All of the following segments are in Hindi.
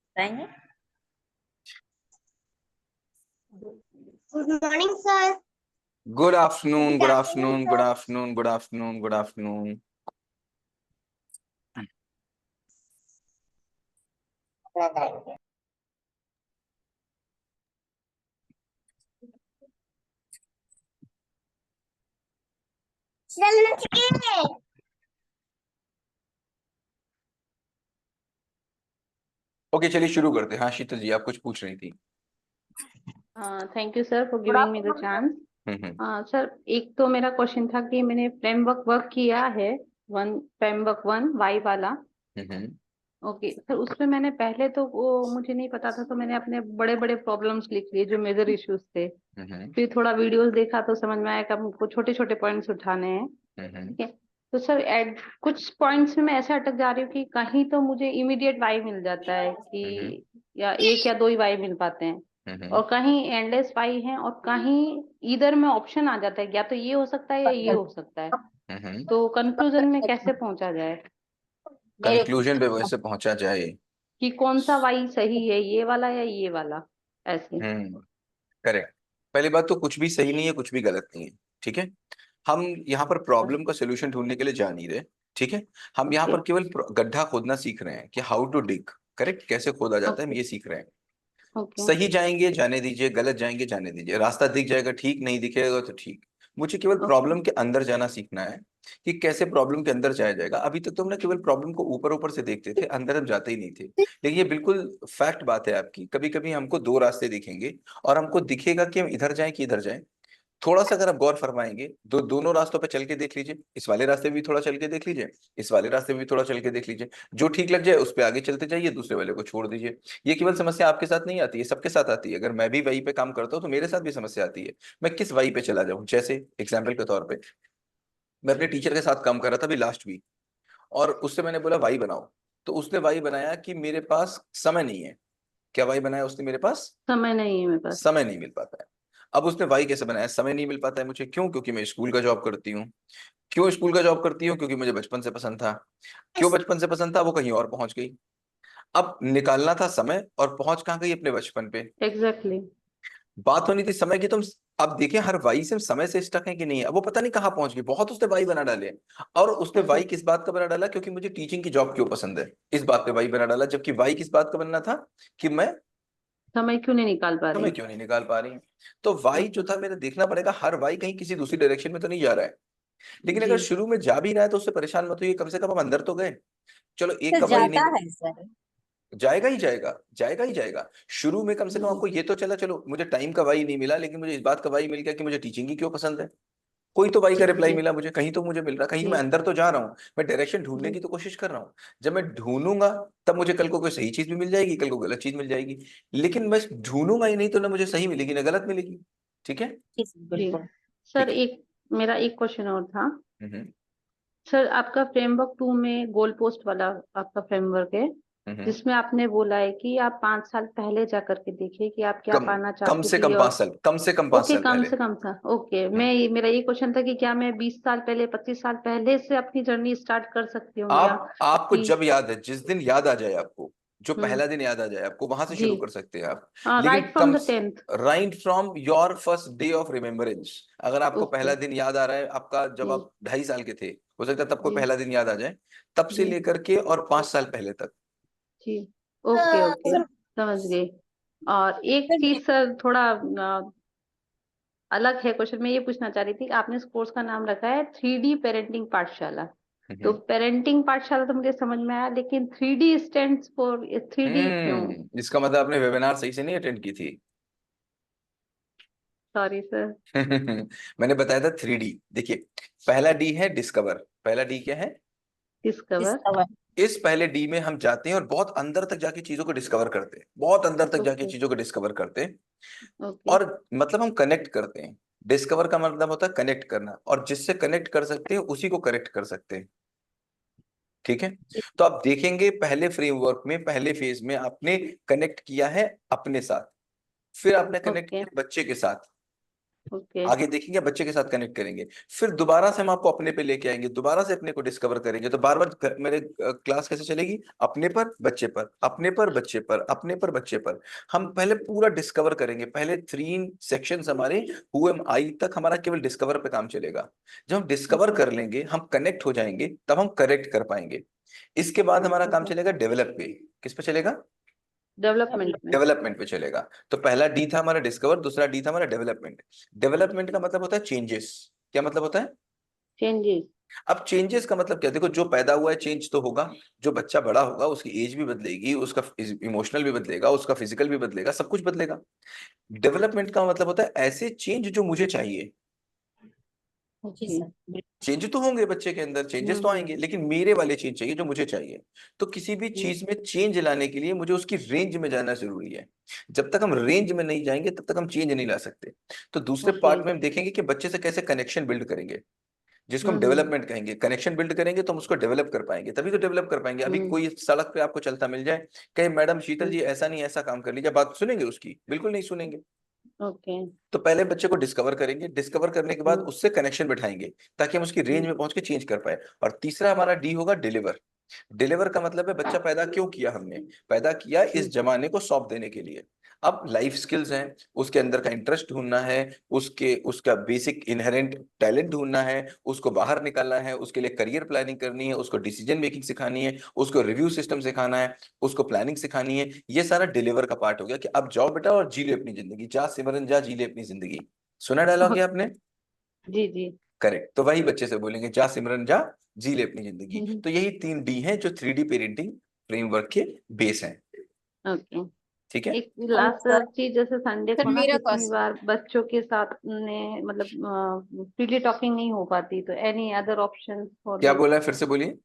बताएंगे। Good morning sir. Good afternoon, good afternoon, good afternoon, good afternoon, good afternoon. चलना चाहिए। ओके, चलिए शुरू करते हैं। हाँ शीतल जी, आप कुछ पूछ रही थी। Thank you sir for good giving me the afternoon sir. Chance. Hmm. Sir, एक तो मेरा क्वेश्चन था कि मैंने फ्रेमवर्क वर्क किया है, फ्रेमवर्क वन वाई वाला। हम्म। ओके सर, उसमें मैंने पहले तो वो मुझे नहीं पता था, तो मैंने अपने बड़े बड़े प्रॉब्लम्स लिख लिए जो मेजर इश्यूज थे। हम्म। फिर थोड़ा वीडियोस देखा तो समझ में आया कि हमको छोटे छोटे पॉइंट्स उठाने हैं। हम्म। ठीक है। तो सर एट कुछ पॉइंट्स में मैं ऐसे अटक जा रही हूँ कि कहीं तो मुझे इमीडिएट वाई मिल जाता है कि या एक या दो ही वाई मिल पाते हैं, हम्म। और कहीं एंडलेस वाई है, और कहीं इधर में ऑप्शन आ जाता है या तो ये हो सकता है या ये हो सकता है। हम्म। तो कंक्लूजन में कैसे पहुंचा जाए कंक्लूजन पे वैसे पहुंचा जाए। कि कौन सा वाई सही है, ये वाला या ये वाला, ऐसे। करेक्ट। पहली बात तो कुछ भी सही नहीं है, कुछ भी गलत नहीं है। ठीक है। हम यहाँ पर प्रॉब्लम का सोल्यूशन ढूंढने के लिए जा नहीं रहे। ठीक है। हम यहाँ ओके पर केवल गड्ढा खोदना सीख रहे हैं कि हाउ टू डिग। करेक्ट, कैसे खोदा जाता है हम ओके ये सीख रहे हैं। ओके सही जाएंगे जाने दीजिए, गलत जाएंगे जाने दीजिए, रास्ता दिख जाएगा ठीक, नहीं दिखेगा तो ठीक। मुझे केवल ओके प्रॉब्लम के अंदर जाना सीखना है कि कैसे प्रॉब्लम के अंदर जाया जाएगा। अभी तक तो हम ना केवल प्रॉब्लम को ऊपर ऊपर से देखते थे, अंदर हम जाते ही नहीं थे। लेकिन ये बिल्कुल फैक्ट बात है आपकी, कभी कभी हमको दो रास्ते दिखेंगे और हमको दिखेगा कि हम इधर जाएं कि इधर जाएं। थोड़ा सा अगर आप गौर फरमाएंगे, दोनों रास्तों पे चल के देख लीजिए, इस वाले रास्ते में भी थोड़ा चल के देख लीजिए, इस वाले रास्ते में भी थोड़ा चल के देख लीजिए। जो ठीक लग जाए उस पे आगे चलते जाइए, दूसरे वाले को छोड़ दीजिए। ये केवल समस्या आपके साथ नहीं आती है, सबके साथ आती है। अगर मैं भी वही पे काम करता हूँ तो मेरे साथ भी समस्या आती है। मैं किस वही पे चला जाऊं? जैसे एग्जाम्पल के तौर पे, मैं अपने टीचर के साथ काम कर रहा था अभी लास्ट वीक, और उससे मैंने बोला वाई बनाओ। तो उसने वाई बनाया कि मेरे पास समय नहीं है। क्या वाई बनाया उसने? मेरे पास समय नहीं है मेरे पास। समय नहीं मिल पाता है। अब उसने वाई कैसे बनाया? समय नहीं मिल पाता है मुझे। क्यों? क्योंकि मैं स्कूल का जॉब करती हूँ। क्यों स्कूल का जॉब करती हूँ? क्योंकि मुझे बचपन से पसंद था। क्यों बचपन से पसंद था? वो कहीं और पहुंच गई। अब निकालना था समय, और पहुंच कहाँ गई? अपने बचपन पे। एग्जैक्टली। बात होनी थी समय की। तुम अब देखें, हर वाई से हम समय से स्टक है कि नहीं है। अब वो पता नहीं कहाँ पहुंच गई, बहुत उसने वाई बना डाले। और उसने वाई एग्जैक्ट किस बात का बना डाला? क्योंकि मुझे टीचिंग की जॉब क्यों पसंद है, इस बात पे वाई बना डाला। जबकि वाई किस बात का बनना था? कि मैं समय क्यों नहीं निकाल पा समय रही। क्यों नहीं निकाल पा रही। तो वाई जो ओके। था मेरे देखना पड़ेगा, हर वाई कहीं किसी दूसरी डायरेक्शन में तो नहीं जा रहा है। लेकिन जी। अगर शुरू में जा भी रहा है तो उससे परेशान मत होइए, कम से कम हम अंदर तो गए। चलो एक तो का वाई नहीं, जाता है सर। जाएगा ही जाएगा, जाएगा ही जाएगा। शुरू में कम से कम जी आपको ये तो चला, चलो मुझे टाइम का वाई नहीं मिला, लेकिन मुझे इस बात का वाई मिल गया कि मुझे टीचिंग ही क्यों पसंद है। कोई तो वाई का जी रिप्लाई जी मिला मुझे, कहीं तो मुझे मिल रहा, कहीं मैं जी अंदर तो जा रहा हूँ। मैं डायरेक्शन ढूंढने जी की तो कोशिश कर रहा हूँ। जब मैं ढूंढूंगा तब मुझे कल को कोई सही चीज भी मिल जाएगी, कल को गलत चीज मिल जाएगी। लेकिन मैं ढूंढूंगा ही नहीं तो ना मुझे सही मिलेगी ना गलत मिलेगी। ठीक है। जी जी। बिल्कुल। सर, ठीक है। एक मेरा एक क्वेश्चन और था। हम्म। सर, आपका फ्रेमवर्क टू में गोल पोस्ट वाला आपका फ्रेमवर्क है, हम्म। जिसमें आपने बोला है कि आप 5 साल पहले जा करके देखिए कि आप क्या कम पाना कम चाहती से थी। कम और 5 साल, कम से कम 5 साल कम पहले। से कम था। ओके, हम्म। मेरा ये क्वेश्चन था कि क्या मैं 20 साल पहले, 25 साल पहले से अपनी जर्नी स्टार्ट कर सकती हूँ, या आपको कि। जब याद है, जिस दिन याद आ जाए आपको, जो हम्म। पहला दिन याद आ जाए आपको, वहां से जी। शुरू कर सकते हैं आप। लेकिन right from come, the 10th। Right from your first day of remembrance. अगर आपको ओके। पहला दिन याद आ रहा है आपका, जब जी आप 2.5 साल के थे, हो सकता है तब कोई जी पहला दिन याद आ जाए। तब से जी लेकर के और 5 साल पहले तक। जी। ओके ओके, समझ गई। और एक चीज सर, थोड़ा अलग है क्वेश्चन, मैं ये पूछना चाह रही थी कि आपने इस कोर्स का नाम रखा है 3D पेरेंटिंग पाठशाला। तो हम्म। पेरेंटिंग पाठशाला तो मुझे समझ में आया, लेकिन 3D स्टैंड्स फॉर 3D क्यों। इसका मतलब आपने वेबिनार सही से नहीं अटेंड की थी। Sorry sir. मैंने बताया था 3D। देखिए, पहला डी है डिस्कवर। पहला डी क्या है? डिस्कवर। डिस्कवर। इस पहले डी में हम जाते हैं और बहुत अंदर तक जाके चीजों को डिस्कवर करते हैं, बहुत अंदर तक जाके ओके चीजों को डिस्कवर करते हैं। ओके और मतलब हम कनेक्ट करते हैं। डिस्कवर का मतलब होता है कनेक्ट करना, और जिससे कनेक्ट कर सकते हैं उसी को करेक्ट कर सकते हैं। ठीक है। जी। तो आप देखेंगे पहले फ्रेमवर्क में, पहले फेज में आपने कनेक्ट किया है अपने साथ, फिर आपने कनेक्ट ओके किया बच्चे के साथ। ओके। आगे देखेंगे, बच्चे के साथ कनेक्ट करेंगे, फिर दोबारा से हम आपको अपने पे लेके आएंगे, दोबारा से अपने को डिस्कवर करेंगे। तो बार बार मेरे क्लास कैसे चलेगी? अपने पर बच्चे पर, अपने पर बच्चे पर, अपने पर बच्चे पर। हम पहले पूरा डिस्कवर करेंगे, पहले 3 सेक्शंस हमारे हु एम आई तक हमारा केवल डिस्कवर पे काम चलेगा। जब हम डिस्कवर कर लेंगे, हम कनेक्ट हो जाएंगे, तब हम करेक्ट कर पाएंगे। इसके बाद हमारा काम चलेगा डेवलप पे। किस पे चलेगा? डेवलपमेंट में। डेवलपमेंट पे चलेगा। तो पहला डी था हमारा डिस्कवर, दूसरा डी था हमारा डेवलपमेंट। डेवलपमेंट का मतलब होता है चेंजेस। क्या मतलब होता है? चेंजेस। अब चेंजेस का मतलब क्या? देखो, जो पैदा हुआ है चेंज तो होगा, जो बच्चा बड़ा होगा उसकी एज भी बदलेगी, उसका इमोशनल भी बदलेगा, उसका फिजिकल भी बदलेगा, सब कुछ बदलेगा। डेवलपमेंट का मतलब होता है ऐसे चेंज जो मुझे चाहिए। जी जी। सर। चेंज तो होंगे बच्चे के अंदर, चेंजेस तो आएंगे, लेकिन मेरे वाले चेंज चाहिए जो मुझे चाहिए। तो किसी भी जी। चीज में चेंज लाने के लिए मुझे उसकी रेंज में जाना जरूरी है। जब तक हम रेंज में नहीं जाएंगे तब तक हम चेंज नहीं ला सकते। तो दूसरे ओके। पार्ट में हम देखेंगे कि बच्चे से कैसे कनेक्शन बिल्ड करेंगे, जिसको हम हम्म। डेवलपमेंट कहेंगे। कनेक्शन बिल्ड करेंगे तो हम उसको डेवलप कर पाएंगे, तभी तो डेवलप कर पाएंगे। अभी हम्म। कोई सड़क पे आपको चलता मिल जाए, कहे मैडम शीतल जी ऐसा नहीं ऐसा काम कर लीजिए, बात सुनेंगे उसकी? बिल्कुल नहीं सुनेंगे। ओके। तो पहले बच्चे को डिस्कवर करेंगे, डिस्कवर करने के बाद हम्म। उससे कनेक्शन बिठाएंगे ताकि हम उसकी रेंज हम्म। में पहुंच के चेंज कर पाए। और तीसरा हमारा डी होगा डिलीवर। डिलीवर का मतलब है बच्चा पैदा क्यों किया हमने? पैदा किया इस जमाने को सौंप देने के लिए। अब लाइफ स्किल्स हैं, उसके अंदर का इंटरेस्ट ढूंढना है, उसका बेसिक इनहेरेंट टैलेंट ढूंढना है, उसको बाहर निकालना है, उसके लिए करियर प्लानिंग करनी है, उसको डिसीजन मेकिंग सिखानी है, उसको रिव्यू सिस्टम सिखाना है, उसको प्लानिंग सिखानी है। ये सारा डिलीवर का पार्ट हो गया कि अब जाओ बेटा और जी ले अपनी जिंदगी, जा सिमरन जा, जी ले अपनी जिंदगी। सुना डायलॉग ये आपने? जी जी। करेक्ट। तो वही बच्चे से बोलेंगे, जा सिमरन जा, जी ले अपनी जिंदगी। तो यही 3 डी हैं जो 3D पेरेंटिंग फ्रेमवर्क के बेस हैं। ओके। ठीक है। एक लास्ट सर चीज, जैसे संडे सर को ना मेरा कितनी बार बच्चों के साथ ने मतलब फ्रीली टॉकिंग नहीं हो पाती, तो एनी अदर ऑप्शन फॉर क्या दिस? बोला है, फिर से बोलिए।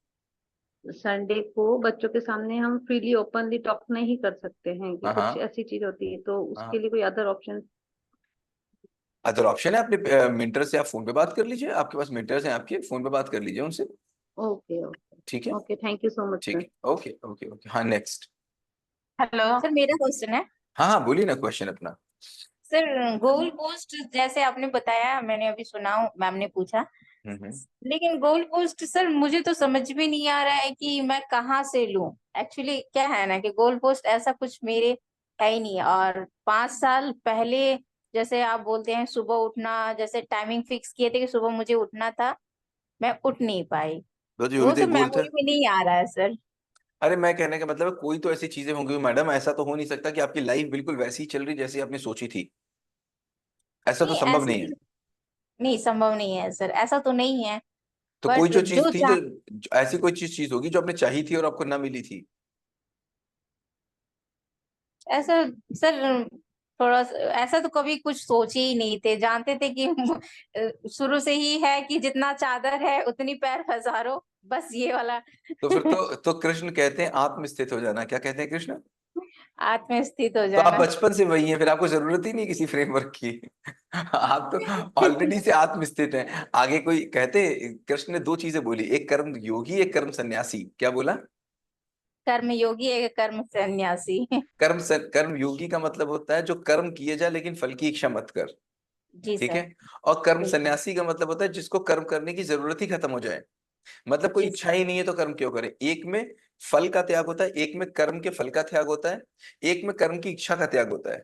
संडे को बच्चों के सामने हम फ्रीली ओपनली टॉक नहीं कर सकते हैं, कि हाँ कुछ हाँ ऐसी चीज होती है, तो उसके हाँ। लिए कोई अदर ऑप्शन? अदर ऑप्शन है, अपने मेंटर से आप फोन पे बात कर लीजिए, आपके पास मेंटर्स हैं, आपके फोन पे बात कर लीजिए उनसे। Okay okay. ठीक है। Okay, thank you so much ठीक सर। है, ओके ओके ओके। हाँ, नेक्स्ट। हेलो सर, मेरा क्वेश्चन है। हाँ हाँ, बोलिए ना क्वेश्चन अपना। सर गोल पोस्ट जैसे आपने बताया, मैंने अभी सुना, मैम ने पूछा, हम्म। लेकिन गोल पोस्ट सर मुझे तो समझ में नहीं आ रहा है कि मैं कहाँ से लूं। एक्चुअली क्या है ना कि गोल पोस्ट ऐसा कुछ मेरे है ही नहीं। और 5 साल पहले जैसे आप बोलते हैं सुबह उठना, जैसे टाइमिंग फिक्स किए थे कि सुबह मुझे उठना था, मैं उठ नहीं पाई। तो जो वो उठते तो ही बोलते मेमोरी हैं। में नहीं आ रहा है सर। अरे, मैं कहने का मतलब है कोई तो ऐसी चीजें होंगी मैडम, ऐसा तो हो नहीं सकता कि आपकी लाइफ बिल्कुल वैसी ही चल रही जैसी आपने सोची थी। ऐसा तो नहीं संभव ऐसा नहीं है। नहीं, संभव नहीं है सर, ऐसा तो नहीं है। तो कोई बट जो चीज जो थी जो ऐसी कोई चीज होगी जो आपने चाही थी और आपको ना मिली थी। ऐसा सर, थोड़ा ऐसा तो कभी कुछ सोचे ही नहीं थे, जानते थे कि शुरू से ही है कि जितना चादर है उतनी पैर पसारो, बस ये वाला। तो फिर तो कृष्ण कहते हैं आत्मस्थित हो जाना। क्या कहते हैं कृष्ण? आत्म स्थित हो तो आप जाना। बचपन से वही हैं, फिर आपको जरूरत ही नहीं किसी फ्रेमवर्क की। आप तो ऑलरेडी से आत्मस्थित हैं। आगे कोई कहते, कृष्ण ने 2 चीजें बोली, एक कर्म योगी, एक कर्म सन्यासी। क्या बोला? कर्म योगी एक कर्म सन्यासी। कर्म योगी का मतलब होता है जो कर्म किए जा लेकिन फल की इच्छा मत कर। जी ठीक सर। है। और कर्म बिल्कुल। सन्यासी का मतलब होता है जिसको कर्म करने की जरूरत ही खत्म हो जाए। मतलब कोई जी इच्छा सर। ही नहीं है तो कर्म क्यों करे। एक में फल का त्याग होता है, एक में कर्म के फल का त्याग होता है, एक में कर्म की इच्छा का त्याग होता है।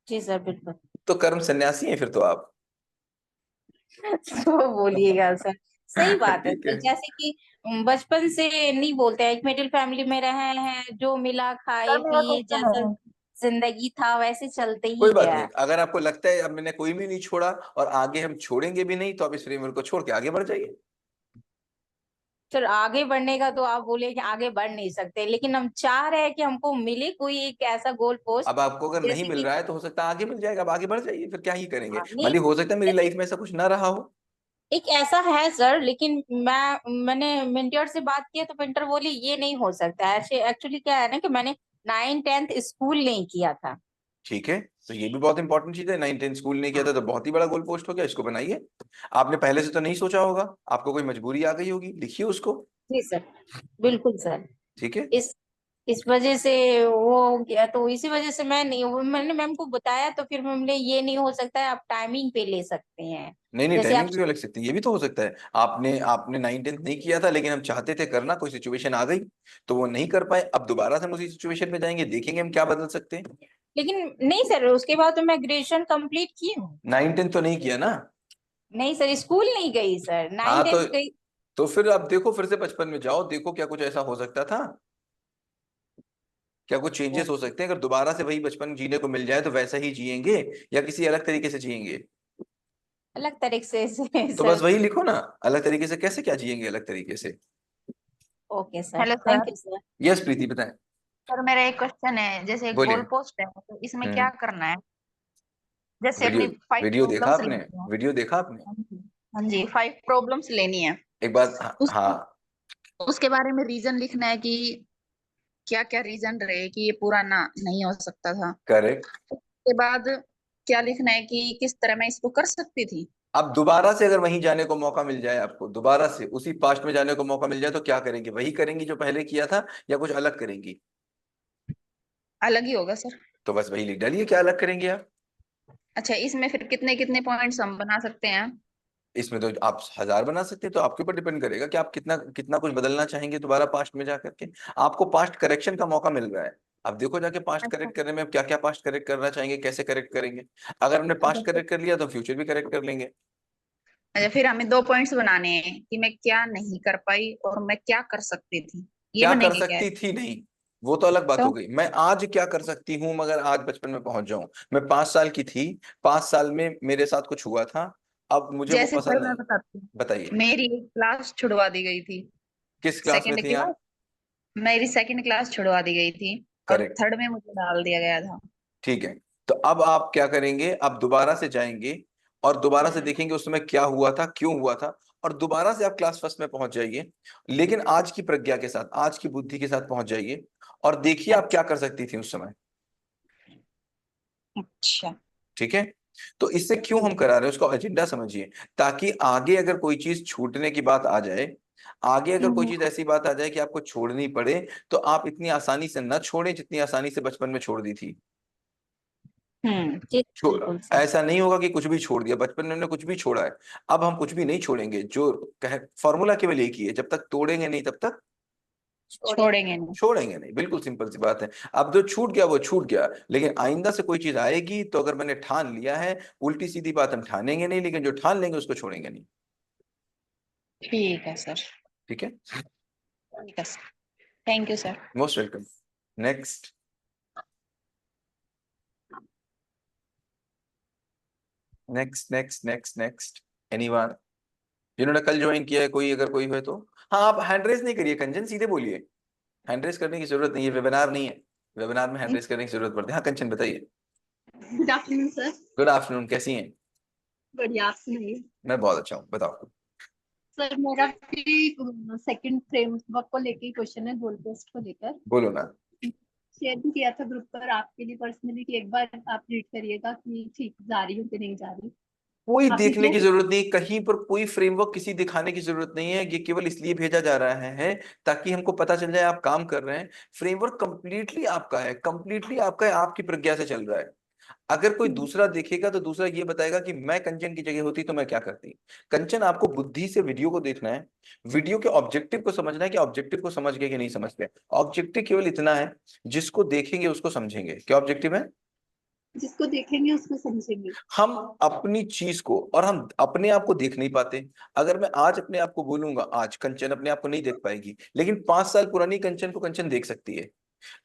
जी सर बिल्कुल। तो कर्म सन्यासी हैं फिर तो आप। तो बोलिएगा सर। सही बात है ठीक सर, है। जैसे कि बचपन से नहीं बोलते हैं, एक मिडिल फैमिली में रहे हैं, जो मिला खाए पिए, जैसा जिंदगी था वैसे चलते कोई ही बात गया नहीं, है। अगर आपको लगता है अब मैंने कोई भी नहीं छोड़ा और आगे हम छोड़ेंगे भी नहीं, तो आप इस फ्रेमवर्क को छोड़ के आगे बढ़ जाइए। चलो आगे बढ़ने का तो आप बोले कि आगे बढ़ नहीं सकते, लेकिन हम चाह रहे हैं कि हमको मिले कोई एक ऐसा गोल पोस्ट अब आपको अगर नहीं जैसे मिल कि रहा है तो हो सकता है आगे मिल जाएगा, अब आगे बढ़ जाइए, फिर क्या ही करेंगे। मान नहीं, ली हो सकता है मेरी लाइफ में ऐसा कुछ ना रहा हो। एक ऐसा है सर, लेकिन मैंने मेंटर से बात की तो मेंटर बोली ये नहीं हो सकता है। ऐसे एक्चुअली क्या है ना कि मैंने 9th 10th स्कूल नहीं किया था। ठीक है, तो ये भी बहुत इंपॉर्टेंट चीज है। 9th 10th स्कूल नहीं किया था तो बहुत ही बड़ा गोल पोस्ट हो गया, इसको बनाइए। आपने पहले से तो नहीं सोचा होगा, आपको कोई मजबूरी आ गई होगी, लिखिए उसको। जी सर। बिल्कुल सर। ठीक है। इस इस वजह से वो हो गया, तो इसी वजह से मैं नहीं, मैंने मैम को बताया तो फिर मैम ने ये नहीं हो सकता है, आप टाइमिंग पे ले सकते हैं। नहीं नहीं, जैसे आप, टाइमिंग क्यों लग सकती है, ये भी तो हो सकता है। आपने आपने 9th 10th नहीं किया था, लेकिन हम चाहते थे करना, कोई सिचुएशन आ गई तो वो नहीं कर पाए। अब दोबारा से हम उसी सिचुएशन में जाएंगे, देखेंगे हम क्या बदल सकते हैं। लेकिन नहीं सर, उसके बाद तो मैं ग्रेजुएशन कंप्लीट की हूँ। 9th 10th तो नहीं किया ना। नहीं सर, स्कूल नहीं गई सर, नाइन हाँ टेंथ गई। तो फिर आप देखो, फिर से बचपन में जाओ, देखो क्या कुछ ऐसा हो सकता था, क्या कुछ चेंजेस हो सकते हैं। अगर दोबारा से वही बचपन जीने को मिल जाए तो वैसा ही जिएंगे या किसी अलग तरीके से जिएंगे। अलग तरीके से तो बस सर। वही लिखो ना, अलग तरीके से कैसे, क्या जिएंगे अलग तरीके से। Okay sir, hello thank sir. You sir. Yes Preeti बताएं। सर मेरा एक क्वेश्चन है, जैसे गोल बोलिए। पोस्ट है तो इसमें क्या हम्म। करना है? जैसे वीडियो अपनी 5 वीडियो देखा प्रॉब्लम्स आपने? लेनी है। वीडियो देखा आपने? हाँ जी। हाँ जी, 5 प्रॉब्लम्स लेनी है। एक बात, हाँ उस हाँ, उसके बारे में रीजन लिखना है कि क्या क्या रीजन रहे कि ये पूरा ना नहीं हो सकता था। करेक्ट। उसके बाद क्या लिखना है कि किस तरह मैं इसको कर सकती थी। अब दोबारा से अगर वहीं जाने को मौका मिल जाए, आपको दोबारा से उसी पास्ट में जाने को मौका मिल जाए तो क्या करेंगे? वही करेंगी जो पहले किया था या कुछ अलग करेंगी? अलग ही होगा सर। तो बस वही लिख डालिए, क्या अलग करेंगे आप। अच्छा, इसमें फिर कितने कितने पॉइंट्स हम बना सकते हैं? इसमें तो आप 1000 बना सकते हैं, तो आपके ऊपर डिपेंड करेगा कि आप कितना कितना कुछ बदलना चाहेंगे दोबारा पास्ट में जा करके। आपको पास्ट करेक्शन का मौका मिल रहा है। अब देखो जाके पास्ट अच्छा। करेक्ट करने में क्या क्या पास्ट करेक्ट करना चाहेंगे, कैसे करेक्ट करेंगे। अगर हमने पास्ट अच्छा करेक्ट कर लिया तो फ्यूचर भी करेक्ट कर लेंगे। अच्छा, फिर हमें 2 पॉइंट्स बनाने हैं कि मैं क्या नहीं कर पाई और मैं क्या कर सकती थी, ये क्या कर बनेंगे क्या? सकती थी नहीं, वो तो अलग बात हो तो गई। मैं आज क्या कर सकती हूँ, मगर आज बचपन में पहुंच जाऊं। मैं 5 साल की थी, 5 साल में मेरे साथ कुछ हुआ था, अब मुझे वो जैसे सर पसंद मैं नहीं। बताती हूँ, बताइए। मेरी एक क्लास छुड़वा दी गई थी। किस क्लास में सेकंड थी क्लास, आप? मेरी सेकंड क्लास छुड़वा दी गई थी और करेक्ट। थर्ड में मुझे डाल दिया गया था। ठीक है। तो अब आप क्या करेंगे, अब दोबारा से जाएंगे और दोबारा से देखेंगे उस समय क्या हुआ था, क्यों हुआ था, और दोबारा से आप क्लास फर्स्ट में पहुंच जाइए। लेकिन आज की प्रज्ञा के साथ, आज की बुद्धि के साथ पहुंच जाइए और देखिए आप क्या अच्छा। कर सकती थी उस समय। अच्छा। ठीक है। तो इससे क्यों हम करा रहे हैं, उसका एजेंडा समझिए, ताकि आगे अगर कोई चीज छूटने की बात आ जाए, आगे अगर कोई हम्म। चीज ऐसी बात आ जाए कि आपको छोड़नी पड़े, तो आप इतनी आसानी से न छोड़ें जितनी आसानी से बचपन में छोड़ दी थी। जी छोड़, बिल्कुल सर। ऐसा नहीं होगा कि कुछ भी छोड़ दिया, बचपन में हमने कुछ भी छोड़ा है। अब हम कुछ भी नहीं छोड़ेंगे, जो कहे फॉर्मूला केवल एक ही है, जब तक तोड़ेंगे नहीं तब तक छोड़ेंगे नहीं। छोड़ेंगे नहीं। बिल्कुल सिंपल सी बात है। अब जो छूट गया वो छूट गया, लेकिन आइंदा से कोई चीज आएगी तो अगर मैंने ठान लिया है, उल्टी सीधी बात हम ठानेंगे नहीं, लेकिन जो ठान लेंगे उसको छोड़ेंगे नहीं। ठीक है सर। ठीक है। ठीक है sir. Thank you sir. Most welcome. Next, next next next next. Anyone जिन्होंने कल ज्वाइन किया है, कोई अगर कोई है तो। हाँ, आप हैंड रेस नहीं करिए कंचन, सीधे बोलिए। हैंड रेस करने की जरूरत नहीं है, वेबिनार नहीं है। वेबिनार में हैंड रेस करने की जरूरत पड़ती है। हाँ कंचन बताइए। Good afternoon sir. Good afternoon, कैसी हैं? बढ़िया, आप सुनाइए। मैं बहुत अच्छा हूँ, बताओ। सर मेरा भी सेकंड फ्रेमवर्क को लेके क्वेश्चन है, गोल पोस्ट को लेकर। बोलो ना। शेयर भी किया था ग्रुप पर आपके लिए पर्सनली कि एक बार आप रीड करिएगा कि ठीक जा रही हूँ कि नहीं जा रही। कोई आपने देखने किया की है? जरूरत नहीं, कहीं पर कोई फ्रेमवर्क किसी दिखाने की जरूरत नहीं है। ये केवल इसलिए भेजा जा रहा है ताकि हमको पता चल जाए आप काम कर रहे हैं। फ्रेमवर्क कंप्लीटली आपका है, कंप्लीटली आपका है, आपकी प्रज्ञा से चल रहा है। अगर कोई दूसरा देखेगा तो दूसरा ये बताएगा कि मैं कंचन की जगह होती तो मैं क्या करती। कंचन, आपको बुद्धि से वीडियो को देखना है, वीडियो के ऑब्जेक्टिव को समझना है कि ऑब्जेक्टिव को समझ गए कि नहीं समझ गए। ऑब्जेक्टिव केवल इतना है, जिसको देखेंगे उसको समझेंगे। क्या ऑब्जेक्टिव है? जिसको देखेंगे उसको समझेंगे। हम अपनी चीज को, और हम अपने आप को देख नहीं पाते। अगर मैं आज अपने आप को बोलूंगा, आज कंचन अपने आप को नहीं देख पाएगी, लेकिन 5 साल पुरानी कंचन को कंचन देख सकती है।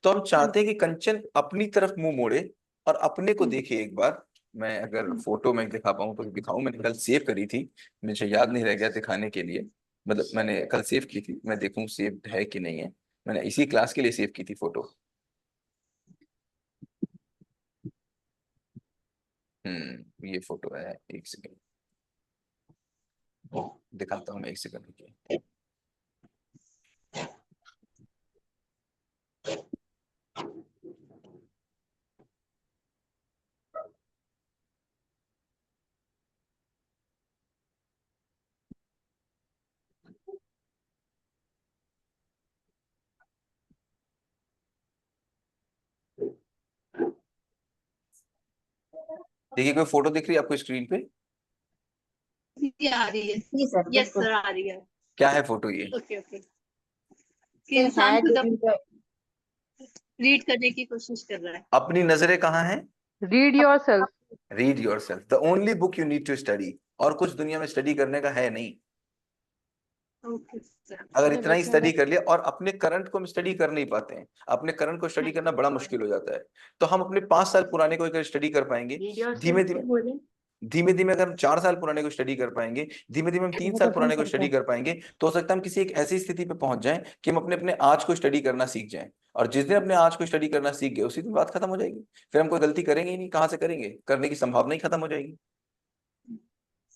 तो हम हाँ चाहते जी। हैं कि कंचन अपनी तरफ मुंह मोड़े और अपने को हम्म, देखे एक बार। मैं अगर हम्म, फोटो में दिखा पाऊँ तो दिखाऊं, मैंने कल सेव करी थी, मुझे याद नहीं रह गया दिखाने के लिए। मतलब मैंने कल सेव की थी, मैं देखूं सेव है कि नहीं है। मैंने इसी क्लास के लिए सेव की थी फोटो। ये फोटो है, एक सेकंड दिखाता हूँ मैं, एक सेकंड। देखिए कोई फोटो दिख रही है आपको स्क्रीन पे? जी आ रही है। जी सर, यस बिल्कुल। सर आ रही है। क्या है फोटो ये? Okay okay. कि सर इंसान है खुद during the रीड करने की कोशिश कर रहा है। अपनी नजरें कहाँ हैं? Read yourself. Read yourself, the only book you need to study. और कुछ दुनिया में स्टडी करने का है नहीं। Okay sir. अगर इतना ही स्टडी कर लिया, और अपने करंट को हम स्टडी कर नहीं पाते हैं, अपने करंट को स्टडी करना बड़ा मुश्किल हो जाता है। तो हम अपने 5 साल पुराने को अगर स्टडी कर पाएंगे, धीमे धीमे धीमे धीमे अगर हम 4 साल पुराने को स्टडी कर पाएंगे, धीमे धीमे हम 3 साल पुराने को स्टडी कर पाएंगे, तो हो सकता है हम किसी एक ऐसी स्थिति पे पहुंच जाएं कि हम अपने अपने आज को स्टडी करना सीख जाएं। और जिस दिन अपने आज को स्टडी करना सीख गए, उसी दिन बात खत्म हो जाएगी। फिर हम कोई गलती करेंगे ही नहीं, कहाँ से करेंगे, करने की संभावना ही खत्म हो जाएगी।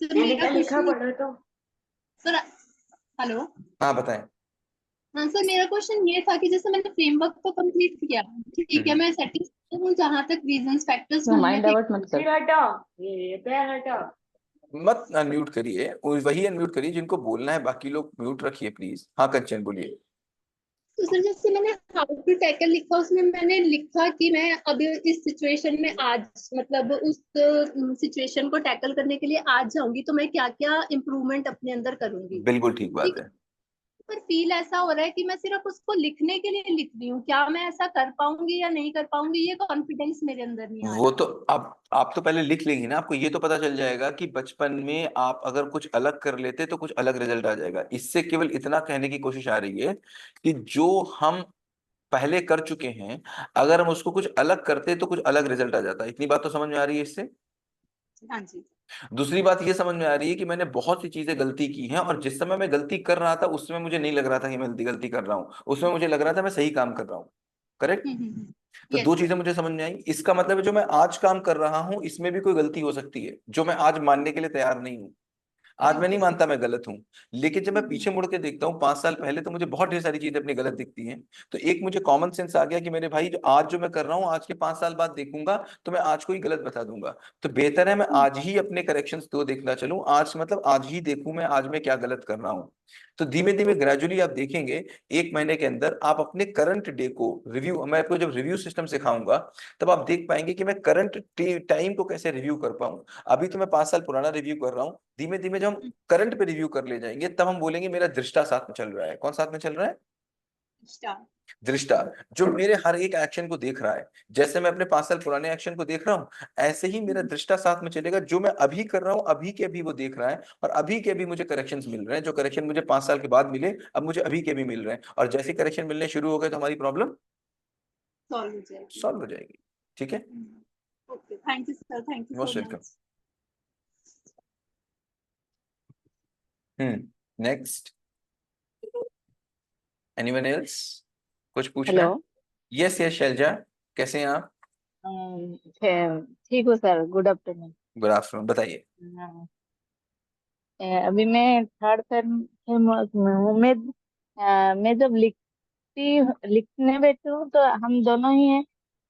सर मेरा क्वेश्चन सर, हेलो। हाँ बताएं। हाँ सर, मेरा क्वेश्चन ये था कि जैसे मैंने फ्रेमवर्क तो कंप्लीट किया, ठीक है, मैं सेटिस्फाइड हूँ जहाँ तक रीजंस फैक्टर्स ढूंढने माइंड थे। डाइवर्ट मत कर। मत अनम्यूट करिए, वही अनम्यूट करिए जिनको बोलना है, बाकी लोग म्यूट रखिए प्लीज। हाँ कंचन बोलिए। तो सर जैसे मैंने हाउ टू टैकल लिखा, उसमें मैंने लिखा कि मैं अभी इस सिचुएशन में आज मतलब उस सिचुएशन को टैकल करने के लिए आज जाऊंगी, तो मैं क्या क्या इम्प्रूवमेंट अपने अंदर करूंगी। बिल्कुल ठीक बात ठीक है, है। पर फील ऐसा हो रहा है कि मैं सिर्फ उसको लिखने के लिए लिख रही हूँ, क्या मैं ऐसा कर पाऊंगी या नहीं कर पाऊंगी, ये कॉन्फिडेंस मेरे अंदर नहीं आ वो रहा। तो आप तो पहले लिख लेंगी ना, आपको ये तो पता चल जाएगा कि बचपन में आप अगर कुछ अलग कर लेते तो कुछ अलग रिजल्ट आ जाएगा। इससे केवल इतना कहने की कोशिश आ रही है कि जो हम पहले कर चुके हैं, अगर हम उसको कुछ अलग करते तो कुछ अलग रिजल्ट आ जाता। इतनी बात तो समझ में आ रही है इससे? हाँ जी। दूसरी बात ये समझ में आ रही है कि मैंने बहुत सी चीजें गलती की हैं, और जिस समय मैं गलती कर रहा था उस समय मुझे नहीं लग रहा था कि मैं गलती गलती कर रहा हूँ, उसमें मुझे लग रहा था मैं सही काम कर रहा हूँ। करेक्ट? तो यस दो सर। चीजें मुझे समझ में आई। इसका मतलब है जो मैं आज काम कर रहा हूं इसमें भी कोई गलती हो सकती है, जो मैं आज मानने के लिए तैयार नहीं हूं। आज मैं नहीं मानता मैं गलत हूं, लेकिन जब मैं पीछे मुड़ के देखता हूँ 5 साल पहले, तो मुझे बहुत ढेर सारी चीजें अपनी गलत दिखती हैं। तो एक मुझे कॉमन सेंस आ गया कि मेरे भाई, जो मैं कर रहा हूँ आज के 5 साल बाद देखूंगा तो मैं आज को ही गलत बता दूंगा। तो बेहतर है मैं आज ही अपने करेक्शंस को देखना चलूं, आज मतलब आज ही देखूं मैं आज में क्या गलत कर रहा हूँ। तो धीमे धीमे ग्रेजुअली आप देखेंगे 1 महीने के अंदर आप अपने करंट डे को रिव्यू, मैं आपको जब रिव्यू सिस्टम सिखाऊंगा तब आप देख पाएंगे कि मैं करंट टाइम को कैसे रिव्यू कर पाऊं। अभी तो मैं 5 साल पुराना रिव्यू कर रहा हूँ, धीमे धीमे जब हम करंट पे रिव्यू कर ले जाएंगे तब हम बोलेंगे मेरा दृष्टा साथ में चल रहा है। कौन साथ में चल रहा है? स्टार। दृष्टा, जो मेरे हर एक एक्शन को देख रहा है। जैसे मैं अपने 5 साल पुराने एक्शन को देख रहा हूँ, ऐसे ही मेरा दृष्टा साथ में चलेगा, जो मैं अभी कर रहा हूँ अभी के अभी वो देख रहा है, और अभी के अभी मुझे करेक्शंस मिल रहे हैं। जो करेक्शन मुझे 5 साल के बाद मिले, अब मुझे अभी के अभी मिल रहे हैं, और जैसे करेक्शन मिलने शुरू हो गए तो हमारी प्रॉब्लम सॉल्व हो जाएगी। सॉल्व हो जाएगी। ठीक है? Okay, thank you sir, thank you most so welcome. Much. Next, anyone else कुछ पूछना हेलो। है? यस यस शैलजा, कैसे हैं आप? ठीक हो sir, good afternoon. Good afternoon, बताइए। अभी मैं थर्ड टर्म में हूँ। मैं जब लिखने बैठती हूँ तो हम दोनों ही हैं,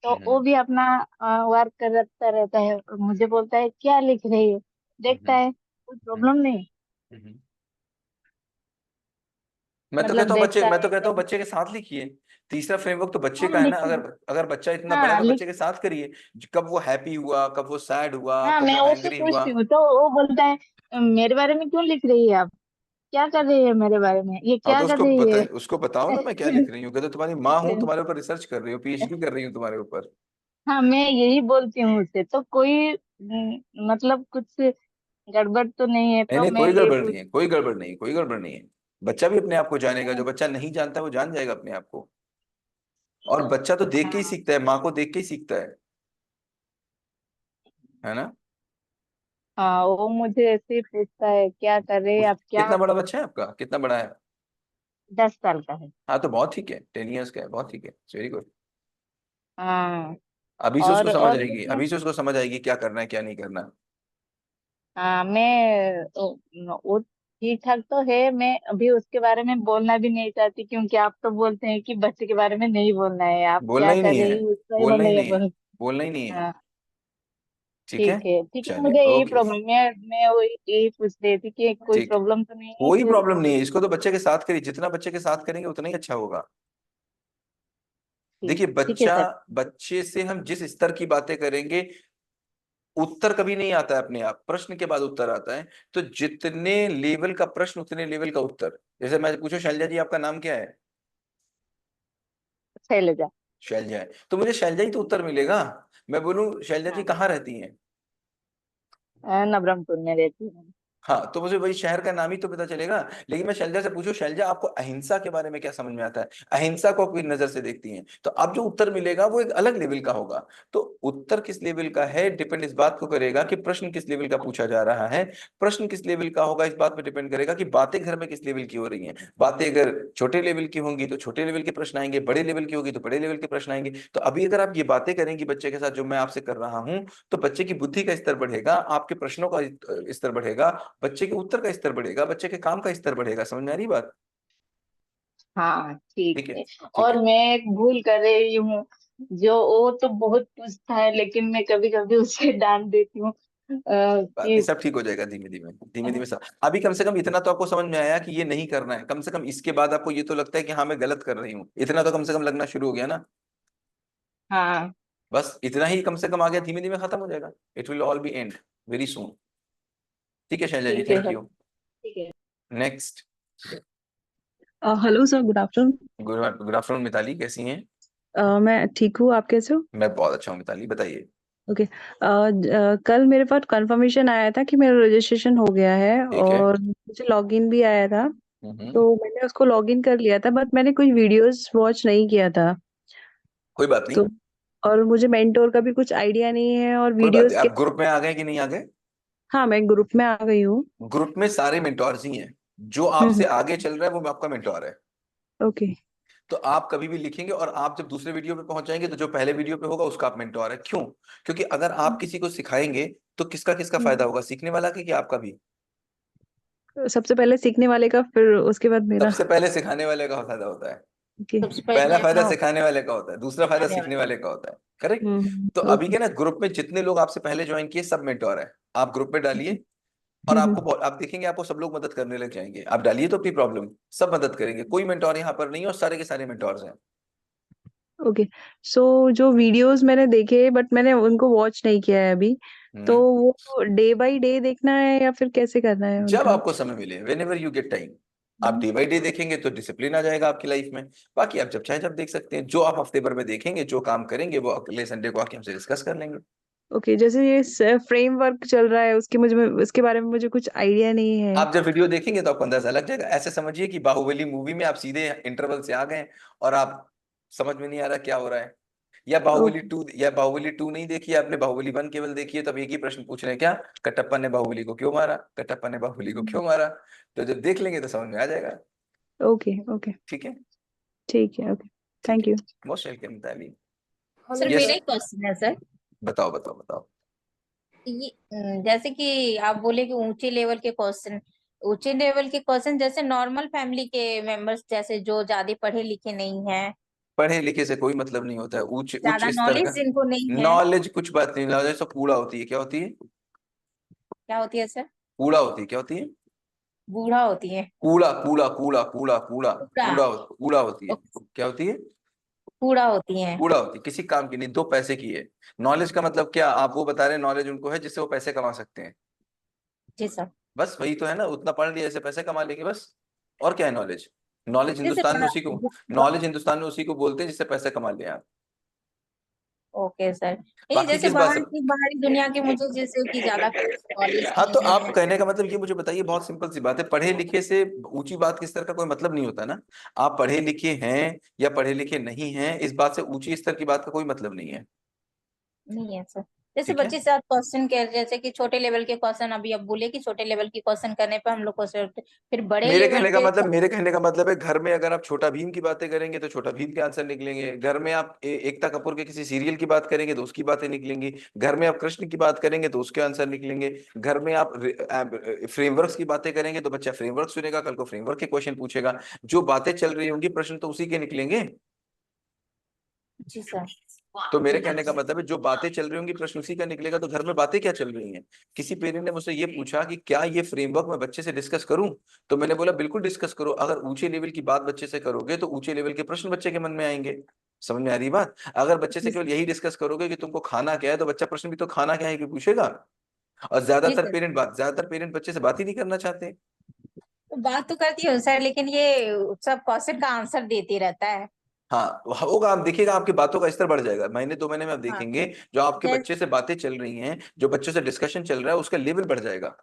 तो वो भी अपना वर्क करता रहता है और मुझे बोलता है क्या लिख रही है, देखता है कोई प्रॉब्लम नहीं, मतलब देखता मैं तो है कहता हूँ जब। बच्चे के साथ लिखिए। तीसरा फ्रेमवर्क तो बच्चे का हाँ है ना। लिख अगर अगर बच्चा इतना बड़ा है हाँ तो लिख बच्चे के साथ करिए। कब वो हैप्पी हुआ, कब वो सैड हुआ, हाँ, कब मैं वो उससे एंग्री हुआ। पूछती हूँ तो वो बोलता है मेरे बारे में क्यों लिख रही है आप, क्या कर रही है मेरे बारे में, ये हाँ क्या तो कर उसको रही है। बताए, उसको बताओ ना मैं क्या लिख रही हूँ। कहते तुम्हारी माँ हूँ, तुम्हारे ऊपर रिसर्च कर रही हूँ, पीएचडी कर रही हूँ तुम्हारे ऊपर। हाँ, मैं यही बोलती हूँ उससे, तो कोई मतलब कुछ गड़बड़ तो नहीं है, नहीं तो नहीं, मैं कोई ये गड़बड़ नहीं पूछ। है, कोई गड़बड़ नहीं है, कोई गड़बड़ नहीं है। बच्चा भी अपने आप को जानेगा, जो बच्चा नहीं जानता वो जान जाएगा अपने आप को। और बच्चा तो देख के ही हाँ सीखता है, माँ को देख के ही सीखता है ना? हाँ, वो मुझे ऐसे ही पूछता है क्या कर रहे हैं आप, क्या कितना बड़ा बच्चा है आपका, कितना बड़ा है? 10 साल का है। हाँ तो बहुत ठीक है, 10 years का है, बहुत ठीक है, वेरी गुड। हाँ अभी से उसको समझ और आएगी, कुछ। अभी से उसको समझ आएगी क्या करना है क्या नहीं करना। हाँ वो ठीक ठाक तो है, मैं अभी उसके बारे में बोलना भी नहीं चाहती क्योंकि आप तो बोलते हैं कि बच्चे के बारे में नहीं बोलना है, आप बोलना क्या ही कर नहीं है, रही हो उसका ही बोलना बोलना ही है नहीं है, बोल। बोलना ही नहीं है। हाँ ठीक है, ठीक है, ठीक है, चलिए मुझे यही ओके। प्रॉब्लम है, मैं यही पूछ रही थी कि कोई ठीक, प्रॉब्लम तो नहीं है कोई फिर। प्रॉब्लम नहीं है, इसको तो बच्चे के साथ करिए, जितना बच्चे के साथ करेंगे उतना ही अच्छा होगा। ठीक देखिए ठीक है बच्चा, सर। बच्चे से हम जिस स्तर की बातें करेंगे, उत्तर कभी नहीं आता है अपने आप, प्रश्न के बाद उत्तर आता है। तो जितने लेवल का प्रश्न उतने लेवल का उत्तर। जैसे मैं पूछूं शैलजा जी आपका नाम क्या है? शैलजा। शैलजा है, तो मुझे शैलजा ही तो उत्तर मिलेगा। मैं बोलूं शैलजा जी हाँ, कहाँ रहती हैं? नवरंगपुर में रहती हूँ। हाँ, तो मुझे वही शहर का नाम ही तो पता चलेगा। लेकिन मैं शैलजा से पूछूं शैलजा आपको अहिंसा के बारे में क्या समझ में आता है, अहिंसा को किस नजर से देखती हैं, तो अब जो उत्तर मिलेगा वो एक अलग लेवल का होगा। तो उत्तर किस लेवल का है डिपेंड इस बात को करेगा कि प्रश्न किस लेवल का पूछा जा रहा है। प्रश्न किस लेवल का होगा इस बात पर डिपेंड करेगा कि बातें घर में किस लेवल की हो रही हैं। बातें अगर छोटे लेवल की होंगी तो छोटे लेवल के प्रश्न आएंगे, बड़े लेवल की होगी तो बड़े लेवल के प्रश्न आएंगे। तो अभी अगर आप ये बातें करेंगी बच्चे के साथ जो मैं आपसे कर रहा हूँ, तो बच्चे की बुद्धि का स्तर बढ़ेगा, आपके प्रश्नों का स्तर बढ़ेगा, बच्चे के उत्तर का स्तर बढ़ेगा, बच्चे के काम का स्तर बढ़ेगा। समझ में आ रही बात? हाँ ठीक ठीक है, है। ठीक और है। मैं एक भूल कर रही हूँ, जो वो तो बहुत पूछता है लेकिन मैं कभी कभी उसे डांट देती हूँ बात नहीं, कि सब ठीक हो जाएगा धीमे धीमे, धीमे धीमे सब। अभी कम से कम इतना तो आपको समझ में आया कि ये नहीं करना है, कम से कम इसके बाद आपको ये तो लगता है कि हाँ मैं गलत कर रही हूँ, इतना तो कम से कम लगना शुरू हो गया ना। हाँ बस इतना ही कम से कम आ गया, धीमे धीमे खत्म हो जाएगा। It will all B and very soon. ठीक है शैलजा जी, ठीक है थैंक सर। यू। ठीक है। Next. Hello sir, good afternoon. Good afternoon Mitali, कैसी हैं? मैं ठीक हूँ, आप कैसे हो? मैं बहुत अच्छा हूँ मिताली, बताइए। ओके। कल मेरे पास कंफर्मेशन आया था कि मेरा रजिस्ट्रेशन हो गया है ठीक है। और मुझे लॉगिन भी आया था। हम्म। तो मैंने उसको लॉगिन कर लिया था, बट मैंने कोई वीडियोस वॉच नहीं किया था। कोई बात नहीं। तो और मुझे मेंटोर का भी कुछ आइडिया नहीं है और कोई बात वीडियोस नहीं, के। आप ग्रुप में आ गए कि नहीं आ गए? हाँ, मैं ग्रुप में आ गई हूँ। ग्रुप में सारे मेंटोर्स ही हैं, जो हम्म। आपसे आगे चल रहा है वो आपका मेंटोर है। ओके। तो आप कभी भी लिखेंगे और आप जब दूसरे वीडियो पे पहुंच जाएंगे तो जो पहले वीडियो पे होगा उसका आप मेंटोर है। क्यों? क्योंकि अगर आप किसी को सिखाएंगे तो किसका किसका फायदा होगा, सीखने वाला का कि आपका भी? सबसे पहले सीखने वाले का, फिर उसके बाद मेरा। सबसे पहले सिखाने वाले का फायदा होता है। ओके। सबसे पहला पहले फायदा अपना सिखाने वाले का होता है, दूसरा फायदा सिखाने सीखने वाला। वाले का होता है। करेक्ट। तो अभी ओके। के ना ग्रुप में जितने लोग आपसे पहले ज्वाइन किए सब मेंटोर है। आप ग्रुप में डालिए और हम्म। आप देखेंगे आपको सब लोग मदद करने लग जाएंगे। आप डालिए तो अपनी प्रॉब्लम, सब मदद करेंगे। कोई मेंटोर यहाँ पर नहीं है और सारे के सारे मेंटोर्स हैं। ओके। सो जो वीडियोस मैंने देखे बट मैंने उनको वॉच नहीं किया है अभी, तो हम्म। वो डे बाय डे देखना है या फिर कैसे करना है जब उनका? आपको समय मिले, when ever you get time. आप डे बाई डे देखेंगे तो डिसिप्लिन आ जाएगा आपकी लाइफ में। बाकी आप जब चाहे जब देख सकते हैं। जो आप हफ्ते भर में देखेंगे, जो काम करेंगे, वो अगले संडे को आके हमसे डिस्कस कर लेंगे। ओके, जैसे ये फ्रेमवर्क चल रहा है उसके मुझे उसके बारे में मुझे कुछ आइडिया नहीं है। आप जब वीडियो देखेंगे तो आपको अंदाजा लग जाएगा। ऐसे समझिए कि बाहुबली मूवी में आप सीधे इंटरवल से आ गए और आप समझ में नहीं आ रहा क्या हो रहा है। ओके। या बाहुबली 2 नहीं देखी आपने, बाहुबली 1 केवल देखी है, तब एक ही प्रश्न पूछ रहे हैं क्या, कटप्पा ने बाहुबली को क्यों मारा, कटप्पा ने बाहुबली को क्यों मारा। तो जब देख लेंगे तो समझ में आ जाएगा। ओके। ओके। ठीक है। ठीक है। ओके। ठीक थैंक है। यू। मोस्ट वेलकम ताली। सर यस, मेरा एक क्वेश्चन है सर। बताओ बताओ बताओ। ये जैसे कि आप बोले कि ऊंचे लेवल के क्वेश्चन जैसे नॉर्मल फैमिली के मेंबर्स जैसे जो ज्यादा पढ़े लिखे नहीं है, पढ़े लिखे से कोई मतलब नहीं होता है, उच्च उच्च ज्यादा स्तर का। नॉलेज जिनको नहीं है। नॉलेज कुछ बात नहीं, नॉलेज तो कूड़ा होती है। क्या होती है? क्या होती है सर? कूड़ा होती है। क्या होती है? बूढ़ा होती है। कूड़ा कूड़ा कूड़ा कूड़ा कूड़ा कूड़ा। कूड़ा होती है। ओ, क्या होती है? कूड़ा होती है। कूड़ा होती है, किसी काम की नहीं, दो पैसे की है। नॉलेज का मतलब क्या, आप वो बता रहे हैं नॉलेज उनको है जिससे वो पैसे कमा सकते हैं। जी सर। बस वही तो है ना, उतना पढ़ लिया ऐसे पैसे कमा लेंगे बस। और क्या है नॉलेज? नॉलेज जैसे हिंदुस्तान में बड़ा उसी को नॉलेज हिंदुस्तान में उसी को बोलते हैं जिससे पैसे कमा ले आप। ओके सर, नहीं बाकी जैसे किस बात से? बाहरी दुनिया के मुझे जैसे कि ज्यादा नॉलेज हाँ, तो नहीं आप है। कहने का मतलब ये मुझे बताइए, बहुत सिंपल सी बात है, पढ़े लिखे से ऊंची बात किस तरह का कोई मतलब नहीं होता ना। आप पढ़े लिखे हैं या पढ़े लिखे नहीं हैं, इस बात से ऊंची स्तर की बात का कोई मतलब नहीं है। नहीं है सर। जैसे ठीक है। बच्चे साथ क्वेश्चन के जैसे कि छोटे लेवल के क्वेश्चन, अभी अब बोले कि छोटे लेवल के क्वेश्चन करने पे हम लोग को फिर बड़े लेवल के। मेरे कहने का मतलब है, घर में अगर आप छोटा भीम की बातें करेंगे तो छोटा भीम के आंसर निकलेंगे। घर में आप एकता कपूर के किसी सीरियल की बात करेंगे तो उसकी बातें निकलेंगी। घर में आप कृष्ण की बात करेंगे तो उसके आंसर निकलेंगे। घर में आप फ्रेमवर्क्स की बातें करेंगे तो बच्चा फ्रेमवर्क सुनेगा, कल को फ्रेमवर्क के क्वेश्चन पूछेगा। जो बातें चल रही होंगी प्रश्न तो उसी के निकलेंगे। जी सर। तो मेरे कहने का मतलब है, जो बातें चल रही होंगी प्रश्न उसी का निकलेगा। तो घर में बातें क्या चल रही हैं? किसी पेरेंट ने मुझसे ये पूछा कि क्या ये फ्रेमवर्क मैं बच्चे से डिस्कस करूं, तो मैंने बोला बिल्कुल डिस्कस करो। अगर ऊंचे लेवल की बात बच्चे से करोगे तो ऊंचे लेवल के प्रश्न बच्चे के मन में आएंगे। समझ में आ रही बात? अगर बच्चे से जी केवल यही डिस्कस करोगे कि तुमको खाना क्या है, तो बच्चा प्रश्न भी तो खाना क्या है कि पूछेगा। और जी सर, ज्यादातर पेरेंट बच्चे से बात ही नहीं करना चाहते। तो बात तो करती हूँ सर, लेकिन ये सब क्वेश्चन का आंसर देते रहता है। हाँ होगा, आप देखिएगा आपकी बातों का स्तर बढ़ जाएगा, महीने 2 महीने में आप हाँ, देखेंगे जो आपके जैसे बच्चे से बातें चल रही हैं, जो बच्चों से डिस्कशन चल रहा है, उसका लेवल बढ़ जाएगा।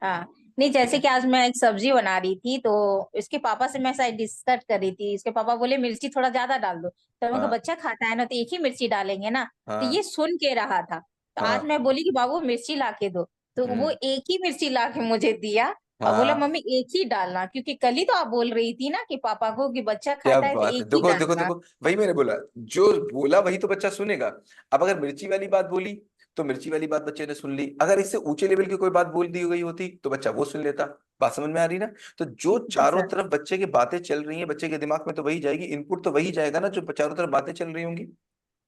हाँ, नहीं ठीक जैसे है। कि आज मैं एक सब्जी बना रही थी, तो इसके पापा से मैं शायद डिस्कस कर रही थी। इसके पापा बोले मिर्ची थोड़ा ज्यादा डाल दो, तो मैं कहा, हाँ बच्चा खाता है ना, तो एक ही मिर्ची डालेंगे ना। तो ये हाँ सुन के रहा था। तो आज हाँ। मैं बोली कि बाबू मिर्ची ला के दो, तो वो हम्म। एक ही मिर्ची ला के मुझे दिया। और बोला हाँ मम्मी एक ही डालना, क्योंकि कल ही तो आप बोल रही थी ना कि पापा को कि बच्चा क्या खाता है तो बात है, एक ही देखो देखो डालना। देखो, वही मैंने बोला, जो बोला वही तो बच्चा सुनेगा। अब अगर मिर्ची वाली बात बोली तो मिर्ची वाली बात बच्चे ने सुन ली, अगर इससे ऊंचे लेवल की कोई बात बोल दी गई होती तो बच्चा वो सुन लेता। बात समझ में आ रही ना? तो जो जी चारों सर। तरफ बच्चे की बातें चल रही हैं, बच्चे के दिमाग में तो वही जाएगी, इनपुट तो वही जाएगा ना, जो चारों तरफ बातें चल रही होंगी।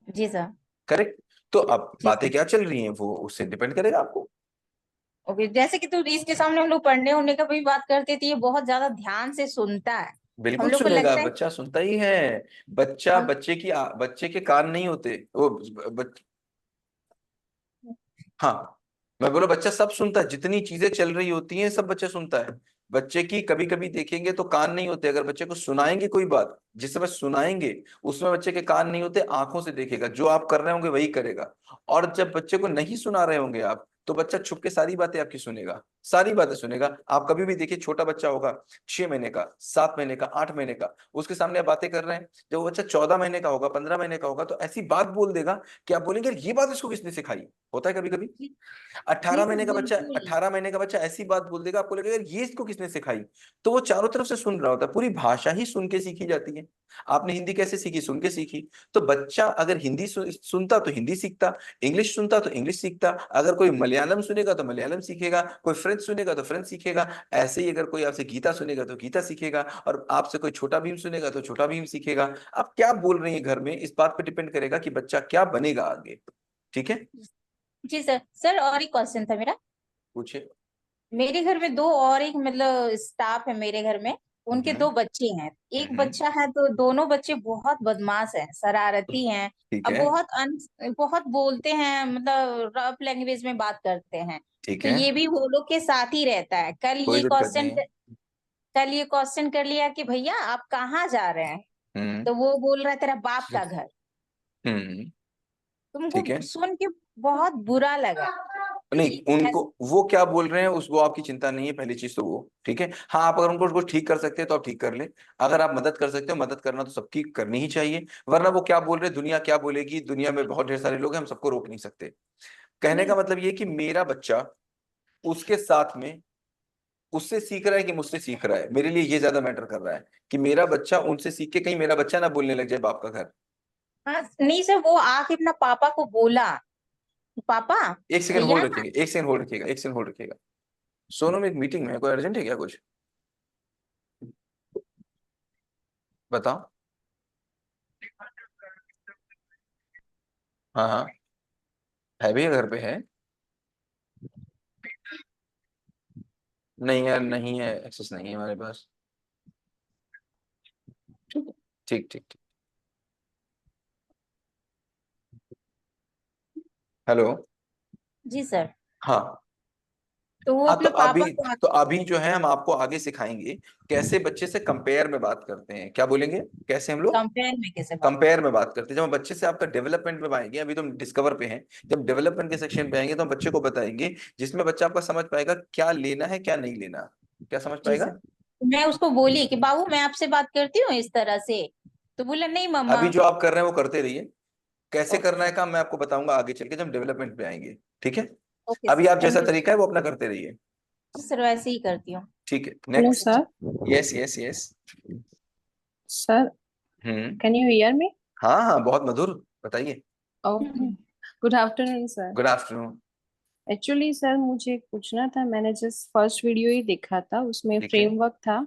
जी सर। करेक्ट। तो अब जी बातें सर। क्या चल रही हैं वो उससे डिपेंड करेगा आपको। ओके, जैसे कि तो इसके सामने हम लोग पढ़ने उड़ने का भी बात करते थे, ये बहुत ज्यादा ध्यान से सुनता है। हम बिल्कुल लोग को सुनेगा, लगता है। बच्चा सुनता ही है। बच्चे के कान नहीं होते वो, हाँ, मैं बोला बच्चा सब सुनता है, जितनी चीजें चल रही होती हैं सब बच्चा सुनता है। बच्चे की कभी कभी देखेंगे तो कान नहीं होते, अगर बच्चे को सुनाएंगे कोई बात, जिस समय सुनाएंगे उसमें बच्चे के कान नहीं होते, आंखों से देखेगा, जो आप कर रहे होंगे वही करेगा। और जब बच्चे को नहीं सुना रहे होंगे आप, तो बच्चा छुप के सारी बातें आपकी सुनेगा, सारी बातें सुनेगा। आप कभी भी देखिए, छोटा बच्चा होगा, 6 महीने का, 7 महीने का, 8 महीने का, उसके सामने आप बातें कर रहे हैं, जब वो बच्चा 14 महीने का होगा, 15 महीने का होगा, तो ऐसी बात बोल देगा कि आप बोलेंगे ये बात इसको किसने सिखाई। होता है कभी कभी। जी। 18 जी सर, महीने का बच्चा, बिल्कुल। 18 महीने का बच्चा ऐसी बात बोल देगा, आपको लगेगा यार ये इसको किसने सिखाई। तो वो चारों तरफ से सुन रहा होता है, पूरी भाषा ही सुन के सीखी जाती है। आपने हिंदी कैसे सीखी? सुन के सीखी। तो बच्चा अगर हिंदी सुनता तो हिंदी सीखता, इंग्लिश सुनता तो इंग्लिश सीखता, अगर कोई मलयालम सुनेगा तो मलयालम सीखेगा, कोई फ्रेंच सुनेगा तो फ्रेंच सीखेगा। ऐसे ही अगर कोई आपसे गीता सुनेगा तो गीता सीखेगा, और आपसे कोई छोटा भीम सुनेगा तो छोटा भीम सीखेगा। आप क्या बोल रही हैं घर में, इस बात पर डिपेंड करेगा कि बच्चा क्या बनेगा आगे। ठीक है। जी सर। सर और एक क्वेश्चन था मेरा। पूछे। मेरे घर में दो और एक मतलब स्टाफ है मेरे घर में, उनके हम्म। दो बच्चे हैं। एक हम्म। बच्चा है, तो दोनों बच्चे बहुत बदमाश हैं, शरारती हैं। ठीक अब है। बहुत बोलते हैं, मतलब रफ लैंग्वेज में बात करते हैं। ठीक तो है। ये भी वो लोग के साथ ही रहता है। कोई दिक्कत नहीं है। कल ये क्वेश्चन कर लिया कि भैया आप कहाँ जा रहे हैं, हम्म। तो वो बोल रहा है तेरा बाप का घर। हम्म। ठीक है। तुमको सुन के बहुत बुरा लगा नहीं, कि उनको ऐसे। वो क्या बोल रहे हैं उस वो आपकी चिंता नहीं है, पहली चीज तो वो ठीक है। हाँ, आप अगर उनको कुछ ठीक कर सकते हैं तो आप ठीक कर ले। अगर आप मदद कर सकते हो, मदद करना तो सबकी करनी ही चाहिए। वरना वो क्या बोल रहे हैं, दुनिया क्या बोलेगी, दुनिया में बहुत ढेर सारे लोग हैं, हम सबको रोक नहीं सकते। कहने नहीं का मतलब ये कि मेरा बच्चा उसके साथ में उससे सीख रहा है कि मुझसे सीख रहा है, मेरे लिए ये ज्यादा मैटर कर रहा है कि मेरा बच्चा उनसे सीख के कहीं मेरा बच्चा ना बोलने लग जाए बाप का घर। हाँ, नहीं सर, वो आके अपना पापा को बोला, पापा एक सेकंड भैया होल्ड ना। रखिएगा, एक सेकंड होल्ड रखिएगा, एक सेकंड होल्ड रखिएगा। सोनू में एक मीटिंग में है, कोई अर्जेंट है क्या कुछ? बताओ। हाँ हाँ, है भैया घर पे है। नहीं यार, नहीं है, एक्सेस नहीं है हमारे पास। ठीक ठीक ठीक। हेलो। जी सर। हाँ तो वो हाँ। अपने पापा को तो अभी जो है हम आपको आगे सिखाएंगे कैसे बच्चे से कंपेयर में बात करते हैं। क्या बोलेंगे? कैसे हम लोग कंपेयर में कैसे बात। कंपेयर में बात करते हैं। जब हम बच्चे से आपका डेवलपमेंट में आएंगे, अभी तो हम डिस्कवर पे हैं, जब डेवलपमेंट के सेक्शन पे आएंगे तो हम बच्चे को बताएंगे, जिसमें बच्चा आपका समझ पाएगा क्या लेना है क्या नहीं लेना। क्या समझ जी पाएगा? सर। तो मैं उसको बोली कि बाबू मैं आपसे बात करती हूँ इस तरह से, तो बोला नहीं मम्मा। अभी जो आप कर रहे हैं वो करते रहिए, कैसे ओके करना है सर। काम मैं आपको बताऊंगा आगे चल के जब डेवलपमेंट पे आएंगे। ठीक है। ओके अभी सर, आप जैसा थैंक यू सर। तरीका है वो अपना करते रहिए। जी सर, वैसे ही करती हूँ। ठीक है, Hello, next. sir. Yes yes yes. Sir, hmm. can you hear me? हाँ हाँ, बहुत मधुर, बताइए। Okay. Good afternoon, sir. Good afternoon. Actually sir मुझे पूछना था, मैंने जस्ट फर्स्ट वीडियो ही देखा था, उसमें ठीक है। फ्रेमवर्क था।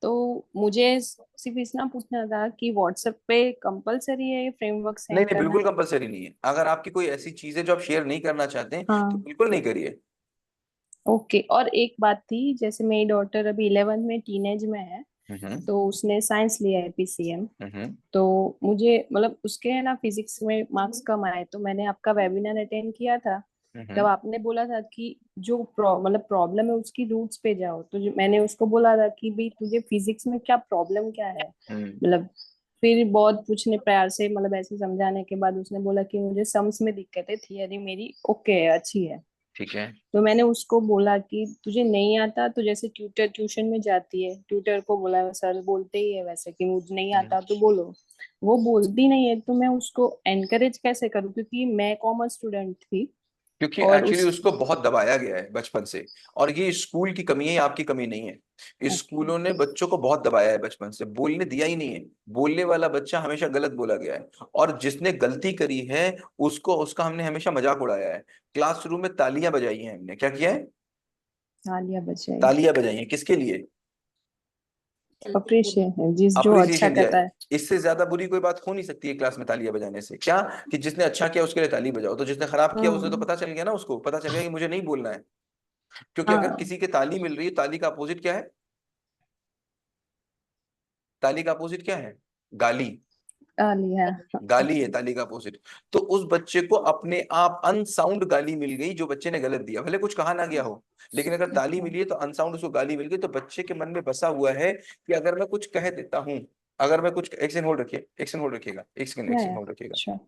तो मुझे सिर्फ इतना पूछना था कि व्हाट्सएप पे कंपलसरी है फ्रेमवर्क नहीं सेंड नहीं, करना? बिल्कुल कंपलसरी नहीं है। अगर आपकी कोई ऐसी चीज है जो आप शेयर नहीं करना चाहते हैं तो हाँ। बिल्कुल नहीं करिए। ओके, और एक बात थी, जैसे मेरी डॉटर अभी 11th में टीनेज में है, तो उसने साइंस लिया है PCM। हम्म तो मुझे मतलब उसके है ना फिजिक्स में मार्क्स कम आए, तो मैंने आपका वेबिनार अटेंड किया था। तब आपने बोला था कि जो मतलब प्रॉब्लम है उसकी रूट्स पे जाओ, तो मैंने उसको बोला था कि भाई तुझे फिजिक्स में क्या प्रॉब्लम क्या है, मतलब फिर बहुत पूछने प्यार से मतलब ऐसे समझाने के बाद उसने बोला कि मुझे सम्स में दिक्कत है, थियरी मेरी ओके है, अच्छी है। ठीक है। तो मैंने उसको बोला कि तुझे नहीं आता तो जैसे ट्यूशन में जाती है, ट्यूटर को बोला, सर बोलते ही है वैसे कि मुझे नहीं आता तो बोलो। वो बोलती नहीं है तो मैं उसको एनकरेज कैसे करूँ, क्योंकि मैं कॉमर्स स्टूडेंट थी। क्योंकि और एक्चुअली उस उसको बहुत दबाया गया है बचपन से, और ये स्कूल की कमी है, आपकी कमी नहीं है। इस स्कूलों ने बच्चों को बहुत दबाया है, बचपन से बोलने दिया ही नहीं है। बोलने वाला बच्चा हमेशा गलत बोला गया है, और जिसने गलती करी है उसको उसका हमने हमेशा मजाक उड़ाया है। क्लासरूम में तालियां बजाई हैं हमने, क्या किया है? तालियां बजाई, तालियां बजाई हैं, किसके लिए? अप्रिशिएशन, जिस जो अच्छा अप्रिसिएशन दिया करता है। है। इससे ज्यादा बुरी कोई बात हो नहीं सकती है क्लास में तालियां बजाने से। क्या कि जिसने अच्छा किया उसके लिए ताली बजाओ, तो जिसने खराब किया उसे तो हम्म। पता चल गया ना, उसको पता चल गया कि मुझे नहीं बोलना है। क्योंकि अगर हाँ, किसी के ताली मिल रही है, ताली का अपोजिट क्या है? ताली का अपोजिट क्या है? गाली। तालियां। गाली है ताली का अपोजिट। तो उस बच्चे को अपने आप अनसाउंड गाली मिल गई, जो बच्चे ने गलत दिया, भले कुछ कहा ना गया हो, लेकिन अगर ताली मिली है तो अनसाउंड उसको गाली मिल गई। तो बच्चे के मन में बसा हुआ है कि अगर मैं कुछ कह देता हूं, अगर मैं कुछ, एक सेकंड होल्ड रखिए, एक सेकंड होल्ड रखिएगा, एक सेकंड होल्ड रखिएगा। अच्छा।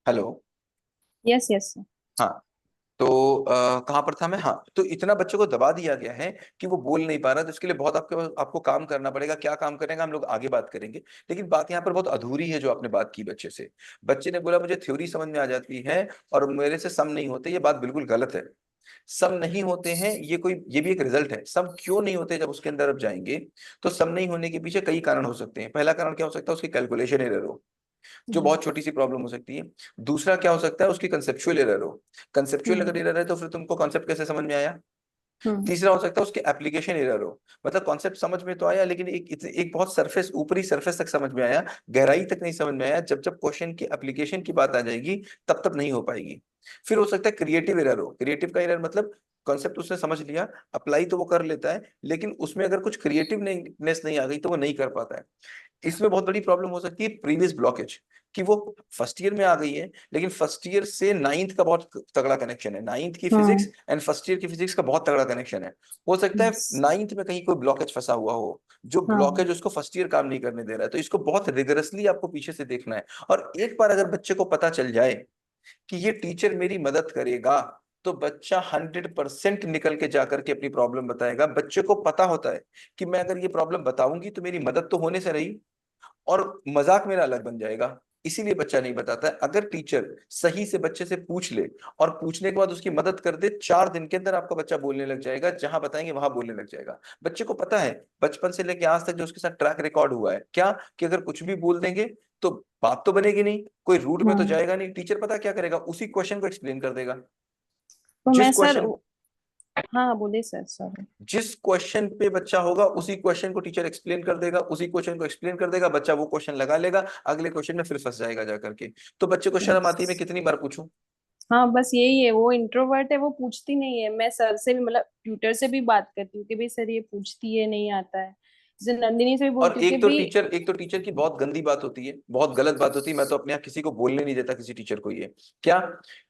हेलो। Yes yes. हाँ। तो कहाँ पर था मैं? हाँ, तो इतना बच्चे को दबा दिया गया है कि वो बोल नहीं पा रहा। तो इसके लिए बहुत आपको काम करना पड़ेगा। क्या काम करेगा हम लोग आगे बात करेंगे, लेकिन बात यहाँ पर बहुत अधूरी है जो आपने बात की बच्चे से। बच्चे ने बोला मुझे थ्योरी समझ में आ जाती है और मेरे से सम नहीं होते। ये बात बिल्कुल गलत है। सम नहीं होते हैं, ये भी एक रिजल्ट है। सम क्यों नहीं होते, जब उसके अंदर आप जाएंगे तो सम नहीं होने के पीछे कई कारण हो सकते हैं। पहला कारण क्या हो सकता है? उसकी कैलकुलेशन एरर हो, जो बहुत छोटी सी प्रॉब्लम हो सकती है। दूसरा क्या हो सकता है? उसकी कंसेप्चुअल एरर हो। कंसेप्चुअल अगर एरर है तो फिर तुमको कॉन्सेप्ट कैसे समझ में आया? तीसरा हो सकता है उसके एप्लीकेशन एरर हो, मतलब कॉन्सेप्ट समझ में तो आया लेकिन एक बहुत सरफेस, ऊपरी सरफेस तक समझ में आया, गहराई तक नहीं समझ में आया। जब जब क्वेश्चन की एप्लीकेशन की बात आ जाएगी तब तब नहीं हो पाएगी। फिर हो सकता है क्रिएटिव एरर हो। क्रिएटिव का एरर मतलब कॉन्सेप्ट उसने समझ लिया, अप्लाई तो वो कर लेता है, लेकिन उसमें अगर कुछ क्रिएटिवनेस नहीं आ गई तो वो नहीं कर पाता है। इसमें बहुत बड़ी प्रॉब्लम हो सकती है प्रीवियस ब्लॉकेज, कि वो फर्स्ट ईयर में आ गई है, लेकिन फर्स्ट ईयर से नाइन्थ का बहुत तगड़ा कनेक्शन है। नाइन्थ की फिजिक्स एंड फर्स्ट ईयर की फिजिक्स का बहुत तगड़ा कनेक्शन है। हो सकता है नाइन्थ में कहीं कोई ब्लॉकेज फंसा हुआ हो, जो ब्लॉकेज उसको फर्स्ट ईयर काम नहीं करने दे रहा है। तो इसको बहुत रिगरसली आपको पीछे से देखना है। और एक बार अगर बच्चे को पता चल जाए कि ये टीचर मेरी मदद करेगा, तो बच्चा 100% निकल के जाकर के अपनी प्रॉब्लम बताएगा। बच्चे को पता होता है कि मैं अगर ये प्रॉब्लम बताऊंगी तो मेरी मदद तो होने से रही, और मजाक मेरा अलग बन जाएगा। इसीलिए बच्चा नहीं बताता है। अगर टीचर सही से बच्चे से पूछ ले और पूछने के बाद उसकी मदद कर दे, 4 दिन के अंदर आपका बच्चा बोलने लग जाएगा। जहां बताएंगे वहां बोलने लग जाएगा। बच्चे को पता है बचपन से लेके आज तक जो उसके साथ ट्रैक रिकॉर्ड हुआ है, क्या कि अगर कुछ भी बोल देंगे तो बात तो बनेगी नहीं, कोई रूट में तो जाएगा नहीं। टीचर पता क्या करेगा? उसी क्वेश्चन को एक्सप्लेन कर देगा। तो जिस मैं सर, क्वेश्चन हाँ बोले सर, सॉरी। जिस क्वेश्चन पे बच्चा होगा उसी क्वेश्चन को टीचर एक्सप्लेन कर देगा, उसी क्वेश्चन को एक्सप्लेन कर देगा। बच्चा वो क्वेश्चन लगा लेगा, अगले क्वेश्चन में फिर फंस जाएगा जाकर के। तो बच्चे को शर्म आती है, मैं कितनी बार पूछूं? हाँ बस यही है, वो इंट्रोवर्ट है, वो पूछती नहीं है। मैं सर से भी मतलब ट्यूटर से भी बात करती हूँ कि भाई सर ये पूछती है, नहीं आता है। जैसे नंदिनी से भी और बोलती हूँ कि भाई। एक तो टीचर की बहुत गंदी बात होती है, बहुत गलत बात होती है। मैं तो अपने यहाँ किसी को बोलने नहीं देता, किसी टीचर को। ये क्या,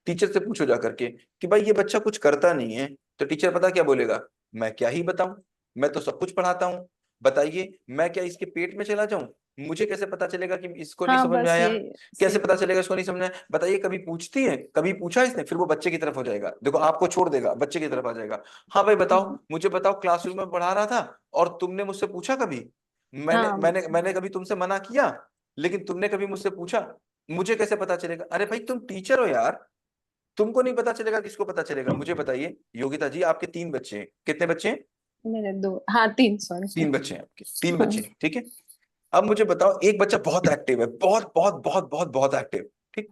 टीचर से पूछो जाकर के कि भाई ये बच्चा कुछ करता नहीं है, तो टीचर पता क्या बोलेगा? मैं क्या ही बताऊं, मैं तो सब कुछ पढ़ाता हूँ। बताइए मैं क्या इसके पेट में चला जाऊं? मुझे कैसे पता चलेगा कि इसको नहीं हाँ समझ में बस आया? ये कैसे पता सेम। चलेगा इसको नहीं समझ में आया? बताइए, कभी पूछती है? कभी पूछा इसने? फिर वो बच्चे की तरफ हो जाएगा, देखो आपको छोड़ देगा, बच्चे की तरफ आ जाएगा। हाँ भाई बताओ, मुझे बताओ, क्लासरूम में पढ़ा रहा था और तुमने मुझसे पूछा कभी? मैंने हाँ मैंने मैंने कभी तुमसे मना किया, लेकिन तुमने कभी मुझसे पूछा? मुझे कैसे पता चलेगा? अरे भाई तुम टीचर हो यार, तुमको नहीं पता चलेगा, किसको पता चलेगा? मुझे बताइए योगिता जी, आपके 3 बच्चे हैं, कितने बच्चे हैं? मेरे दो, हाँ तीन, सॉरी सर। 3 बच्चे हैं आपके, 3 बच्चे हैं, ठीक है। अब मुझे बताओ, एक बच्चा बहुत एक्टिव है, बहुत बहुत बहुत बहुत बहुत एक्टिव, ठीक।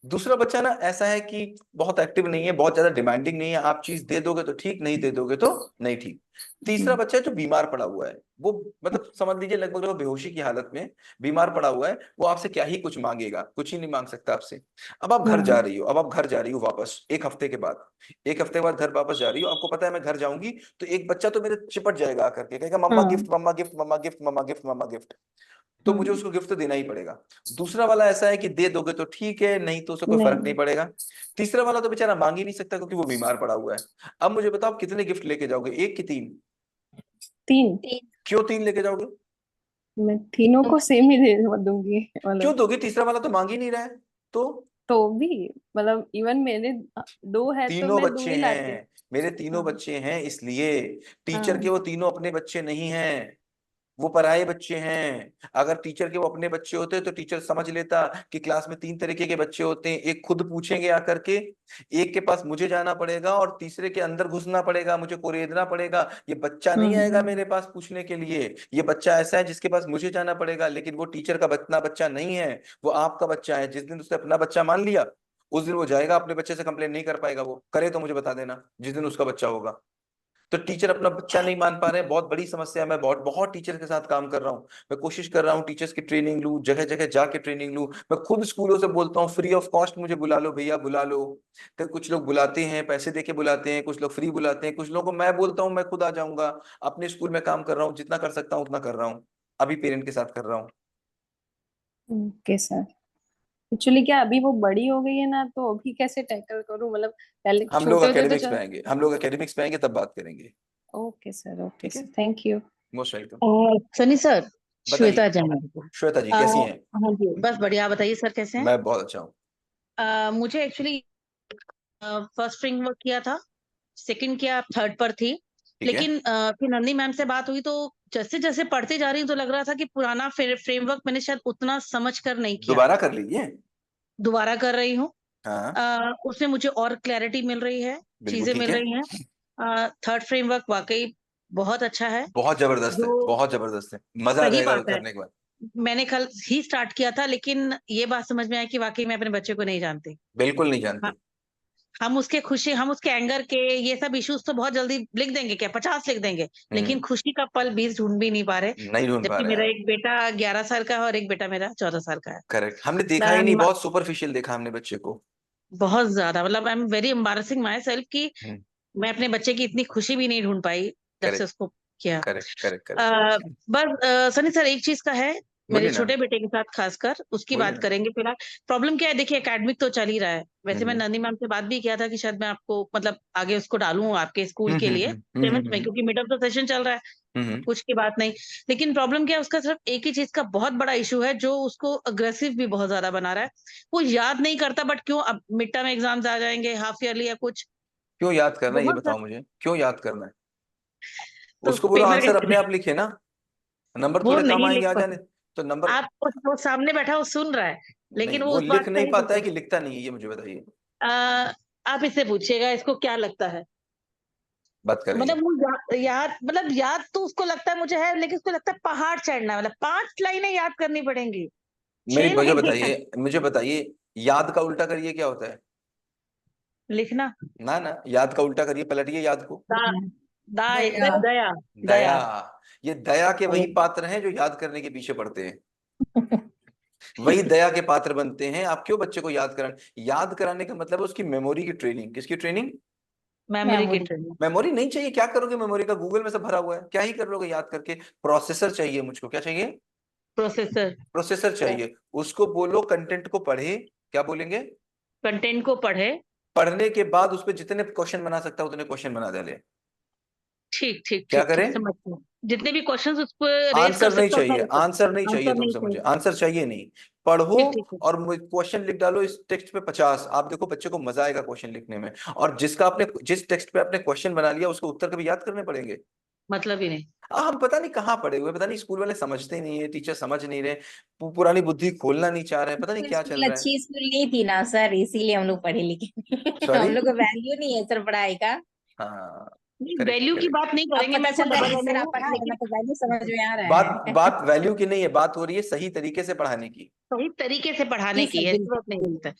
दूसरा बच्चा ना ऐसा है कि बहुत एक्टिव नहीं है, बहुत ज्यादा डिमांडिंग नहीं है, आप चीज दे दोगे तो ठीक, नहीं दे दोगे तो नहीं ठीक। तीसरा बच्चा है जो बीमार पड़ा हुआ है, वो मतलब समझ लीजिए लगभग वो बेहोशी की हालत में बीमार पड़ा हुआ है, वो आपसे क्या ही कुछ मांगेगा, कुछ ही नहीं मांग सकता आपसे। अब आप घर जा रही हो, अब आप घर जा रही हो वापस एक हफ्ते के बाद, एक हफ्ते के बाद घर वापस जा रही हो, आपको पता है मैं घर जाऊंगी तो एक बच्चा तो मेरे चिपट जाएगा आकर के, कहेगा मम्मा गिफ्ट, मम्मा गिफ्ट, मम्मा गिफ्ट, मम्मा गिफ्ट, मम्मा गिफ्ट, तो मुझे उसको गिफ्ट तो देना ही पड़ेगा। दूसरा वाला ऐसा है कि दे दोगे तो ठीक है, नहीं तो उसे कोई फर्क नहीं पड़ेगा। तीसरा वाला तो बेचारा मांग ही नहीं सकता क्योंकि वो बीमार पड़ा हुआ है। अब मुझे बताओ आप कितने गिफ्ट लेके जाओगे, एक कि तीन? 3। क्यों तीन लेके जाओगे? मैं तीनों को सेम ही दे दूंगी क्यों मतलब। दोगे? तीसरा वाला तो मांग ही नहीं रहा है तो भी मतलब इवन मेरे 2 है तो तीनों मैं 2 बच्चे ही लाती हूँ। हैं, मेरे तीनों हाँ बच्चे हैं, इसलिए टीचर के हाँ वो तीनों अपने बच्चे नहीं हैं, वो पराये बच्चे हैं। अगर टीचर के वो अपने बच्चे होते तो टीचर समझ लेता कि क्लास में 3 तरीके के बच्चे होते हैं, एक खुद पूछेंगे आकर के, एक के पास मुझे जाना पड़ेगा, और तीसरे के अंदर घुसना पड़ेगा, मुझे कोरेदना पड़ेगा। ये बच्चा नहीं आएगा मेरे पास पूछने के लिए, ये बच्चा ऐसा है जिसके पास मुझे जाना पड़ेगा, लेकिन वो टीचर का अपना बच्चा नहीं है, वो आपका बच्चा है। जिस दिन उसने अपना बच्चा मान लिया उस दिन वो जाएगा, अपने बच्चे से कंप्लेन नहीं कर पाएगा, वो करे तो मुझे बता देना जिस दिन उसका बच्चा होगा। तो टीचर अपना बच्चा नहीं मान पा रहे हैं, बहुत बड़ी समस्या है। मैं बहुत बहुत टीचर के साथ काम कर रहा हूँ, मैं कोशिश कर रहा हूँ टीचर्स की ट्रेनिंग लूँ, जगह जगह जाके ट्रेनिंग लूँ। मैं खुद स्कूलों से बोलता हूँ फ्री ऑफ कॉस्ट मुझे बुला लो भैया, बुला लो। तो कुछ लोग बुलाते हैं, पैसे दे के बुलाते हैं, कुछ लोग फ्री बुलाते हैं, कुछ लोगों को मैं बोलता हूँ मैं खुद आ जाऊंगा। अपने स्कूल में काम कर रहा हूँ, जितना कर सकता हूँ उतना कर रहा हूँ, अभी पेरेंट के साथ कर रहा हूँ। Okay sir. एक्चुअली क्या अभी वो बड़ी हो गई है ना, तो अभी कैसे टैकल करूँ मतलब पहले हम लोग छोटे होते तो एकेडमिक्स पे चल। आएंगे, हम लोग एकेडमिक्स पे आएंगे तब बात करेंगे। ओके ठीक है, sir thank you. Most welcome. Sunny sir, Shweta बताइए जैन। श्वेता जी कैसी हैं? हाँ जी, बस बढ़िया। बताइए सर कैसे हैं? मैं बहुत अच्छा हूँ। मुझे एक्चुअली फर्स्ट फ्रेमवर्क किया था, सेकंड किया, थर्ड पर थी। ठीक है, लेकिन फिर नंदी मैम से बात हुई तो जैसे जैसे पढ़ते जा रही हूँ तो लग रहा था कि पुराना फ्रेमवर्क मैंने शायद उतना समझ कर नहीं किया। दोबारा कर लीजिए। दोबारा कर रही हूँ। हाँ उसमें मुझे और क्लैरिटी मिल रही है, बिल्कुल चीजें ठीक मिल है, रही हैं। थर्ड फ्रेमवर्क वाकई बहुत अच्छा है। बहुत जबरदस्त है, जो बहुत जबरदस्त है, मजा आ सही जाएगा बात है, करने के बाद। मैंने कल ही स्टार्ट किया था, लेकिन ये बात समझ में आई कि वाकई मैं अपने बच्चे को नहीं जानती। बिल्कुल नहीं हाँ, जानते। हम उसके खुशी, हम उसके एंगर के ये सब इश्यूज तो बहुत जल्दी लिख देंगे, क्या 50 लिख देंगे, लेकिन हम्म, खुशी का पल 20 ढूंढ भी नहीं पा रहे। नहीं ढूंढ पा जबकि रहे हैं मेरा आप। एक बेटा 11 साल का है और एक बेटा मेरा 14 साल का है। करेक्ट, हमने देखा ही नहीं, मैं बहुत सुपरफिशियल देखा हमने बच्चे को। बहुत ज्यादा, मतलब I am very embarrassing my self कि हम्म, मैं अपने बच्चे की इतनी खुशी भी नहीं ढूंढ पाई जब से करेक्ट उसको किया। करेक्ट करेक्ट अ, करेक्ट। बस सनी सर, एक चीज का है, मेरे बोलिए ना, छोटे बेटे के साथ खासकर उसकी बोलिए बात ना। करेंगे फिलहाल। प्रॉब्लम क्या है, देखिए एकेडमिक तो चल ही रहा है, वैसे मैं हम्म नंदी मैम से बात भी किया था कि शायद मैं आपको मतलब आगे उसको डालूं आपके स्कूल के लिए हम्म 7th में, क्योंकि मिड ऑफ द सेशन चल रहा है, हम्म कुछ की बात नहीं। लेकिन प्रॉब्लम क्या है, उसका सिर्फ एक ही चीज का बहुत बड़ा इशू है जो उसको अग्रेसिव भी बहुत ज्यादा बना रहा है। वो याद नहीं करता, बट क्यों, अब मिड टर्म एग्जाम्स आ जाएंगे, हाफ ईयरली या कुछ, क्यों याद करना है ये बहुत बताओ मुझे, क्यों याद करना है? तो उसको बोलो पेपर आंसर अपने आप लिखे ना, नंबर वो थोड़े कम नहीं आएंगे लिख आ जाने। पाता। तो नंबर, आप वो सामने बैठा, वो सुन रहा है, लेकिन नहीं वो वो उस बात लिख का नहीं नहीं पाता है सोचता। कि लिखता नहीं है, ये मुझे बताइए। आप इससे पूछिएगा इसको क्या लगता है। बात करेंगे। मतलब वो याद, मतलब याद तो उसको लगता है मुझे है, लेकिन उसको लगता है पहाड़ चढ़ना है, मतलब 5 लाइनें याद करनी पड़ेंगी, मेरी 6 मुझे लाइनें बताइए, मुझे बताइए, याद का उल्टा करिए क्या होता है? लिखना। ना ना, याद का उल्टा करिए, पलटिए याद को। दा, दया दया, दया। दया। ये दया के वही पात्र हैं जो याद करने के पीछे पड़ते हैं, वही दया के पात्र बनते हैं। आप क्यों बच्चे को याद कराने का मतलब है उसकी मेमोरी की ट्रेनिंग। किसकी ट्रेनिंग? मेमोरी की मेमोरी। ट्रेनिंग। मेमोरी नहीं चाहिए, क्या करोगे मेमोरी का? गूगल में सब भरा हुआ है, क्या ही कर लोगे याद करके? प्रोसेसर चाहिए मुझको, क्या चाहिए? प्रोसेसर। प्रोसेसर चाहिए। उसको बोलो कंटेंट को पढ़े, क्या बोलेंगे? कंटेंट को पढ़े। पढ़ने के बाद उस पर जितने क्वेश्चन बना सकता है उतने क्वेश्चन बना डाले। ठीक ठीक क्या ठीक करें? ठीक, समझ गए। जितने भी क्वेश्चंस उस पर रेज कर आंसर नहीं सकता हूँ चाहिए, सारे कर। आंसर नहीं चाहिए आंसर नहीं तुमसे, मुझे चाहिए। आंसर चाहिए नहीं। पढ़ो ठीक ठीक ठीक। और क्वेश्चन लिख डालो इस टेक्स्ट पे 50। आप देखो बच्चे को मजा आएगा क्वेश्चन लिखने में। और जिसका आपने जिस टेक्स्ट पे आपने क्वेश्चन बना लिया उसको उत्तर कभी याद करने पड़ेंगे? मतलब ही नहीं। हम पता नहीं कहाँ पड़े हुए, पता नहीं स्कूल वाले समझते नहीं है, टीचर समझ नहीं रहे, पुरानी बुद्धि खोलना नहीं चाह रहे हैं, पता नहीं तो क्या चल स्कूल रहा है। अच्छी स्कूल नहीं थी ना सर, इसीलिए हम लोग पढ़े लिखे नहीं। सॉरी। हम लोग को वैल्यू नहीं है सर पढ़ाई का। हाँ नहीं, करेक्ट वैल्यू की करेक्ट। बात नहीं अब करेंगे, पता मैं चल खुद रहा डबल है सर, एमए आप हूँ, पढ़ा रहे हैं लेकिन ना तो वैल्यू समझ में आ रहा बात है। बात वैल्यू की नहीं है, बात हो रही है सही तरीके से पढ़ाने की। सही तरीके से पढ़ाने जी की सर, है, ऐसी बात नहीं बिल्कुल। होता है।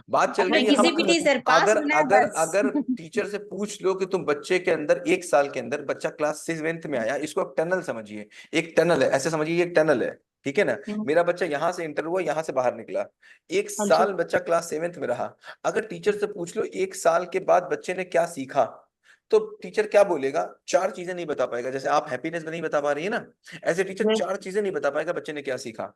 बात चल मैं रही है किसी हम भी नहीं सर, पास अगर होना है अगर बस। अगर टीचर से पूछ लो कि तुम बच्चे के अंदर 1 साल के अंदर, बच्चा क्लास 7th में आया, इसको आप टनल समझिए, एक टनल है, ऐसे समझिए एक टनल है, ठीक है ना। मेरा बच्चा यहाँ से इंटर हुआ, यहाँ से बाहर निकला, 1 साल बच्चा क्लास 7th में रहा। अगर टीचर से पूछ लो 1 साल के बाद बच्चे ने क्या सीखा, तो टीचर क्या बोलेगा? 4 चीजें नहीं बता पाएगा। जैसे आप हैप्पीनेस नहीं बता पा रही है ना, ऐसे टीचर 4 चीजें नहीं बता पाएगा बच्चे ने क्या सीखा।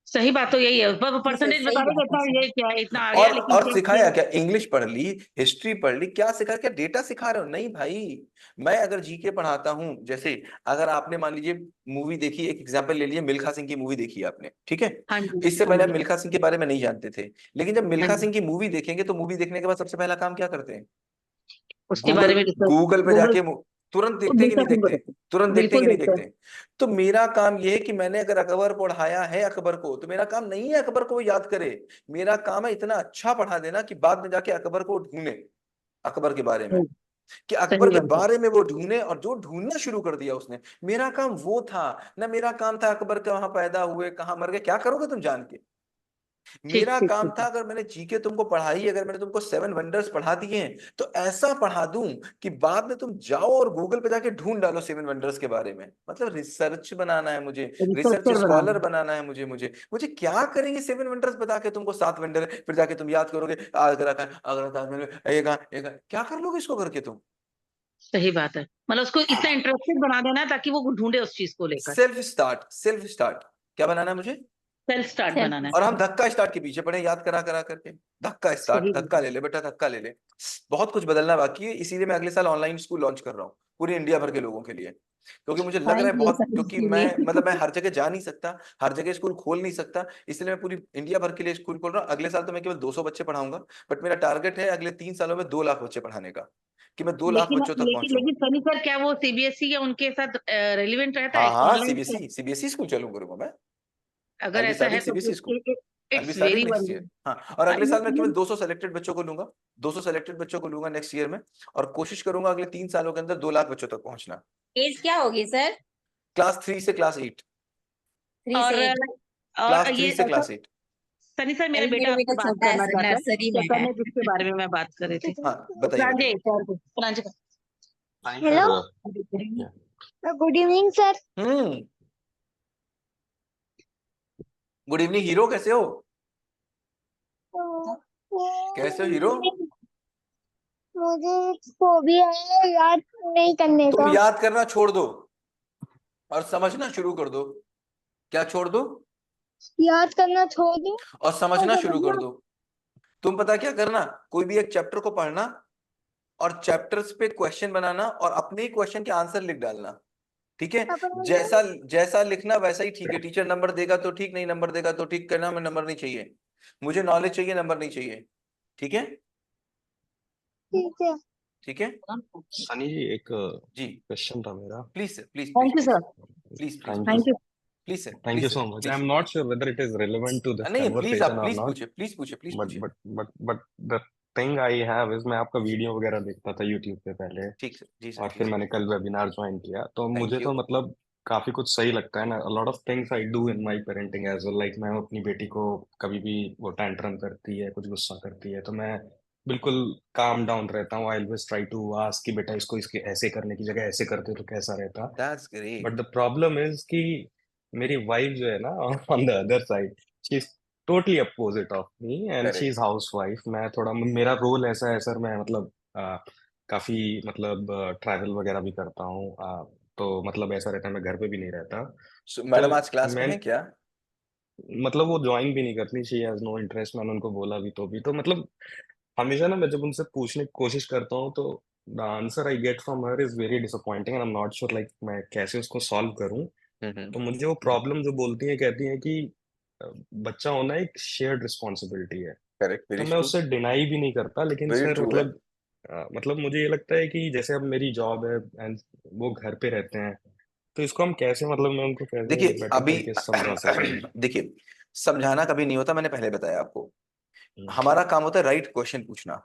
सही बात तो यही है, परसेंटेज सही बता रहे बात है इतना, सर। ये क्या है, इतना आ गया, लेकिन और क्या सिखाया किया? क्या? इंग्लिश पढ़ ली, हिस्ट्री पढ़ ली, क्या सिखा? क्या डेटा सिखा रहे हो? नहीं भाई, मैं अगर जीके पढ़ाता हूं, जैसे अगर आपने मान लीजिए मूवी देखी, एक एग्जांपल ले लिए, मिल्खा सिंह की मूवी देखी आपने, ठीक है। हाँ जी, इससे हाँ पहले आप जी, मिल्खा सिंह के बारे में नहीं जानते थे, लेकिन जब हाँ मिल्खा जी, सिंह की मूवी देखेंगे तो मूवी देखने के बाद सबसे पहला काम क्या करते हैं? उसके गूगल बारे में रिसर्च, गूगल पे गूगल जाके तुरंत देखते हैं कि देखता नहीं हूँ, देखते? तुरंत देखते हैं बिल्कुल कि नहीं देखता देखते? तो मेरा काम ये है कि मैंने अगर अकबर पढ़ाया है अकबर को, तो मेरा काम नहीं है अकबर को वो याद करे, मेरा काम है इतना अच्छा पढ़ा देना कि बाद में जाके अकबर को ढूंढे, अकबर के बारे में, हूँ। कि सही अकबर के बात है। बारे में वो ढूंढे, और जो ढूंढना शुरू कर दिया उसने, मेरा काम वो था ना। मेरा काम था अकबर कहाँ पैदा हुए, कहाँ मर गए, क्या करोगे तुम जान के? ठीक मेरा ठीक काम था, ठीक। अगर मैंने जीके तुमको पढ़ाई, अगर मैंने तुमको 7 वंडर्स पढ़ा दिए हैं, तो ऐसा पढ़ा दूं कि बाद में तुम जाओ और गूगल पे जाके ढूंढ डालो 7 वंडर्स के बारे में। मतलब रिसर्च बनाना है मुझे, रिसर्च रिसर्चर स्कॉलर बनाना। बनाना है मुझे। मुझे क्या करेंगे 7 वंडर्स बता के तुमको? 7 वंडर है, फिर जाके तुम याद करोगे आगरा का, आगरा ताजमहल, ये कहाँ, क्या कर लोगे इसको करके तुम? सही बात है, मतलब उसको इतना इंटरेस्टेड बना देना है ताकि वो ढूंढे उस चीज को लेकर। सेल्फ स्टार्ट क्या बनाना है मुझे? सेल्फ स्टार्ट बनाना है। और हम धक्का स्टार्ट के पीछे पड़े, याद करा करा करके। धक्का स्टार्ट, सही बात धक्का है। ले ले बेटा, धक्का ले ले। बहुत कुछ बदलना बाकी है, इसीलिए मैं अगले साल ऑनलाइन स्कूल लॉन्च कर रहा हूँ पूरी इंडिया भर के लोगों के लिए, क्योंकि मुझे लग रहा है थैंक यू बहुत, सर क्योंकि इसके लिए। मैं हर जगह जा नहीं सकता, हर जगह स्कूल खोल नहीं सकता, इसलिए मैं पूरी इंडिया भर के लिए स्कूल खोल रहा हूँ। अगले साल तो मैं केवल 200 बच्चे पढ़ाऊंगा, बट मेरा टारगेट है अगले 3 सालों में 2 लाख बच्चे पढ़ाने का, कि मैं 2 लाख लेकिन बच्चों तक लेकिन पहुंचूं। लेकिन सनी सर, क्या वो सीबीएसई या उनके साथ रेलिवेंट रहता हाँ है हाँ, ऑनलाइन? सीबीएसई स्कूल चालू करूंगा मैं। अगर I'll be ऐसा है starting तो CBSE school. I'll be it's starting very next year। Wonderful. हाँ, और अगले साल मैं केवल इवन 200 सेलेक्टेड बच्चों को लूंगा, 200 सेलेक्टेड बच्चों को लूंगा नेक्स्ट ईयर में, और कोशिश करूंगा अगले 3 सालों के अंदर 2 लाख बच्चों तक पहुंचना। एज क्या होगी सर? क्लास 3 से क्लास 8। 3 और से 8? और क्लास ये 3 से सर, क्लास 8। सनी सर, मेरा अभी बेटा मेरा आपसे बेटा बात छोटा है करना सर, चाहता है, नर्सरी तो में है। करने जिसके बारे में मैं बात कर रही थी। हाँ बताइए प्रांजय, बताइए। Pranjay. Hello, good evening sir. Hmm, good evening hero, कैसे हो? कैसे हो हीरो? मुझे फोबिया है याद नहीं करने तुम का। याद करना छोड़ दो और समझना शुरू कर दो। क्या छोड़ दो? याद करना छोड़ दो और और समझना शुरू कर समझना। दो। तुम पता क्या करना, कोई भी एक चैप्टर को पढ़ना, और चैप्टर्स पे क्वेश्चन बनाना, और अपने ही क्वेश्चन के आंसर लिख डालना, ठीक है। जैसा जैसा लिखना वैसा ही ठीक है, टीचर नंबर देगा तो ठीक, नहीं नंबर देगा तो ठीक, कहना मैं नंबर नहीं चाहिए, मुझे नॉलेज चाहिए, नंबर नहीं चाहिए, ठीक है। ठीक है। ठीक है सनी जी, एक जी, क्वेश्चन था मेरा। Please sir, please thank please you sir, please please thank you please thank you. Please sir, thank you please so sir, much. I please. Am not sure whether it is relevant to this नहीं प्लीज, आप कन्वर्सेशन और प्लीज नॉट, पूछे, प्लीज पूछे, प्लीज बट पूछे। But but the thing I have is, मैं आपका वीडियो वगैरह देखता था यूट्यूब पे पहले, ठीक सर, जी सर, और जी फिर सर, मैंने कल वेबिनार ज्वाइन किया, तो थैंक मुझे यू। तो मतलब काफी कुछ सही लगता है ना। A lot of things I do in my parenting as well, like मैं अपनी बेटी को कभी भी वो टैंट्रम करती है, कुछ गुस्सा करती है, तो मैं बिल्कुल काम डाउन रहता हूँ। I always try to ask कि बेटा इसको इसके ऐसे करने की जगह ऐसे करते तो कैसा रहता। That's but great. The problem is कि मेरी वाइफ जो है ना, on the other side, she is totally opposite of me, and she is correct. House wife. मैं थोड़ा, मेरा रोल ऐसा है सर, मैं मतलब काफी मतलब ट्रैवल वगैरह भी करता हूँ, तो मतलब ऐसा रहता है, मैं घर पे भी नहीं रहता। तो मैडम आज क्लास में मैं है क्या? मतलब वो ज्वाइन भी नहीं करती, शी हैज नो इंटरेस्ट। मैंने उनको बोला भी, तो भी तो मतलब हमेशा ना मैं जब उनसे पूछने की कोशिश करता हूँ, तो the answer I get from her is very disappointing, and I am not sure like मैं कैसे उसको सॉल्व करूँ। तो मुझे वो प्रॉब्लम जो बोलती है, कहती है कि अ, बच्चा होना एक शेयर्ड रिस्पॉन्सिबिलिटी है। करेक्ट, तो वेरी मैं ट्रू, उससे डिनाई भी नहीं करता, लेकिन वेरी सर ट्रू है। मतलब मतलब मुझे ये लगता है कि जैसे अब मेरी जॉब है एंड वो घर पे रहते हैं, तो इसको हम कैसे, मतलब मैं उनको कैसे देखिए बेटर अभी तरीके से समझा सकूं। देखिए, समझाना कभी नहीं होता, मैंने पहले बताया आपको। हम्म, हमारा काम होता है राइट क्वेश्चन पूछना,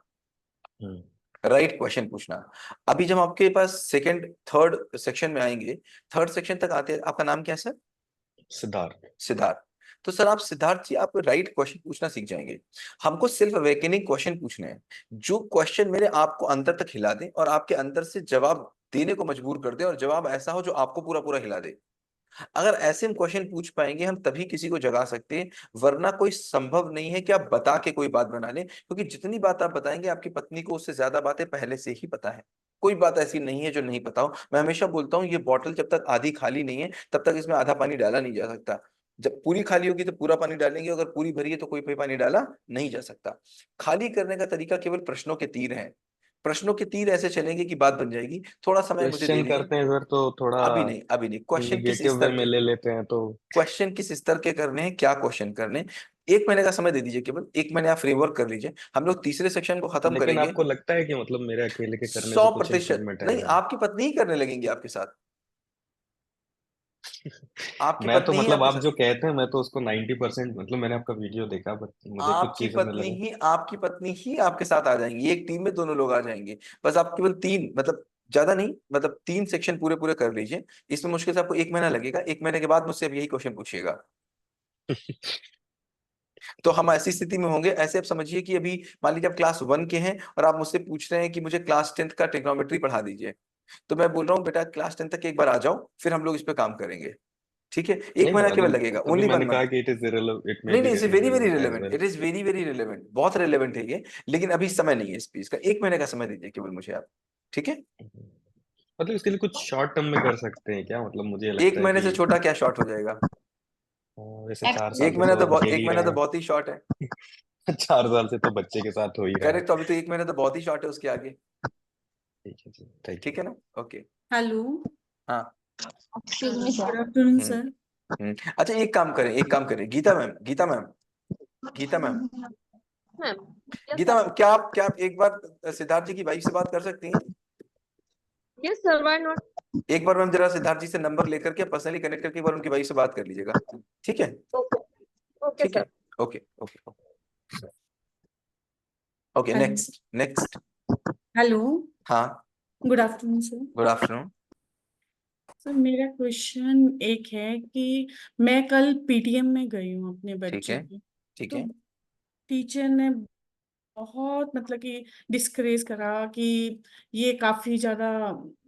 हम्म, राइट क्वेश्चन पूछना। अभी जब आपके पास सेकंड थर्ड सेक्शन में आएंगे, थर्ड सेक्शन तक आते हैं, आपका नाम क्या है सर? सिद्धार्थ। सिद्धार्थ। तो सर आप सिद्धार्थ जी आप राइट क्वेश्चन पूछना सीख जाएंगे। हमको सेल्फ अवेकनिंग क्वेश्चन पूछने हैं, जो क्वेश्चन मेरे आपको अंदर तक हिला दे और आपके अंदर से जवाब देने को मजबूर कर दे, और जवाब ऐसा हो जो आपको पूरा पूरा हिला दे। अगर ऐसे हम क्वेश्चन पूछ पाएंगे हम तभी किसी को जगा सकते हैं, वरना कोई संभव नहीं है कि आप बता के कोई बात बना लें, क्योंकि जितनी बात आप बताएंगे आपकी पत्नी को उससे ज्यादा बातें पहले से ही पता है। कोई बात ऐसी नहीं है जो नहीं पता हो। मैं हमेशा बोलता हूँ ये बॉटल जब तक आधी खाली नहीं है तब तक इसमें आधा पानी डाला नहीं जा सकता। जब पूरी खाली होगी तो पूरा पानी डालेंगे, अगर पूरी भरी है तो कोई भी पानी डाला नहीं जा सकता। खाली करने का तरीका केवल प्रश्नों के तीर हैं। प्रश्नों के तीर ऐसे चलेंगे कि बात बन जाएगी। थोड़ा समय मुझे दे क्वेश्चन दीजिए। करते हैं सर तो थोड़ा अभी नहीं, अभी नहीं। क्वेश्चन किस निगेटिव वे स्तर में के, ले लेते हैं तो। क्वेश्चन किस स्तर के करने हैं, क्या क्वेश्चन करने हैं। 1 महीने का समय दे दीजिए, केवल 1 महीने आप फ्रेमवर्क कर लीजिए। हम लोग तीसरे सेक्शन को खत्म लेकिन करेंगे। आपको लगता है कि मतलब मेरे अकेले के करने सौ से कुछ प्रतिशत इम्प्रूवमेंट नहीं, आएगा? आपकी पत्नी ही करने लगेंगी आपके साथ। आपकी मैं तो पत्नी ही मतलब आपके आप साथ, जो कहते हैं मैं तो उसको 90% मतलब मैंने आपका वीडियो देखा बट मुझे कुछ चीजें में लगा। आपकी पत्नी ही आपके साथ आ जाएंगी। एक टीम में दोनों लोग आ जाएंगे। बस आप केवल 3, मतलब ज्यादा नहीं, मतलब 3 सेक्शन पूरे पूरे कर लीजिए। इसमें मुश्किल से आपको 1 महीना लगेगा। 1 महीने के बाद मुझसे अब यही क्वेश्चन पूछिएगा। तो हम ऐसी स्थिति में होंगे, ऐसे आप समझिए कि अभी मान लीजिए आप क्लास 1 के हैं और आप मुझसे पूछ रहे हैं कि मुझे क्लास 10th का ट्रिग्नोमेट्री पढ़ा दीजिए। तो मैं बोल रहा हूँ बेटा क्लास 10 तक एक बार आ जाओ, फिर हम लोग इस पे काम करेंगे। ठीक है, एक नहीं महीना केवल मतलब लगेगा, तभी ओनली वन मैंने कहा मंथ कि इट मे नहीं बी नहीं, it's very very relevant as relevant, well. It is very very relevant, बहुत रिलेवेंट है ये। लेकिन अभी समय नहीं है इस चीज का। 1 महीने का समय दीजिए केवल मुझे आप। ठीक है, मतलब इसके लिए कुछ शॉर्ट टर्म में कर सकते हैं क्या? मतलब मुझे एक लगता है महीने कि से छोटा क्या शॉर्ट हो जाएगा? वैसे 4 साल से तो आप झेल एक ही महीना रहे तो हैं। बहुत ही शॉर्ट है। 4 साल से तो बच्चे के साथ हो ही रहा है। करेक्ट, तो अभी तो 1 महीना तो बहुत ही शॉर्ट है उसके आगे। ठीक है जी, थैंक यू। ठीक है ना, ओके। हेलो, हाँ। Excuse me good sir. Afternoon hmm sir. अच्छा एक काम करें, एक काम करें, Geeta ma'am, Geeta ma'am, Geeta ma'am, ma'am, yes Geeta sir, ma'am, क्या आप एक बार सिद्धार्थ जी की वाइफ से बात कर सकती हैं? Yes sir, why not. एक बार मैम जरा सिद्धार्थ जी से नंबर लेकर के पर्सनली कनेक्ट करके एक बार उनकी वाइफ से बात कर लीजिएगा। ठीक है, ओके, ओके ठीक है, sir. Okay okay okay. Hello, next next. Hello, हाँ, good afternoon sir. Good afternoon. Sir मेरा क्वेश्चन एक है कि मैं कल पीटीएम में गई हूँ अपने ठीक बच्चे है, की। ठीक तो है। टीचर ने बहुत मतलब कि डिस्करेज करा कि ये काफी ज्यादा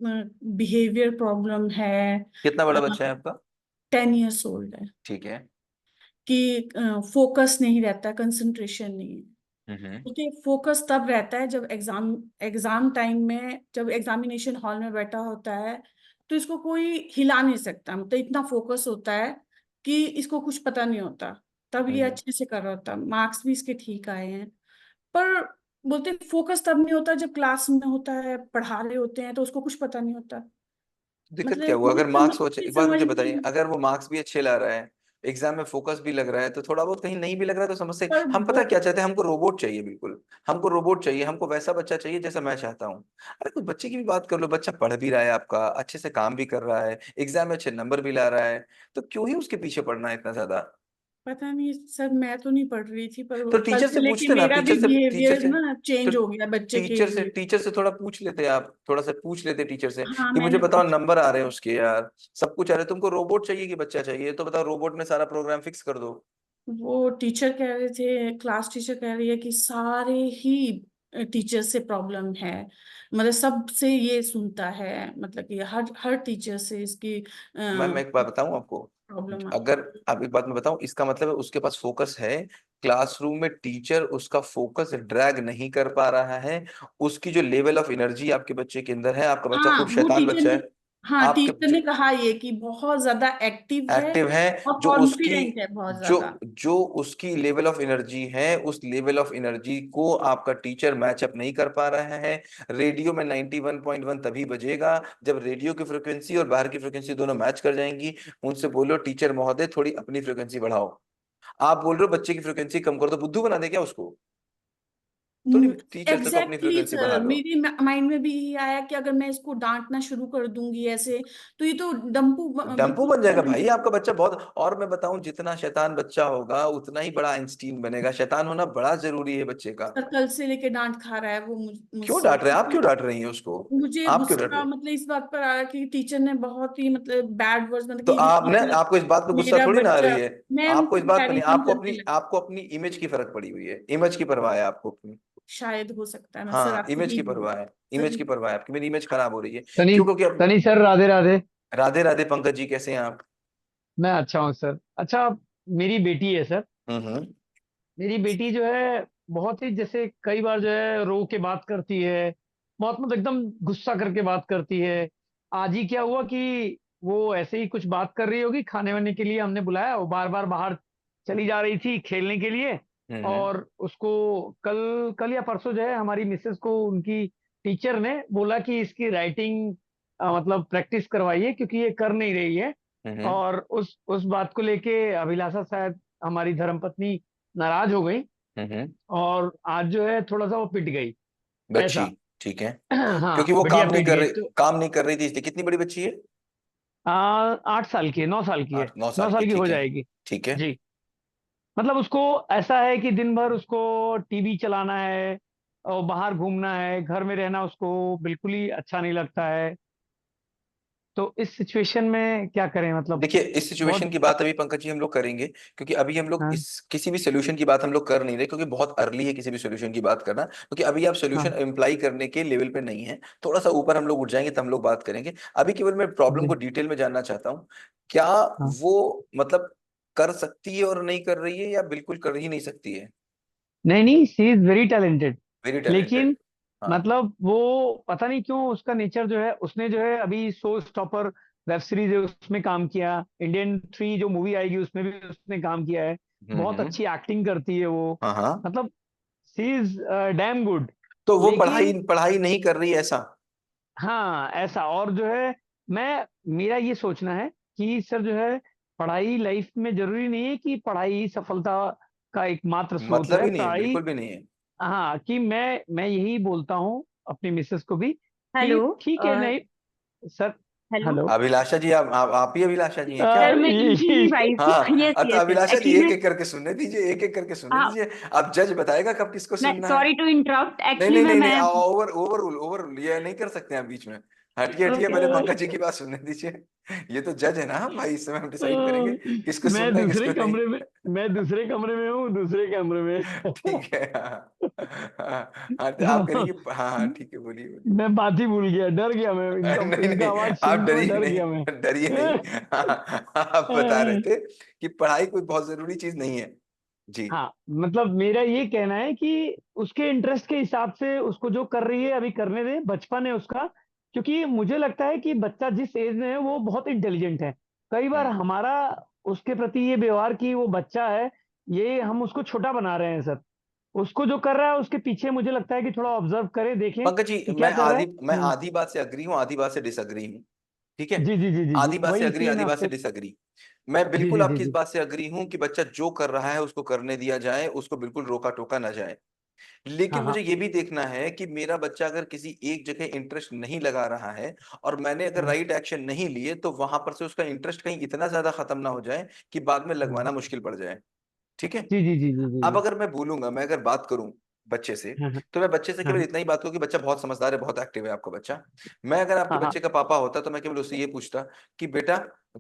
बिहेवियर प्रॉब्लम है। कितना बड़ा बच्चा है आपका? 10 years ओल्ड है। ठीक है। कि फोकस नहीं रहता, कंसंट्रेशन नहीं है। हम्म उसके फोकस तब रहता है जब एग्जाम एग्जाम टाइम में, जब एग्जामिनेशन हॉल में बैठा होता है तो इसको कोई हिला नहीं सकता। मतलब इतना फोकस होता है कि इसको कुछ पता नहीं होता। तब ये हम्म। अच्छे से कर रहा होता, मार्क्स भी इसके ठीक आए हैं। पर बोलते फोकस तब नहीं होता जब क्लास में होता है, पढ़ा रहे होते हैं तो उसको कुछ पता नहीं होता। दिक्कत क्या मतलब हुआ? अगर मार्क्स हो अच्छे, एक बात समझ मुझे में बताइए, अगर वो मार्क्स भी अच्छे ला रहा है, एग्जाम में फोकस भी लग रहा है, तो थोड़ा बहुत कहीं नहीं भी लग रहा है तो समझ से पर हम पता वो क्या चाहते हैं? हमको रोबोट चाहिए, बिल्कुल। हमको रोबोट चाहिए, हमको वैसा बच्चा चाहिए जैसा मैं चाहता हूँ। अरे कुछ बच्चे की भी बात कर लो, बच्चा पढ़ भी रहा है आपका, अच्छे से काम भी कर रहा है, एग्जाम में अच्छे नंबर भी ला रहा है, तो क्यों ही उसके पीछे पड़ना है इतना ज्यादा? पता नहीं सर, मैं तो नहीं पढ़ रही थी, पर तो कल टीचर से से लेके पूछते ना, मेरा भी टीचर बिहेवियर से ना तो चेंज हो गया बच्चे के लिए। टीचर से थोड़ा पूछ लेते, आप थोड़ा सा पूछ लेते टीचर से हाँ कि मुझे मैंने बताओ पूछा। नंबर आ रहे हैं उसके यार, सब कुछ आ रहा है, तुमको रोबोट चाहिए कि बच्चा चाहिए? तो बताओ रोबोट में सारा प्रोग्राम फिक्स कर दो। वो टीचर कह रहे थे, क्लास टीचर कह रही है कि सारे ही टीचर से प्रॉब्लम है। मतलब सबसे ये सुनता है, मतलब कि हर हर टीचर से इसकी मैं एक बात बताऊं आपको, प्रॉब्लम आती अगर आप एक बात मैं बताऊं, इसका मतलब है उसके पास फोकस है। क्लासरूम में टीचर उसका फोकस ड्रैग नहीं कर पा रहा है। उसकी जो लेवल ऑफ एनर्जी आपके बच्चे के अंदर है, आपका है। बच्चा हाँ खूब वो शैतान टीचर बच्चा ने, है, हाँ आपके टीचर ने कहा ये कि बहुत ज्यादा एक्टिव है एक्टिव है, और जो उसकी कॉन्फिडेंट है बहुत जो ज्यादा। जो उसकी लेवल ऑफ एनर्जी है, उस लेवल ऑफ एनर्जी को आपका टीचर मैच अप नहीं कर पा रहा है। रेडियो में 91.1 तभी बजेगा जब रेडियो की फ्रिक्वेंसी और बाहर की फ्रिक्वेंसी दोनों मैच कर जाएंगी। उनसे बोलो टीचर महोदय थोड़ी अपनी फ्रिक्वेंसी बढ़ाओ। आप बोल रहे हो बच्चे की फ्रिक्वेंसी कम कर दो, बुद्धू बना दे क्या उसको? तो टीचर से तो अपनी एग्जैक्टली फ्रिक्वेंसी बढ़ा सर, लो। मेरे माइंड में भी यही आया कि अगर मैं इसको डांटना शुरू कर दूंगी ऐसे, तो ये तो डंपू डंपू बिल्कुल बन जाएगा बन भाई आपका बच्चा बहुत। और मैं बताऊं, जितना शैतान बच्चा होगा उतना ही बड़ा आइंस्टीन बनेगा। शैतान होना बड़ा जरूरी है बच्चे का। सर, कल से लेके डांट खा रहा है वो क्यों मुझसे, डांट रहे हैं आप? क्योंकि क्यों डांट रही हैं उसको? मुझे आप क्यों डांट रहे गुस्सा हैं? मतलब इस बात पर आया कि टीचर ने बहुत ही मतलब बैड वर्ड्स, मतलब तो कि आपने, मतलब आपको इस बात पे गुस्सा मेरा थोड़ी ना आ बच्चा, रही है। मैं आपको उनको इस बात पे कैरी नहीं, ऑन करने लगी। आपको अपनी इमेज की फर्क पड़ी हुई है। इमेज की परवाह है आपको अपनी। शायद हो सकता है, मैं सर हाँ, आपसे इमेज यही की बोलूँ परवाह है। Image sir. की परवाह है आपकी, मेरी इमेज खराब हो रही है। सनी क्यों? क्योंकि अब सनी सर, राधे राधे। राधे राधे पंकज जी, कैसे हैं आप? मैं अच्छा हूँ सर। अच्छा, मेरी बेटी है सर। हम्म। मेरी बेटी जो है बहुत ही, जैसे कई बार जो है रो के बात करती है, बहुत मतलब एकदम गुस्सा करके बात करती है। आज ही क्या हुआ कि वो ऐसे ही कुछ बात कर रही होगी, खाने वाने के लिए हमने बुलाया, वो बार बार बाहर चली जा रही थी खेलने के लिए। हम्म। और उसको कल कल या परसों जो है हमारी मिसेस को उनकी टीचर ने बोला कि इसकी राइटिंग मतलब प्रैक्टिस करवाइए, क्योंकि ये कर नहीं रही है। हम्म। और उस बात को लेके अभिलाषा शायद हमारी धर्मपत्नी नाराज हो गई, हम्म। और आज जो है थोड़ा सा वो पिट गई बच्ची, ऐसा। ठीक है। हाँ, क्योंकि वो बढ़िया पिट गई तो। काम नहीं कर रही थी इसलिए। कितनी बड़ी बच्ची है? 8 साल की है, 9 साल की है। 8 9 साल 9 साल की, की हो ठीक है। जाएगी। ठीक है। जी। मतलब उसको ऐसा है कि दिन भर उसको टीवी चलाना है और बाहर घूमना है, घर में रहना उसको बिल्कुल ही अच्छा नहीं लगता है। तो इस सिचुएशन में क्या करें, मतलब देखिए, इस सिचुएशन बहुत। की बात अभी पंकज जी हम लोग करेंगे, क्योंकि अभी हम लोग हाँ, इस किसी भी सोल्यूशन की बात हम लोग कर नहीं रहे, क्योंकि बहुत अर्ली है किसी भी सोल्यूशन की बात करना। क्योंकि अभी आप सोल्यूशन हाँ, इम्प्लाई करने के लेवल पे नहीं है। थोड़ा सा ऊपर हम लोग उठ जाएंगे, तब हम लोग बात करेंगे। अभी केवल मैं प्रॉब्लम को जी, डिटेल में जानना चाहता हूँ। क्या हाँ। वो मतलब कर सकती है और नहीं कर रही है, या बिल्कुल कर ही नहीं सकती है? नहीं नहीं, she is very talented. Very talented. लेकिन हाँ। मतलब वो पता नहीं क्यों उसका नेचर जो है, उसने जो है अभी शो स्टॉपर वेब सीरीज है उसमें काम किया, इंडियन 3 जो मूवी आएगी उसमें भी उसने काम किया है। बहुत हम्म। अच्छी एक्टिंग करती है वो। हाँ हाँ। मतलब शी इज डैम गुड। तो वो पढ़ाई लेकिन पढ़ाई नहीं कर रही, ऐसा? हाँ, ऐसा। और जो है मैं मेरा ये सोचना है कि सर जो है पढ़ाई लाइफ में जरूरी नहीं है कि पढ़ाई ही सफलता का एकमात्र स्रोत मतलब है। ही नहीं है, पढ़ाई, बिल्कुल भी नहीं है। हाँ, कि मैं यही बोलता हूँ अपनी मिसेस को भी कि हेलो। ठीक है। नहीं sir. Hello hello. Abhilasha ji, आप ही अभिलाषा जी हैं क्या? सर, मैं इनकी ही वाइफ हूँ। हाँ, यस तो यस यस, अभिलाषा जी एक्चुअली एक मैं, एक करके सुनने दीजिए, एक एक करके सुनने हाँ, दीजिए। अब जज बताएगा कब किसको मैं सुनना है। सॉरी टू इंटरप्ट, नहीं एक्चुअली नहीं मैं नहीं नहीं, मैं ओवर ओवर ये नहीं कर सकते हैं आप बीच में। हटिए हटिए, ओके पहले ओके। पंकज जी की बात सुनने दीजिए। ये तो जज है ना हम भाई, इस समय हम अ, डिसाइड करेंगे किसको मैं सुनना है दूसरे किसको नहीं। कमरे में मैं दूसरे कमरे में हूँ, दूसरे कमरे में। ठीक है। हाँ हाँ हाँ, तो आप तो करेंगे। हाँ हाँ, ठीक है, बोलिए बोलिए। मैं बात ही भूल गया, डर गया मैं, इनका नहीं इनका नहीं, आवाज आप सुन के मैं डरिए डर गया मैं। नहीं, डरिए नहीं। आप बता रहे थे कि पढ़ाई कोई बहुत जरूरी चीज नहीं है। जी। हाँ, मतलब मेरा ये कहना है कि उसके इंटरेस्ट के हिसाब से उसको जो कर रही है अभी करने दे, बचपन है उसका। क्योंकि मुझे लगता है कि बच्चा जिस एज में है वो बहुत इंटेलिजेंट है। कई बार हम्म। हमारा उसके प्रति ये व्यवहार कि वो बच्चा है, ये हम उसको छोटा बना रहे हैं सर। उसको जो कर रहा है उसके पीछे मुझे लगता है कि थोड़ा ऑब्जर्व करें, देखें पंकज जी, कि क्या कर रहा है। मैं आधी बात से अग्री हूँ, आधी बात से डिसअग्री हूँ। ठीक है। जी जी जी जी जी, आधी बात से वही अग्री, इसलिए मैं आधी बात से आपसे। डिसअग्री। मैं जी बिल्कुल जी जी आपकी इस जी। बात से अग्री हूं कि बच्चा जो कर रहा है उसको करने दिया जाए, उसको बिल्कुल रोका टोका ना जाए। लेकिन हाँ मुझे हाँ। ये भी देखना है कि मेरा बच्चा अगर किसी एक जगह इंटरेस्ट नहीं लगा रहा है, और मैंने अगर हाँ, राइट एक्शन नहीं लिए, तो वहां पर से उसका इंटरेस्ट कहीं इतना ज्यादा खत्म ना हो जाए कि बाद में हाँ, लगवाना मुश्किल पड़ जाए। ठीक है। जी जी जी जी जी अब जी। अगर मैं बोलूंगा, मैं अगर बात करूं बच्चे से, हाँ हाँ तो मैं बच्चे से हाँ केवल इतना ही बात करूं कि बच्चा बहुत समझदार है, बहुत एक्टिव है आपका बच्चा। मैं अगर आपके हाँ हाँ बच्चे का पापा होता तो मैं केवल उससे ये पूछता कि बेटा,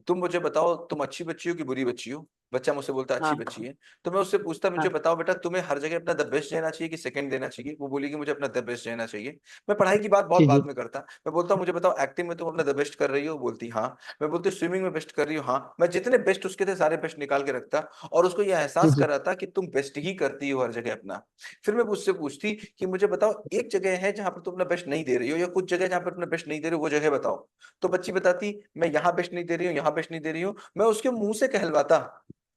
तुम मुझे बताओ, तुम अच्छी बच्ची हो कि बुरी बच्ची हो? बच्चा मुझसे बोलता अच्छी हाँ बच्ची है। तो मैं उससे पूछता, मुझे हाँ, बताओ बेटा, तुम्हें हर जगह अपना द बेस्ट देना चाहिए कि सेकंड देना चाहिए? वो बोलेगी मुझे अपना द बेस्ट देना चाहिए। मैं पढ़ाई की बात बहुत जी जी बाद में करता। मैं बोलता हूँ मुझे बताओ, एक्टिंग में तुम अपना द बेस्ट कर रही हो? बोलती हाँ। मैं बोलती स्विमिंग में बेस्ट कर रही हो? हाँ। मैं जितने बेस्ट उसके थे सारे बेस्ट निकाल के रखता, और उसको यह जी एहसास जी कराता कि तुम बेस्ट ही करती हो हर जगह अपना। फिर मैं उससे पूछती कि मुझे बताओ, एक जगह है जहां पर तुम अपना बेस्ट नहीं दे रही हो, या कुछ जगह जहां पर अपना बेस्ट नहीं दे रही हो, वो जगह बताओ। तो बच्ची बताती, मैं यहाँ बेस्ट नहीं दे रही हूँ, यहाँ बेस्ट नहीं दे रही हूँ। मैं उसके मुंह से कहलवाता,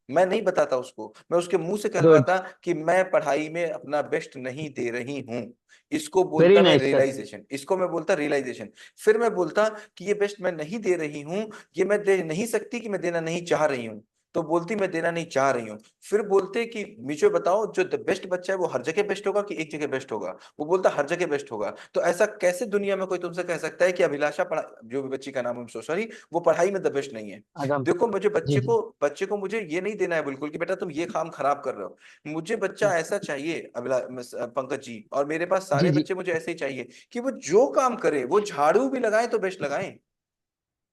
मैं नहीं बताता उसको, मैं उसके मुंह से गुड, कहलवाता कि मैं पढ़ाई में अपना बेस्ट नहीं दे रही हूँ। इसको वेरी बोलता मैं नाइस सर। रियलाइजेशन, इसको मैं बोलता रियलाइजेशन। फिर मैं बोलता कि ये बेस्ट मैं नहीं दे रही हूँ, ये मैं दे नहीं सकती कि मैं देना नहीं चाह रही हूँ। तो बोलती मैं देना नहीं चाह रही हूँ। फिर बोलते कि मुझे बताओ जो द बेस्ट बच्चा है वो हर जगह बेस्ट होगा कि एक जगह बेस्ट होगा? वो बोलता हर जगह बेस्ट होगा। तो ऐसा कैसे दुनिया में कोई तुमसे कह सकता है कि अभिलाषा पढ़ा, जो भी बच्ची का नाम है, सॉरी, वो पढ़ाई में द बेस्ट नहीं है? आगम देखो मुझे जी जी बच्चे को मुझे ये नहीं देना है बिल्कुल कि बेटा तुम ये काम खराब कर रहे हो। मुझे बच्चा ऐसा चाहिए पंकज जी, और मेरे पास जी सारे जी बच्चे मुझे ऐसे ही चाहिए कि वो जो काम करे, वो झाड़ू भी लगाए तो बेस्ट लगाएं।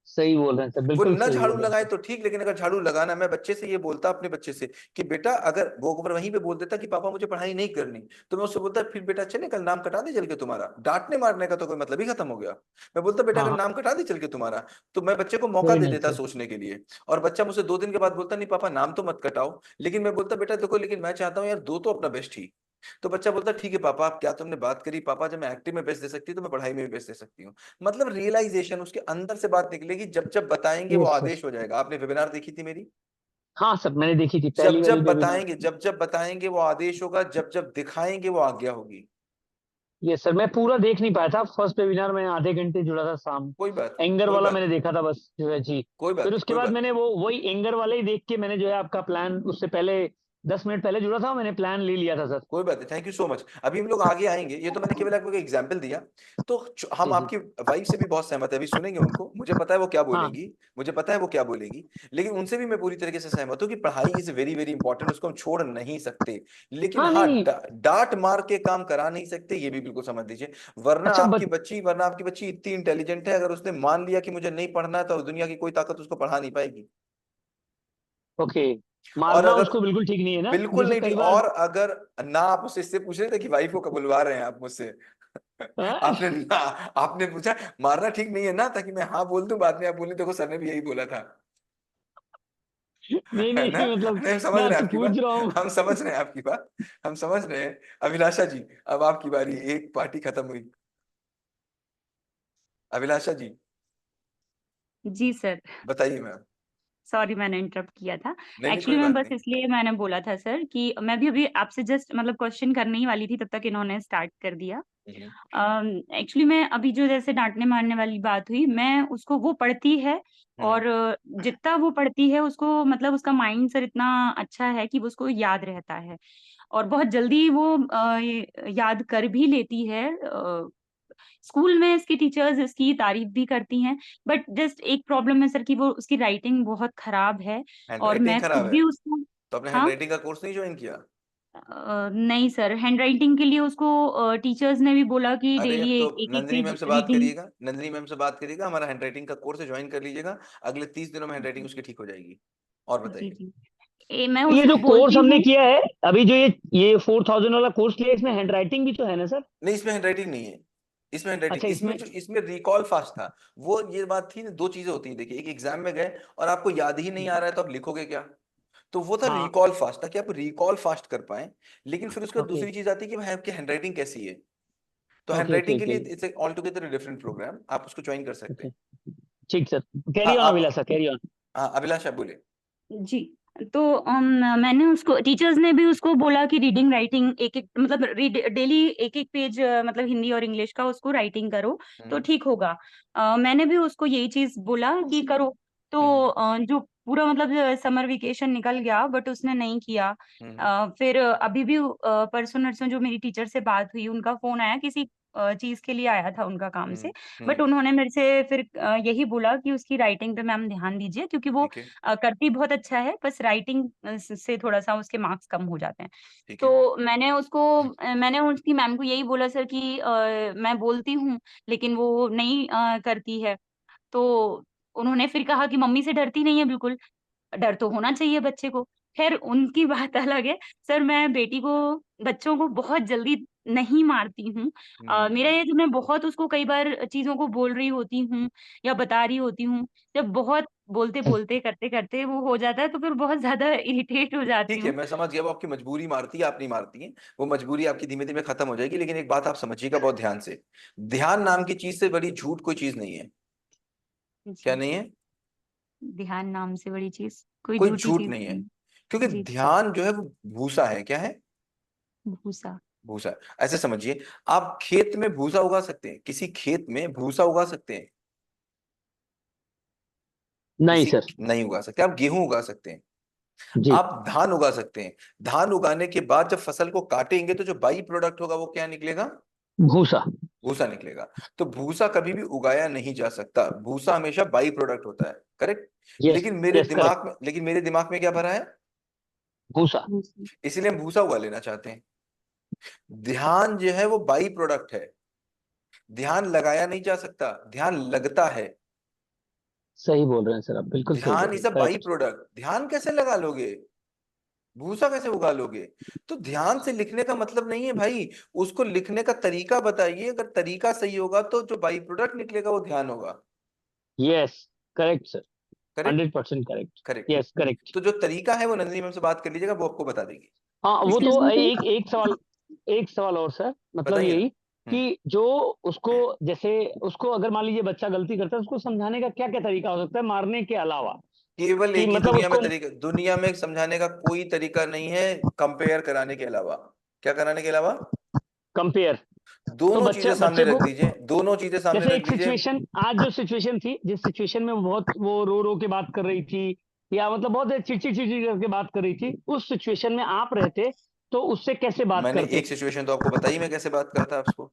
सही बोल रहे हैं सर, वो बिल्कुल न सही झाड़ू बोल रहे लगाए हैं तो ठीक, लेकिन अगर झाड़ू लगाना, मैं बच्चे से ये बोलता अपने बच्चे से कि बेटा अगर वो अगर वहीं पे बोल देता कि पापा मुझे पढ़ाई नहीं करनी, तो मैं उससे बोलता फिर बेटा चले कल नाम कटा दे चल के तुम्हारा। डांटने मारने का तो कोई मतलब ही खत्म हो गया। मैं बोलता बेटा हाँ अगर हाँ नाम कटा दे चल के तुम्हारा, तो मैं बच्चे को मौका वेरी दे नाइस देता सर। सोचने के लिए। और बच्चा मुझसे 2 दिन के बाद बोलता नहीं पापा नाम तो मत कटाओ, लेकिन मैं बोलता बेटा देखो लेकिन मैं चाहता हूँ यार दो तो अपना बेस्ट ही। तो बच्चा बोलता ठीक है पापा, आप क्या तुमने बात करी पापा, जब मैं एक्टिव में बेस्ट दे सकती हूँ तो मैं पढ़ाई में भी बेस्ट दे सकती हूँ। मतलब रियलाइजेशन उसके अंदर से बात निकलेगी, जब जब बताएंगे वो यस सर। आदेश हो जाएगा। आपने वेबिनार देखी थी मेरी? हाँ सर, मैंने देखी थी पहली वाली वेबिनार। जब जब बताएंगे वो आदेश होगा, जब जब दिखाएंगे वो आज्ञा होगी। यस सर, मैं पूरा देख नहीं पाया था फर्स्ट वेबिनार में, आधे घंटे जुड़ा था शाम। कोई बात नहीं, एंगर कोई वाला बात मैंने नहीं, देखा था बस जो है जी। कोई बात फिर नहीं, उसके कोई बाद बात मैंने वो वही एंगर वाले ही देख के मैंने जो है आपका प्लान, उससे पहले 10 मिनट पहले जुड़ा था, मैंने प्लान ले लिया था सर। कोई बात नहीं। Thank you so much. अभी हम लोग आगे आएंगे, ये तो मैंने केवल आपको एक एग्जांपल दिया। तो हम जी जी आपकी वाइफ से भी बहुत सहमत है, अभी सुनेंगे उनको, मुझे पता है वो क्या हाँ बोलेंगी, मुझे पता है वो क्या बोलेगी। लेकिन उनसे भी मैं पूरी तरीके से सहमत हूँ कि पढ़ाई इज वेरी वेरी इंपॉर्टेंट, उसको हम छोड़ नहीं सकते। लेकिन हाँ नहीं हाँ, नहीं। डांट मार के काम करा नहीं सकते, ये भी बिल्कुल समझ लीजिए। अच्छा वरना आपकी बच्ची इतनी इंटेलिजेंट है, अगर उसने मान लिया कि मुझे नहीं पढ़ना है, तो दुनिया की कोई ताकत उसको पढ़ा नहीं पाएगी। ओके, और मारना अगर उसको बिल्कुल ठीक नहीं है ना, बिल्कुल जैसे नहीं कई ठीक, बार। और अगर ना आप उससे इससे पूछ रहे थे कि वाइफ को कब बुलवा रहे हैं आप मुझसे हाँ? आपने पूछा मारना ठीक नहीं है ना, ताकि मैं हाँ बोल दूं, बाद में आप बोले देखो सर ने भी यही बोला था। नहीं है ना? नहीं, मतलब नहीं, हम समझ मैं रहे हैं आपसे आपकी पूछ बात, रहा हूँ। हम समझ रहे हैं आपकी बात, हम समझ रहे हैं। अभिलाषा जी, अब आपकी बारी, एक पार्टी खत्म हुई। अभिलाषा जी जी सर, बताइए मैम। सॉरी मैंने इंटरप्ट किया था। नहीं नहीं, कोई एक्चुअली मैं बात बस नहीं। इसलिए मैंने बोला था सर कि मैं भी अभी आपसे जस्ट मतलब क्वेश्चन करने ही वाली थी, तब तक इन्होंने स्टार्ट कर दिया। हम्म, एक्चुअली मैं अभी जो जैसे डांटने मारने वाली बात हुई, मैं उसको, वो पढ़ती है हम्म, और जितना वो पढ़ती है उसको मतलब उसका माइंड सर इतना अच्छा है कि वो उसको याद रहता है और बहुत जल्दी वो याद कर भी लेती है। स्कूल में इसकी टीचर्स इसकी तारीफ भी करती हैं, बट जस्ट एक प्रॉब्लम है सर कि वो उसकी राइटिंग बहुत खराब है और हैंडराइटिंग मैं खराब खुद है? भी उसको। तो आपने हाँ, हैंडराइटिंग का कोर्स नहीं ज्वाइन किया? नहीं सर, हैंडराइटिंग के लिए उसको टीचर्स ने भी बोला कि अरे डेली तो एक एक एक नंदिनी मैम पेज से बात रीडिंग। करिएगा, नंदिनी मैम से बात करिएगा, हमारा हैंडराइटिंग का कोर्स ज्वाइन कर लीजिएगा। अगले 30 दिनों में हैंडराइटिंग उसकी ठीक हो जाएगी। और जी बताइए। जी, मैं ये उसको जो कोर्स बोलती हमने हूँ। किया है अभी, जो ये 4000 वाला कोर्स लिया है, इसमें हैंडराइटिंग भी तो है ना सर? नहीं, इसमें हैंडराइटिंग नहीं है। इसमें हैंडराइटिंग, अच्छा इसमें इसमें। जो इसमें रिकॉल फास्ट था, वो ये बात थी ना, दो चीजें होती हैं देखिए, एक एग्जाम में गए और आपको याद ही नहीं आ रहा है तो आप लिखोगे क्या? तो वो था हाँ रिकॉल फास्ट, ताकि आप रिकॉल फास्ट कर पाए। लेकिन फिर उसके बाद ओके दूसरी चीज आती है कि भाई आपकी हैंडराइटिंग कैसी है। तो ओके ओके हैंडराइटिंग के ओके लिए it's all together different program, आप उसको ज्वाइन कर सकते ओके। हैं। ठीक सर, हाँ कैरी ऑन आप, अभिलाषा, कैरी ऑन। हाँ अभिलाषा बोले। जी, तो मैंने उसको, टीचर्स ने भी उसको बोला कि रीडिंग राइटिंग एक एक मतलब डेली एक एक पेज मतलब हिंदी और इंग्लिश का उसको राइटिंग करो तो हम्म, ठीक होगा। मैंने भी उसको यही चीज बोला कि करो। तो हम्म, जो पूरा मतलब समर वेकेशन निकल गया बट उसने नहीं किया। हम्म, फिर अभी भी परसों नरसों जो मेरी टीचर से बात हुई, उनका फोन आया, किसी चीज के लिए आया था उनका काम से। हम्म, बट उन्होंने मेरे से फिर यही बोला कि उसकी राइटिंग पे मैम ध्यान दीजिए, क्योंकि वो ठीक है, करती बहुत अच्छा है, बस राइटिंग से थोड़ा सा उसके मार्क्स कम हो जाते हैं। ठीक है। तो मैंने उसकी मैम को यही बोला सर कि मैं बोलती हूँ लेकिन वो नहीं करती है। तो उन्होंने फिर कहा कि मम्मी से डरती नहीं है बिल्कुल, डर तो होना चाहिए बच्चे को। खैर उनकी बात अलग है। सर मैं बेटी को, बच्चों को बहुत जल्दी नहीं मारती हूँ। मेरा हम्म, ये, जो मैं बहुत उसको कई बार चीज़ों को बोल रही होती हूँ या बता रही होती हूँ, जब बहुत बोलते-बोलते, करते-करते वो हो जाता है तो फिर बहुत ज़्यादा इरिटेट हो जाती ठीक है, हूँ। मैं समझ गया, वो आपकी मजबूरी मारती है, आप नहीं मारती हैं। वो मजबूरी आपकी धीमे धीमे खत्म हो जाएगी। लेकिन एक बात आप समझिएगा बहुत ध्यान से, ध्यान नाम की चीज से बड़ी झूठ कोई चीज नहीं है। क्या जी, नहीं है? ध्यान नाम से बड़ी चीज़, कोई कोई झूठी झूठ चीज़ नहीं है। नहीं। क्योंकि जी, ध्यान जो है वो भूसा है। क्या है? भूसा। भूसा। ऐसे समझिए, आप खेत में भूसा उगा सकते हैं, किसी खेत में भूसा उगा सकते हैं? नहीं किसी सर। नहीं उगा सकते। आप गेहूं उगा सकते हैं? जी आप धान उगा सकते हैं, धान उगाने के बाद जब फसल को काटेंगे तो जो बाई प्रोडक्ट होगा वो क्या निकलेगा? भूसा। भूसा निकलेगा। तो भूसा कभी भी उगाया नहीं जा सकता, भूसा हमेशा बाई प्रोडक्ट होता है, करेक्ट? Yes yes correct. लेकिन मेरे दिमाग में क्या भरा है? भूसा। इसलिए हम भूसा उगा लेना चाहते हैं। ध्यान जो है वो बाई प्रोडक्ट है, ध्यान लगाया नहीं जा सकता, ध्यान लगता है। सही बोल रहे हैं सर आप, बिल्कुल सही बोल ध्यान रहे इज हैं, अ बाई करेक्ट। प्रोडक्ट। ध्यान कैसे लगा लोगे? भूसा कैसे उगा लोगे? तो ध्यान से लिखने का मतलब नहीं है भाई, उसको लिखने का तरीका बताइए, अगर तरीका सही होगा तो जो बाई प्रोडक्ट निकलेगा वो ध्यान होगा। Yes correct sir, correct? 100% correct. Correct. Yes correct. तो जो तरीका है वो नंदिनी मैम से बात कर लीजिएगा, वो आपको बता देगी। हाँ वो Excuse तो me, sir. एक सवाल और सर, मतलब बताइए ना। यही कि जो उसको, जैसे उसको अगर मान लीजिए बच्चा गलती करता है, उसको समझाने का क्या क्या तरीका हो सकता है मारने के अलावा? केवल कि एक ही मतलब दुनिया में उसको तरीका, दुनिया में समझाने का कोई तरीका नहीं है कंपेयर कराने के अलावा। क्या कराने के अलावा? कंपेयर। तो दोनों चीजें सामने बच्चे रख को, दीजिए, दोनों चीजें सामने जैसे रख एक दीजिए। सिचुएशन, आज जो सिचुएशन थी, जिस सिचुएशन में वो बहुत वो रो रो के बात कर रही थी, या मतलब बहुत चिड़चिड़ चिड़चिड़ करके बात कर रही थी, उस सिचुएशन में आप रहते तो उससे कैसे बात मैंने करते? एक सिचुएशन तो आपको बताई, मैं कैसे बात करता आपको।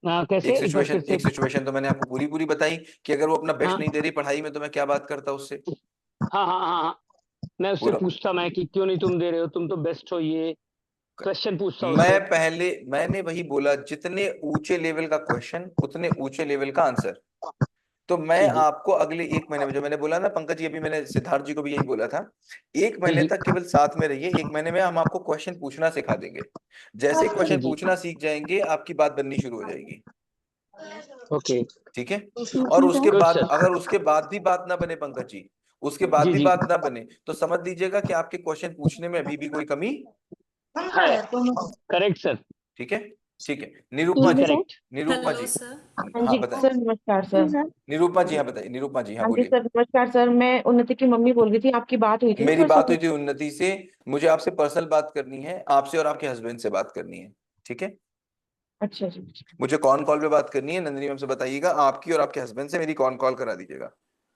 कैसे, एक बार फिर से। एक सिचुएशन तो मैंने आपको पूरी पूरी बताई कि अगर वो अपना बेस्ट हाँ नहीं दे रही पढ़ाई में तो मैं क्या बात करता उससे। हाँ हाँ हाँ हाँ। मैं उससे पूरा पूछता, मैं कि क्यों नहीं तुम दे रहे हो, तुम तो बेस्ट हो, ये क्वेश्चन पूछता उससे। मैंने वही बोला, जितने ऊंचे लेवल का क्वेश्चन उतने ऊंचे लेवल का आंसर। तो मैं जी जी आपको अगले एक महीने में, जो मैंने बोला ना पंकज जी, अभी मैंने सिद्धार्थ जी को भी यही बोला था, एक जी महीने जी तक केवल साथ में रहिए, एक महीने में हम आपको क्वेश्चन पूछना सिखा देंगे। जैसे जी क्वेश्चन जी। पूछना सीख जाएंगे आपकी बात बननी शुरू हो जाएगी। ओके ठीक है? Excuse और me, उसके sir. गुड बाद, सर। अगर उसके बाद भी बात ना बने पंकज जी, उसके बाद जी भी जी बात ना बने, तो समझ लीजिएगा कि आपके क्वेश्चन पूछने में अभी भी कोई कमी। है। Correct sir. ठीक है? ठीक है। निरूपमा Excuse me, जी, sir. निरूपमा हेलो जी, सर। हाँ हाँ जी बताइए। सर, नमस्कार सर। Sir. निरूपमा जी, हाँ बताइए, निरूपमा जी, हाँ हाँ जी बोलिए। सर, नमस्कार सर। मैं उन्नति की मम्मी बोल रही थी, आपकी बात हुई थी ना मेरी परसों बात हुई कुछ। थी उन्नति से, मुझे आपसे पर्सनल बात करनी है, आपसे और आपके हस्बैंड से बात करनी है। ठीक है? अच्छा जी। मुझे कौन कॉल पे बात करनी है, नंदिनी मैम से बताइएगा, आपकी और आपके हस्बैंड से मेरी कौन कॉल करा दीजिएगा।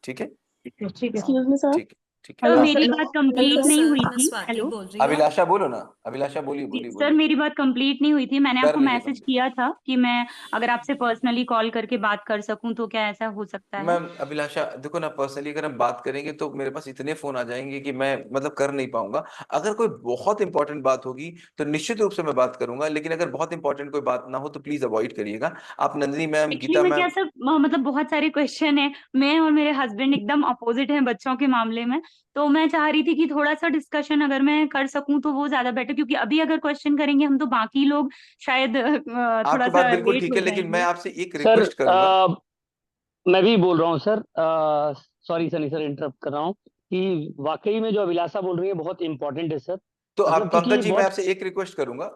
ठीक है? ठीक है ठीक है। Excuse me, sir. ठीक है। ठीक है। सर हेलो हाँ मेरी सर। बात हेलो कंप्लीट हेलो सर। नहीं सर, हुई मैं थी। स्वाति हेलो बोल रही हूँ। अभिलाषा बोलो ना, अभिलाषा बोलिए जी बोलिए सर, बोलिए। मेरी बात कंप्लीट नहीं हुई थी। मैंने कर आपको लीजिए मैसेज कंप्लीट। किया था कि मैं अगर आपसे पर्सनली कॉल करके बात कर सकूं तो क्या ऐसा हो सकता है? मैम अभिलाषा देखो ना, पर्सनली अगर हम बात करेंगे तो मेरे पास इतने फोन आ जाएंगे कि मैं मतलब कर नहीं पाऊंगा। अगर कोई बहुत इंपॉर्टेंट बात होगी तो निश्चित रूप से मैं बात करूंगा, लेकिन अगर बहुत इंपॉर्टेंट कोई बात ना हो तो प्लीज अवॉइड करिएगा। आप नंदिनी मैम, एक्चुअली गीता मैं क्या मैम। सब मतलब बहुत सारे क्वेश्चन है, मैं और मेरे हस्बैंड एकदम अपोजिट हैं बच्चों के मामले में। तो मैं चाह रही थी कि थोड़ा सा डिस्कशन अगर मैं कर सकूं तो वो ज्यादा बेटर, क्योंकि अभी अगर क्वेश्चन करेंगे हम तो बाकी लोग शायद थोड़ा आपकी बात सा बिल्कुल लेट ठीक हो है, लेकिन मैं जाएंगे। आपसे एक सर रिक्वेस्ट करूंगा। मैं भी बोल रहा हूँ सर, सॉरी सर, नहीं सर इंटरप्ट कर रहा हूँ, कि वाकई में जो अभिलाषा बोल रही है बहुत इंपॉर्टेंट है सर। तो आप मतलब पंकज क्योंकि जी, मैं बहुत, आपसे एक रिक्वेस्ट करूंगा,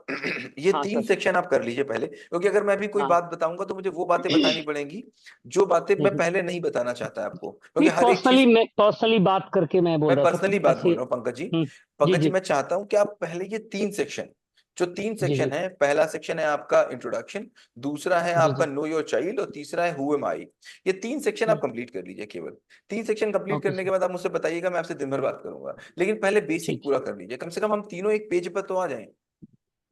ये हाँ 3 सर। सेक्शन आप कर लीजिए पहले, क्योंकि अगर मैं भी कोई हाँ बात बताऊंगा तो मुझे वो बातें बतानी पड़ेंगी जो बातें मैं पहले नहीं बताना चाहता आपको, क्योंकि नहीं, हर एक चीज। मैं पर्सनली बात करके मैं बोल मैं रहा था पर्सनली बात ऐसे। बोल रहा हूँ पंकज जी। जी पंकज जी, जी मैं चाहता हूं कि आप पहले ये 3 सेक्शन, जो 3 जी सेक्शन जी है, पहला सेक्शन है आपका इंट्रोडक्शन, दूसरा है जी आपका जी। नो योर चाइल्ड, और तीसरा है हु एम आई। ये 3 सेक्शन आप कंप्लीट कर लीजिए केवल। 3 सेक्शन कंप्लीट ओके करने सर। के बाद आप मुझसे बताइएगा, मैं आपसे दिन भर बात करूंगा, लेकिन पहले बेसिक ठीक पूरा कर लीजिए, कम से कम हम तीनों एक पेज पर तो आ जाएं।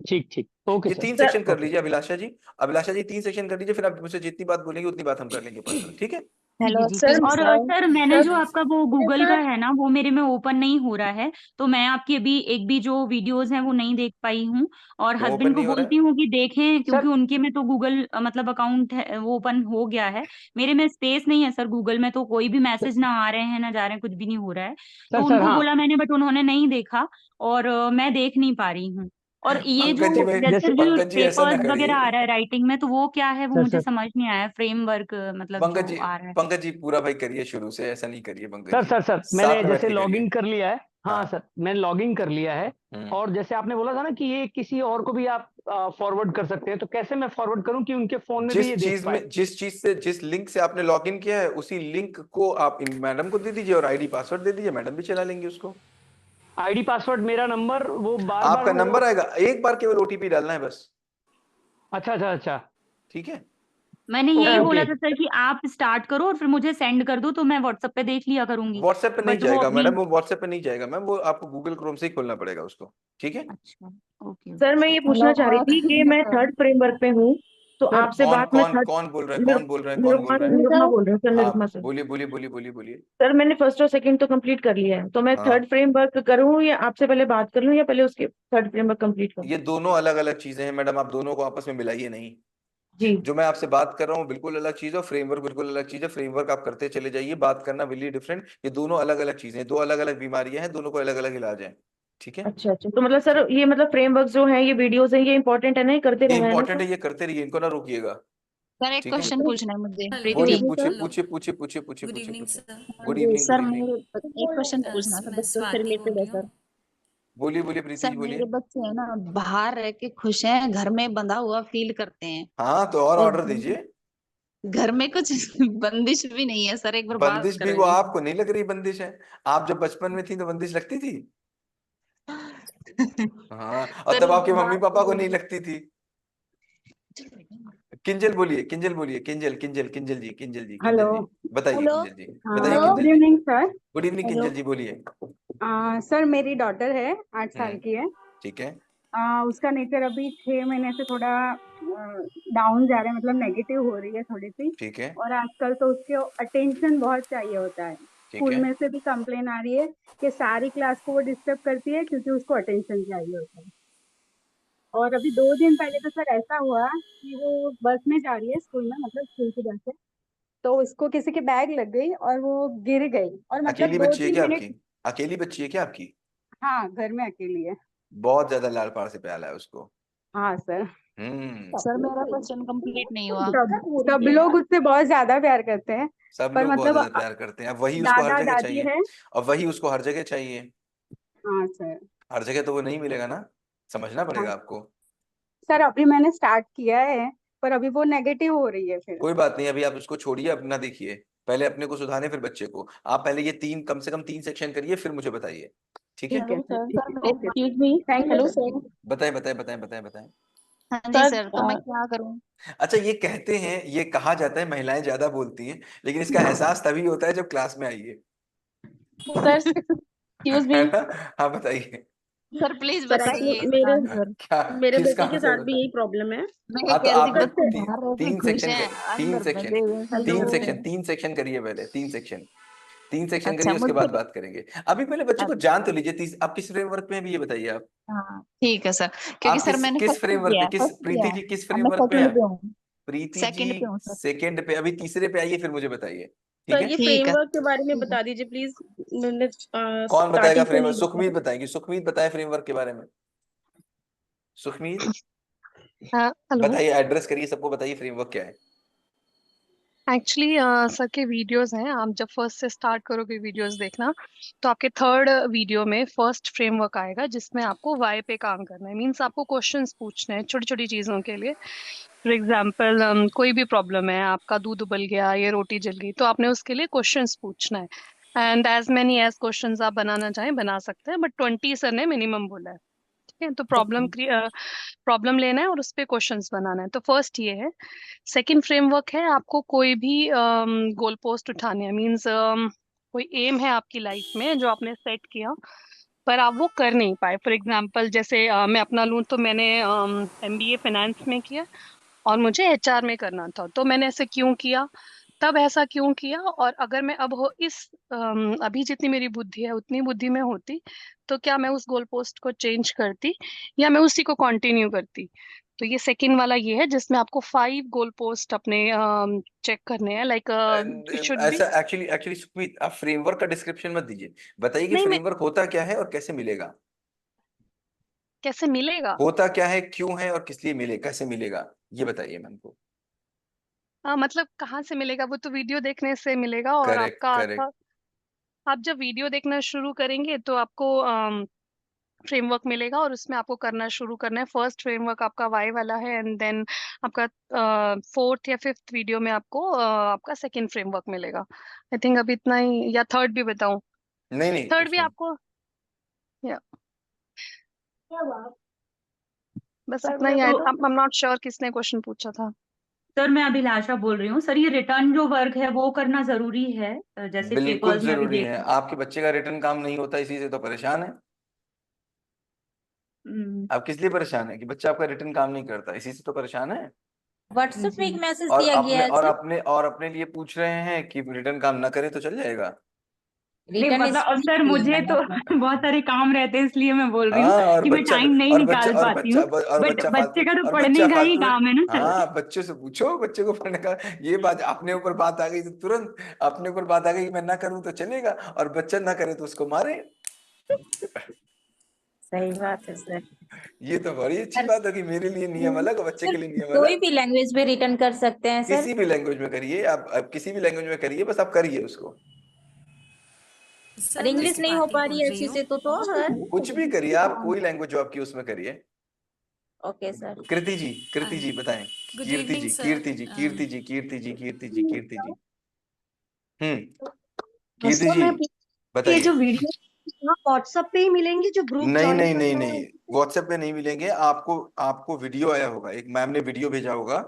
ठीक ठीक। ओके ये सर। 3 सेक्शन कर ओके। लीजिए अभिलाषा जी। अभिलाषा जी 3 सेक्शन कर लीजिए, फिर आप मुझसे जितनी बात बोलेंगे उतनी बात हम कर लेंगे पर्सनल। ठीक है? जी हेलो जी। सर। और सर मैंने सर जो आपका वो गूगल का है ना, वो मेरे में ओपन नहीं हो रहा है। तो मैं आपकी अभी एक भी जो वीडियोस हैं वो नहीं देख पाई हूँ। और क्यों ओपन हस्बैंड को नहीं हो रहा बोलती है? हूँ कि देखें, क्योंकि सर उनके में तो गूगल मतलब अकाउंट है वो ओपन हो गया है। मेरे में स्पेस नहीं है सर गूगल में, तो कोई भी मैसेज ना आ रहे हैं ना जा रहे हैं, कुछ भी नहीं हो रहा है। सर तो सर उनको हाँ। बोला मैंने, बट उन्होंने नहीं देखा। और मैं देख नहीं पा रही हूँ। और ये जो पंकज जी, मैं जैसे जो पंकज जी ऐसा ना पेपर्स वगैरह आ करिए। रहा है राइटिंग में, तो वो क्या है वो सर मुझे सर समझ नहीं आया, फ्रेमवर्क मतलब पंकज जो जी, आ रहा है। पंकज जी पूरा भाई करिए शुरू से, ऐसा नहीं करिए पंकज सर जी, सर सर मैंने साथ में बैठ जैसे के लॉग करिए। इन कर लिया है। हाँ हाँ। सर, मैंने लॉग इन कर लिया है। हम्म। और जैसे आपने बोला था ना कि ये किसी और को भी आप फॉरवर्ड कर सकते हैं, तो कैसे मैं फॉरवर्ड करूं कि उनके फोन में भी ये देख पाए? जिस लिंक से आपने लॉग इन किया है, उसी लिंक को आप इन मैडम को दे दीजिए और आईडी पासवर्ड दे दीजिए, मैडम भी चला लेंगे उसको। आईडी पासवर्ड, मेरा नंबर, वो बार बार आपका वो। नंबर आएगा, एक बार केवल ओटीपी डालना है बस। अच्छा अच्छा अच्छा। ठीक है? मैंने यही ओके बोला था सर कि आप स्टार्ट करो और फिर मुझे सेंड कर दो तो मैं व्हाट्सएप पे देख लिया करूंगी, व्हाट्सएप पे नहीं बट वो जाएगा अपनी। मैडम, वो व्हाट्सएप पे नहीं जाएगा मैम, वो आपको गूगल क्रोम से ही खोलना पड़ेगा उसको, ठीक है। अच्छा, ओके सर मैं ये पूछना चाह रही थी कि मैं थर्ड फ्रेमवर्क पे हूँ, तो सर आपसे कौन बात मैं कौन थर्ड कौन बोल रहा है, कौन बोल रहा है, कौन बोल निरुपमा रहा है? निरुपमा बोल रहे हैं सर, हाँ निरुपमा सर। बोलिए बोलिए बोलिए बोलिए बोलिए। सर मैंने फर्स्ट और सेकंड तो कंप्लीट कर लिया है, तो मैं हाँ थर्ड फ्रेमवर्क करूँ या आपसे पहले बात कर लूँ, या पहले उसके थर्ड फ्रेमवर्क कंप्लीट करूँ? ये दोनों अलग अलग चीजें हैं मैडम, आप दोनों को आपस में मिलाइए नहीं। जी जो मैं आपसे बात कर रहा हूँ बिल्कुल अलग चीज है, और फ्रेमवर्क बिल्कुल अलग चीज है। फ्रेमवर्क आप करते चले जाइए, बात करना बिल्कुल डिफरेंट। ये दोनों अलग अलग चीजें हैं, दो अलग अलग बीमारियां हैं, दोनों को अलग अलग इलाज है, ठीक है। अच्छा अच्छा, तो मतलब सर ये मतलब फ्रेमवर्क जो है, ये वीडियोस हैं, ये इंपॉर्टेंट है ना, ये करते ये रहना है ना इंपॉर्टेंट सर? है, ये करते रहिए, इनको ना रोकिएगा, सर एक ठीक है। क्वेश्चन पूछना है मुझे, बोलिए, प्रीति। पूछिए हेलो, पूछिए पूछिए पूछिए पूछिए गुड पूछिए इवनिंग पूछिए। Sir. Good evening, good sir evening. मेरे एक क्वेश्चन पूछना था, मैं बच्चों से स्वाति बोल रिलेटेड है रही हूँ। सर। बोलिए बोलिए प्रीति सर जी मेरे बोलिए। बच्चे है ना, बाहर रह के खुश हैं, घर में बंधा हुआ फील करते हैं, हाँ तो और और ऑर्डर दीजिए। घर में कुछ बंदिश भी नहीं है सर, एक बार बात बंदिश भी वो करेंगे। आपको नहीं लग रही बंदिश है? आप जब बचपन में थी तो बंदिश लगती थी। हाँ, और सर तब एक आपके बार मम्मी बात पापा को नहीं करेंगे। लगती थी। किंजल बोलिए, किंजल बोलिए, किंजल किंजल किंजल जी, किंजल जी, हेलो। किंजल जी। बताइए हेलो। किंजल जी, बताइए good Kinjal ji. Evening sir. Good evening hello. Kinjal ji बोलिए। सर मेरी डॉटर है, 8 साल की है। ठीक है। उसका नेचर अभी 6 महीने से थोड़ा डाउन जा रहा है, मतलब नेगेटिव हो रही है थोड़ी सी। ठीक है। और आजकल तो उसके अटेंशन बहुत चाहिए होता है। ठीक स्कूल है। में से भी कंप्लेन आ रही है कि सारी क्लास को वो डिस्टर्ब करती है क्योंकि उसको अटेंशन चाहिए होता है। और अभी 2 दिन पहले तो सर ऐसा हुआ कि वो बस में जा रही है स्कूल में, मतलब स्कूल की बस है, तो उसको किसी की बैग लग गई और वो गिर गई, और मतलब अकेली दो बच्ची है तीन क्या मिनट आपकी? अकेली बच्ची है क्या आपकी? हाँ, घर में अकेली है। बहुत ज्यादा लाड़ प्यार से प्याला है उसको। हाँ सर। सर मेरा क्वेश्चन कंप्लीट नहीं हुआ। सब लोग उससे बहुत ज्यादा प्यार करते हैं, सब पर लोग बहुत मतलब ज्यादा प्यार करते हैं, अब वही उसको हर दादा जगह दादी चाहिए, है। और वही उसको हर जगह चाहिए। हाँ सर। हर जगह तो वो नहीं मिलेगा ना, समझना हाँ पड़ेगा आपको। सर, अभी मैंने स्टार्ट किया है, पर अभी वो नेगेटिव हो रही है फिर। कोई बात नहीं, अभी आप उसको छोड़िए, अपना देखिए। पहले अपने को सुधारने, फिर बच्चे को। आप पहले ये तीन, कम से कम 3 सेक्शन करिए, फिर मुझे बताइए, ठीक है। ठीक है सर, ठीक है, okay. Excuse me. Thank you hello sir. Sir. बताएं बताएं बताएं बताएं बताएं। हाँ जी सर सर, तो मैं क्या करूँ? अच्छा, ये कहते हैं, ये कहा जाता है महिलाएं ज्यादा बोलती हैं, लेकिन इसका एहसास तभी होता है जब क्लास में आइए। Sir excuse me. है ना? हाँ बताइए। सर प्लीज सर बताइए एक्चुअली इसका मेरे आंसर। क्या? मेरे किसका बेटे के आंसर साथ भी बता? यही प्रॉब्लम है। मैं ये हाँ तो कह रही थी आप बच्चे ती, बाहर रह के तीन खुश सेक्शन हैं, कर, तीन अंदर सेक्शन बंधे हुए हैं, फील तीन करते सेक्शन हैं। 3 सेक्शन करिए पहले, 3 सेक्शन। 3 सेक्शन अच्छा करिए, उसके मुझसे। बाद बात करेंगे। अभी पहले बच्चे को जान तो लीजिए। आप किस फ्रेमवर्क में है भी ये बताइए आप। हाँ ठीक है सर, क्योंकि आप सर किस मैंने किस फर्स्ट फ्रेमवर्क किया पे, है, किस, फर्स्ट किया प्रीति है। जी किस अब मैं फ्रेमवर्क पे हैं सेकंड पे आप? हूँ। प्रीति जी सेकंड पे हूँ सर। सेकंड पे, अभी तीसरे पे आइए, फिर मुझे बताइए, ठीक सर है। ये ठीक है। फ्रेमवर्क के बारे में बता दीजिए प्लीज, मैंने कौन बताएगा स्टार्टिंग से फ्रेमवर्क? नहीं देखा। सुखमीत बताएंगी, सुखमीत बताए फ्रेमवर्क के बारे में। सुखमीत हाँ हेलो। बताइए, एड्रेस करिए सबको, बताइए फ्रेमवर्क क्या है। एक्चुअली सर के वीडियोस हैं, आप जब फर्स्ट से स्टार्ट करोगे वीडियोस देखना, तो आपके थर्ड वीडियो में फर्स्ट फ्रेमवर्क आएगा जिसमें आपको वाई पे काम करना है। मींस आपको क्वेश्चंस पूछने हैं छोटी छोटी चीज़ों के लिए। फॉर एग्जांपल कोई भी प्रॉब्लम है, आपका दूध उबल गया, ये रोटी जल गई, तो आपने उसके लिए क्वेश्चंस पूछना है। And as many as questions आप बनाना चाहें बना सकते हैं, बट 20 सर ने मिनिमम बोला है। ठीक है, तो प्रॉब्लम लेना है और उस पे क्वेश्चंस बनाना है। तो फर्स्ट ये है। सेकंड फ्रेमवर्क है, आपको कोई भी गोल पोस्ट उठाने हैं। मींस कोई एम है आपकी लाइफ में जो आपने सेट किया, पर आप वो कर नहीं पाए। फॉर एग्जांपल जैसे मैं अपना लूँ, तो मैंने एमबीए फाइनेंस में किया और मुझे एचआर में करना था। तो मैंने ऐसे क्यों किया, तब ऐसा क्यों किया, और अगर मैं अब हो इस अभी जितनी मेरी बुद्धि है उतनी बुद्धि में होती, तो क्या मैं उस गोल पोस्ट को चेंज करती या मैं उसी को कंटिन्यू करती। तो ये सेकंड वाला ये है जिसमें आपको 5 गोल पोस्ट अपने चेक करने हैं। Like it should be. ऐसा एक्चुअली एक्चुअली सुखमीत, आप फ्रेमवर्क का डिस्क्रिप्शन मत दीजिए, बताइए कि नहीं मैं फ्रेमवर्क होता क्या है और कैसे मिलेगा। कैसे मिलेगा। होता क्या है, क्यों है, और किस लिए मिले, कैसे मिलेगा, ये बताइए मैम को। मतलब कहाँ से मिलेगा, वो तो वीडियो देखने से मिलेगा। और करेक्ट आपका करेक्ट। आप जब वीडियो देखना शुरू करेंगे तो आपको फ्रेमवर्क मिलेगा और उसमें आपको करना शुरू करना है। फर्स्ट फ्रेमवर्क आपका वाई वाला है, एंड देन आपका फोर्थ या फिफ्थ वीडियो में आपको आपका सेकंड फ्रेमवर्क मिलेगा। आई थिंक अभी इतना ही, या थर्ड भी बताऊं। नहीं नहीं थर्ड कुछ भी नहीं। आपको, या बस सर इतना मैं ही। आई तो एम नॉट श्योर किसने क्वेश्चन पूछा था। सर मैं अभिलाषा बोल रही हूँ सर। ये रिटर्न जो वर्क है वो करना जरूरी है, जैसे बिल्कुल पेपर्स में अभी जरूरी देख है। आपके बच्चे का रिटर्न काम नहीं होता, इसी से तो परेशान है। आप किस लिए परेशान है कि बच्चा आपका रिटर्न काम नहीं करता, इसी से तो परेशान है। व्हाट्सएप में एक जी। मैसेज और दिया गया अपने है सर, अपने लिए पूछ रहे हैं कि रिटर्न काम ना करे तो चल जाएगा। नहीं रिटर्न मतलब अब सर स्पीच मुझे तो बहुत सारे काम रहते हैं, इसलिए मैं बोल रही हूँ हाँ, और कि मैं बच्चा टाइम नहीं और बच्चा निकाल और पाती बच्चा हूँ। और बट बच्चा बच्चे फालतू का तो और पढ़ने बच्चा का ही फालतू में। काम है ना सर। हाँ, बच्चों से पूछो, बच्चे को पढ़ने का। ये बात अपने ऊपर बात आ गई तो तुरंत अपने ऊपर बात आ गई कि मैं ना करूं तो चलेगा, और बच्चा ना करे तो उसको मारे। सही बात है सर। ये तो बड़ी अच्छी सर बात है कि मेरे लिए नियम अलग और बच्चे सर के लिए नियम कोई अलग। भी लैंग्वेज में रिटर्न कर सकते हैं सर? किसी भी लैंग्वेज में करिए आप किसी भी लैंग्वेज में करिए, बस आप करिए उसको। और सर मैं इंग्लिश नहीं हो स्वाति पा बोल रही है रही अच्छी हूँ। से तो सर। कुछ भी करिए आप, कोई लैंग्वेज जो आपकी उसमें करिए। Okay sir. कृति जी बताएं। Good evening sir. Kirti ji. Kirti sir ji मैं ये बताइए। जो वीडियो व्हाट्सएप पे ही मिलेंगे, जो ग्रुप नहीं ज्वाइन नहीं नहीं करना है? नहीं, व्हाट्सएप पे नहीं मिलेंगे आपको। आपको वीडियो आया होगा, एक मैम ने वीडियो भेजा होगा।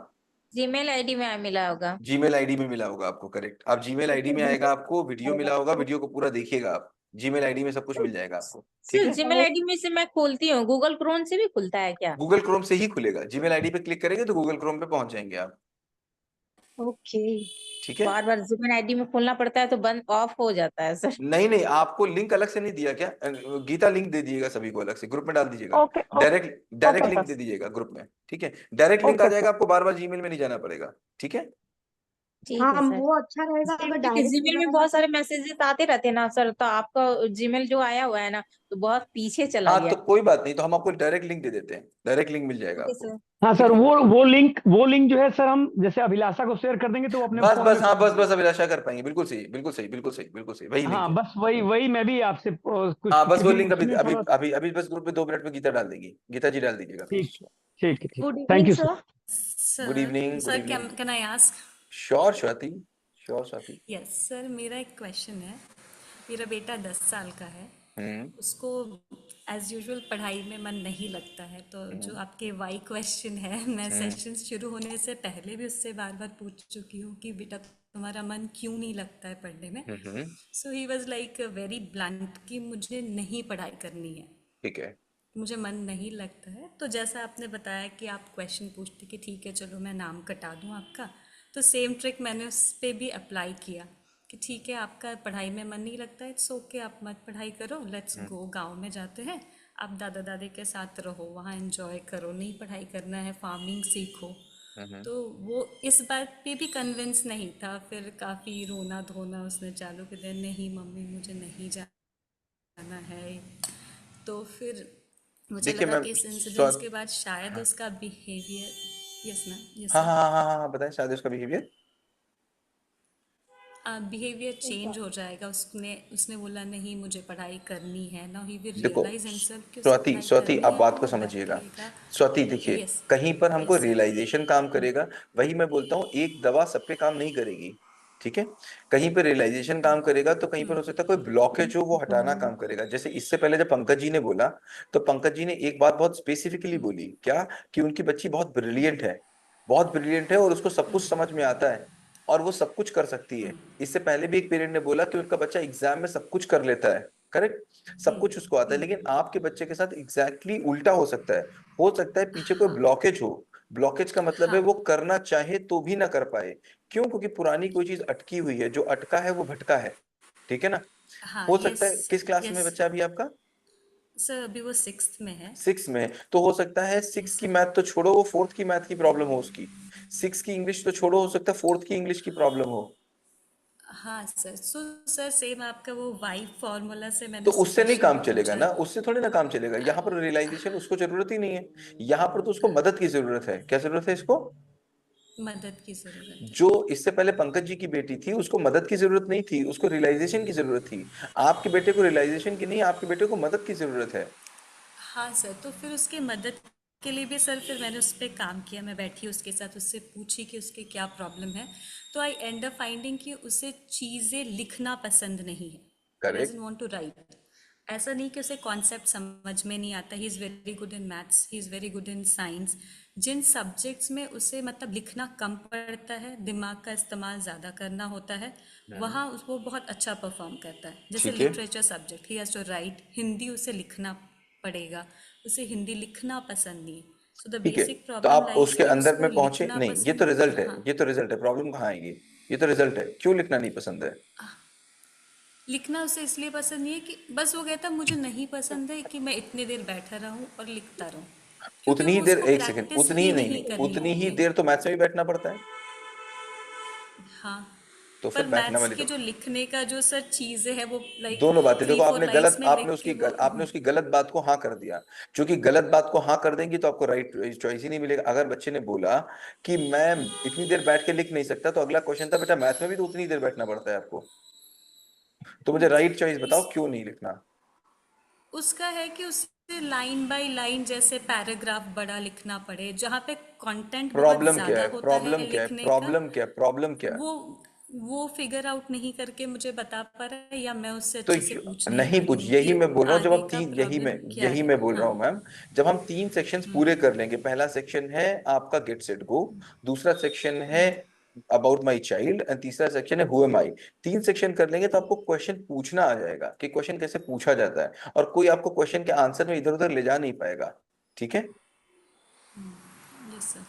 जीमेल आईडी में मिला होगा। जीमेल आईडी में मिला होगा आपको, करेक्ट। आप जीमेल आईडी में आएगा, आपको वीडियो मिला होगा, वीडियो को पूरा देखिएगा आप। जीमेल आईडी में सब कुछ मिल जाएगा आपको, ठीक सर है। जीमेल आईडी में से मैं खोलती हूँ, गूगल क्रोम से भी खुलता है क्या? गूगल क्रोम से ही खुलेगा। जीमेल आईडी पे क्लिक करेंगे तो गूगल क्रोम पे पहुंच जाएंगे आप, ओके। ठीक है। बार बार जीमेल आईडी में खोलना पड़ता है तो बंद ऑफ हो जाता है सर। नहीं नहीं, आपको लिंक अलग से नहीं दिया क्या? गीता लिंक दे दीजिएगा सभी को, अलग से ग्रुप में डाल दीजिएगा। Okay direct okay link sir. दे दीजिएगा ग्रुप में, ठीक है। डायरेक्ट लिंक आ ओके जाएगा, सर। आपको बार बार जीमेल में नहीं जाना पड़ेगा, ठीक है। ठीक है हाँ, सर। वो अच्छा रहेगा अगर डायरेक्ट जीमेल में बहुत सारे मैसेजेस आते रहते हैं ना सर, तो आपका जीमेल जो आया हुआ है ना तो बहुत पीछे चला हाँ गया। तो कोई बात नहीं, तो हम आपको डायरेक्ट लिंक दे देते हैं, डायरेक्ट लिंक मिल जाएगा ओके आपको। सर। हाँ ठीक सर, है, वो लिंक जो है सर, हम जैसे अभिलाषा को शेयर कर देंगे तो वो अपने बस फोन बस में हाँ, खोल बस अभिलाषा कर पाएंगे। बिल्कुल सही, बिल्कुल सही, बिल्कुल सही, बिल्कुल सही, वही लिंक हाँ है। बस वही वही मैं भी आपसे कुछ, हाँ बस वो क्योंकि लिंक अभी उसमें अभी थोड़ा। अभी अभी बस ग्रुप में 2 मिनट में गीता डाल देगी। गीता जी डाल दीजिएगा ठीक प्लीज। ठीक good thank evening you sir. Sir. Good evening, good sir evening. Can I ask? Sure Swati, sure Swati. Yes sir, मेरा एक क्वेश्चन है। मेरा बेटा 10 साल का है। उसको एज यूजुअल पढ़ाई में मन नहीं लगता है, तो जो आपके वाई क्वेश्चन है, मैं सेशन शुरू होने से पहले भी उससे बार बार पूछ चुकी हूँ कि बेटा तुम्हारा मन क्यों नहीं लगता है पढ़ने में। So he was like very blunt कि मुझे नहीं पढ़ाई करनी है, ठीक है। मुझे मन नहीं लगता है। तो जैसा आपने बताया कि आप क्वेश्चन पूछते कि ठीक है चलो मैं नाम कटा दूँ आपका, तो सेम ट्रिक मैंने उस पर भी अप्लाई किया कि ठीक है आपका पढ़ाई में मन नहीं लगता है, इट्स ओके, आप मत पढ़ाई करो, लेट्स गो गांव में जाते हैं, आप दादा दादी के साथ रहो, वहाँ एंजॉय करो, नहीं पढ़ाई करना है, फार्मिंग सीखो। तो वो इस बात पे भी कन्विंस नहीं था। फिर काफ़ी रोना धोना उसने चालू कर दिया, नहीं मम्मी मुझे नहीं जाना है। तो फिर मुझे देखिए लगा मैम, कि इस इंसिडेंस के बाद शायद उसका बिहेवियर, यस मैम, यस हाँ सर, हाँ हाँ हाँ हाँ, बताएं शायद उसका बिहेवियर। बिहेवियर चेंज हो जाएगा। उसने बोला नहीं मुझे पढ़ाई करनी है, नाउ ही विल देखो रियलाइज हिमसेल्फ कि उसे पढ़ाई स्वाति, करनी आप है, बात तो को वो समझिएगा। बैठेगा। स्वाति देखिए, यस कहीं पर हमको यस सर। रियलाइजेशन काम करेगा। वही मैं बोलता हूँ, एक दवा सब पे काम नहीं करेगी, ठीक है। कहीं पर रियलाइजेशन काम करेगा तो कहीं पर हो सकता है कोई ब्लॉकेज हो, वो हटाना काम करेगा। जैसे इससे पहले जब पंकज जी ने बोला, तो पंकज जी ने एक बात बहुत स्पेसिफिकली बोली, क्या कि उनकी बच्ची बहुत ब्रिलियंट है, बहुत ब्रिलियंट है और उसको सब कुछ समझ में आता है और वो सब कुछ कर सकती है। इससे पहले भी एक पेरेंट ने बोला कि उनका बच्चा एग्जाम में सब कुछ कर लेता है, करेक्ट, सब कुछ उसको आता है। लेकिन आपके बच्चे के साथ एग्जैक्टली उल्टा हो सकता है। हो सकता है पीछे कोई ब्लॉकेज हो। ब्लॉकेज का मतलब है वो करना चाहे तो भी ना कर पाए। क्यों? क्योंकि पुरानी कोई चीज अटकी हुई है, जो अटका है वो भटका है, ठीक है ना। हाँ हो सकता यस है, किस क्लास में यस बच्चा अभी आपका? सर, अभी वो 6th में है। 6 में। तो हो सकता है 6 की मैथ तो छोड़ो, वो 4th की मैथ की प्रॉब्लम हो उसकी। 6 की इंग्लिश तो छोड़ो, हो सकता है 4th की इंग्लिश की प्रॉब्लम हो। हाँ सर, सो सर सेम आपका वो वाई फॉर्मूला से मैंने तो उससे उससे नहीं क्वेश्चन काम भी चलेगा पूछा ना, है। उससे थोड़ी ना काम चलेगा। यहाँ पर रियलाइजेशन उसको जरूरत ही नहीं है। यहाँ पर तो उसको मदद की जरूरत है। क्या जरूरत है इसको? मदद की जरूरत है। जो इससे पहले पंकज जी की बेटी थी, उसको मदद की जरूरत नहीं थी, उसको रियलाइजेशन की जरूरत थी। आपके बेटे को रियलाइजेशन की नहीं, आपके बेटे को मदद की जरूरत है। हाँ सर, तो फिर उसके मदद के लिए भी सर फिर मैंने उस पर काम किया। मैं बैठी उसके साथ, उससे पूछी कि उसके क्या प्रॉब्लम है। तो आई एंड अप फाइंडिंग कि उसे चीज़ें लिखना पसंद नहीं है, he correct. Doesn't want to write. ऐसा नहीं कि उसे कॉन्सेप्ट समझ में नहीं आता। He is very good in maths, he is very good in science. जिन सब्जेक्ट्स में उसे मतलब लिखना कम पड़ता है, दिमाग का इस्तेमाल ज़्यादा करना होता है, वहाँ वो बहुत अच्छा परफॉर्म करता है। जैसे ठीक है literature subject, he has to write, Hindi उसे लिखना पड़ेगा, उसे हिंदी लिखना पसंद नहीं है। सो द ठीक है। बेसिक तो प्रॉब्लम आप लाइज उसके कि अंदर उसको में पहुंचे लिखना नहीं, ये पसंद, तो रिजल्ट है, हाँ, ये तो रिजल्ट है, प्रॉब्लम कहाँ आएगी? ये तो रिजल्ट है, क्यों लिखना नहीं पसंद है? लिखना उसे इसलिए पसंद नहीं है कि बस वो कहता मुझे नहीं पसंद है कि मैं इतनी देर बैठा रहूं और लिखता रहूं, क्योंकि उतनी ही वो देर, उसको एक सेकंड, प्रैक्टिस उतनी ही ही नहीं नहीं नहीं करनी उतनी ही होती। देर तो मैथ्स में भी बैठना पड़ता है। हाँ, तो पर फिर बैठना मैथ्स वाली की तो जो लिखने का जो सर चीज़ें है वो लाइक दोनों बातें देखो, 3-4 लाइन्स में लिख के वो आपने उसकी गलत बात को हाँ कर दिया। क्योंकि गलत बात को हाँ कर देंगी तो आपको राइट चॉइस ही नहीं मिलेगा। अगर बच्चे ने बोला कि मैं इतनी देर बैठ के लिख नहीं सकता, तो अगला क्वेश्चन था बेटा मैथ्स में भी तो उतनी देर बैठना पड़ता है आपको। तो मुझे राइट चॉइस बताओ, क्यों नहीं लिखना? उसका है कि उसे लाइन बाय लाइन जैसे पैराग्राफ बड़ा लिखना पड़े, जहाँ पे कंटेंट बहुत प्रॉब्लम क्या ज़्यादा है? होता है प्रॉब्लम क्या है? लिखने का, प्रॉब्लम क्या है? प्रॉब्लम क्या है? वो फिगर आउट नहीं करके मुझे बता पा रहा है, या मैं उससे तो अच्छे से पूछ नहीं नहीं पा रही पूछ, हूँ यही कि मैं बोल रहा हूँ। जब आगे हम का तीन, प्रॉब्लम क्या यही है। मैं बोल रहा हाँ, हूँ मैम। जब हम 3 सेक्शंस पूरे कर लेंगे, पहला सेक्शन है आपका गेट सेट गो, दूसरा सेक्शन है अबाउट माई चाइल्ड, एंड तीसरा सेक्शन है हु एम आई। 3 सेक्शन कर लेंगे तो आपको क्वेश्चन पूछना आ जाएगा कि क्वेश्चन कैसे पूछा जाता है, और कोई आपको क्वेश्चन के आंसर में इधर उधर ले जा नहीं पाएगा। ठीक है? Yes sir.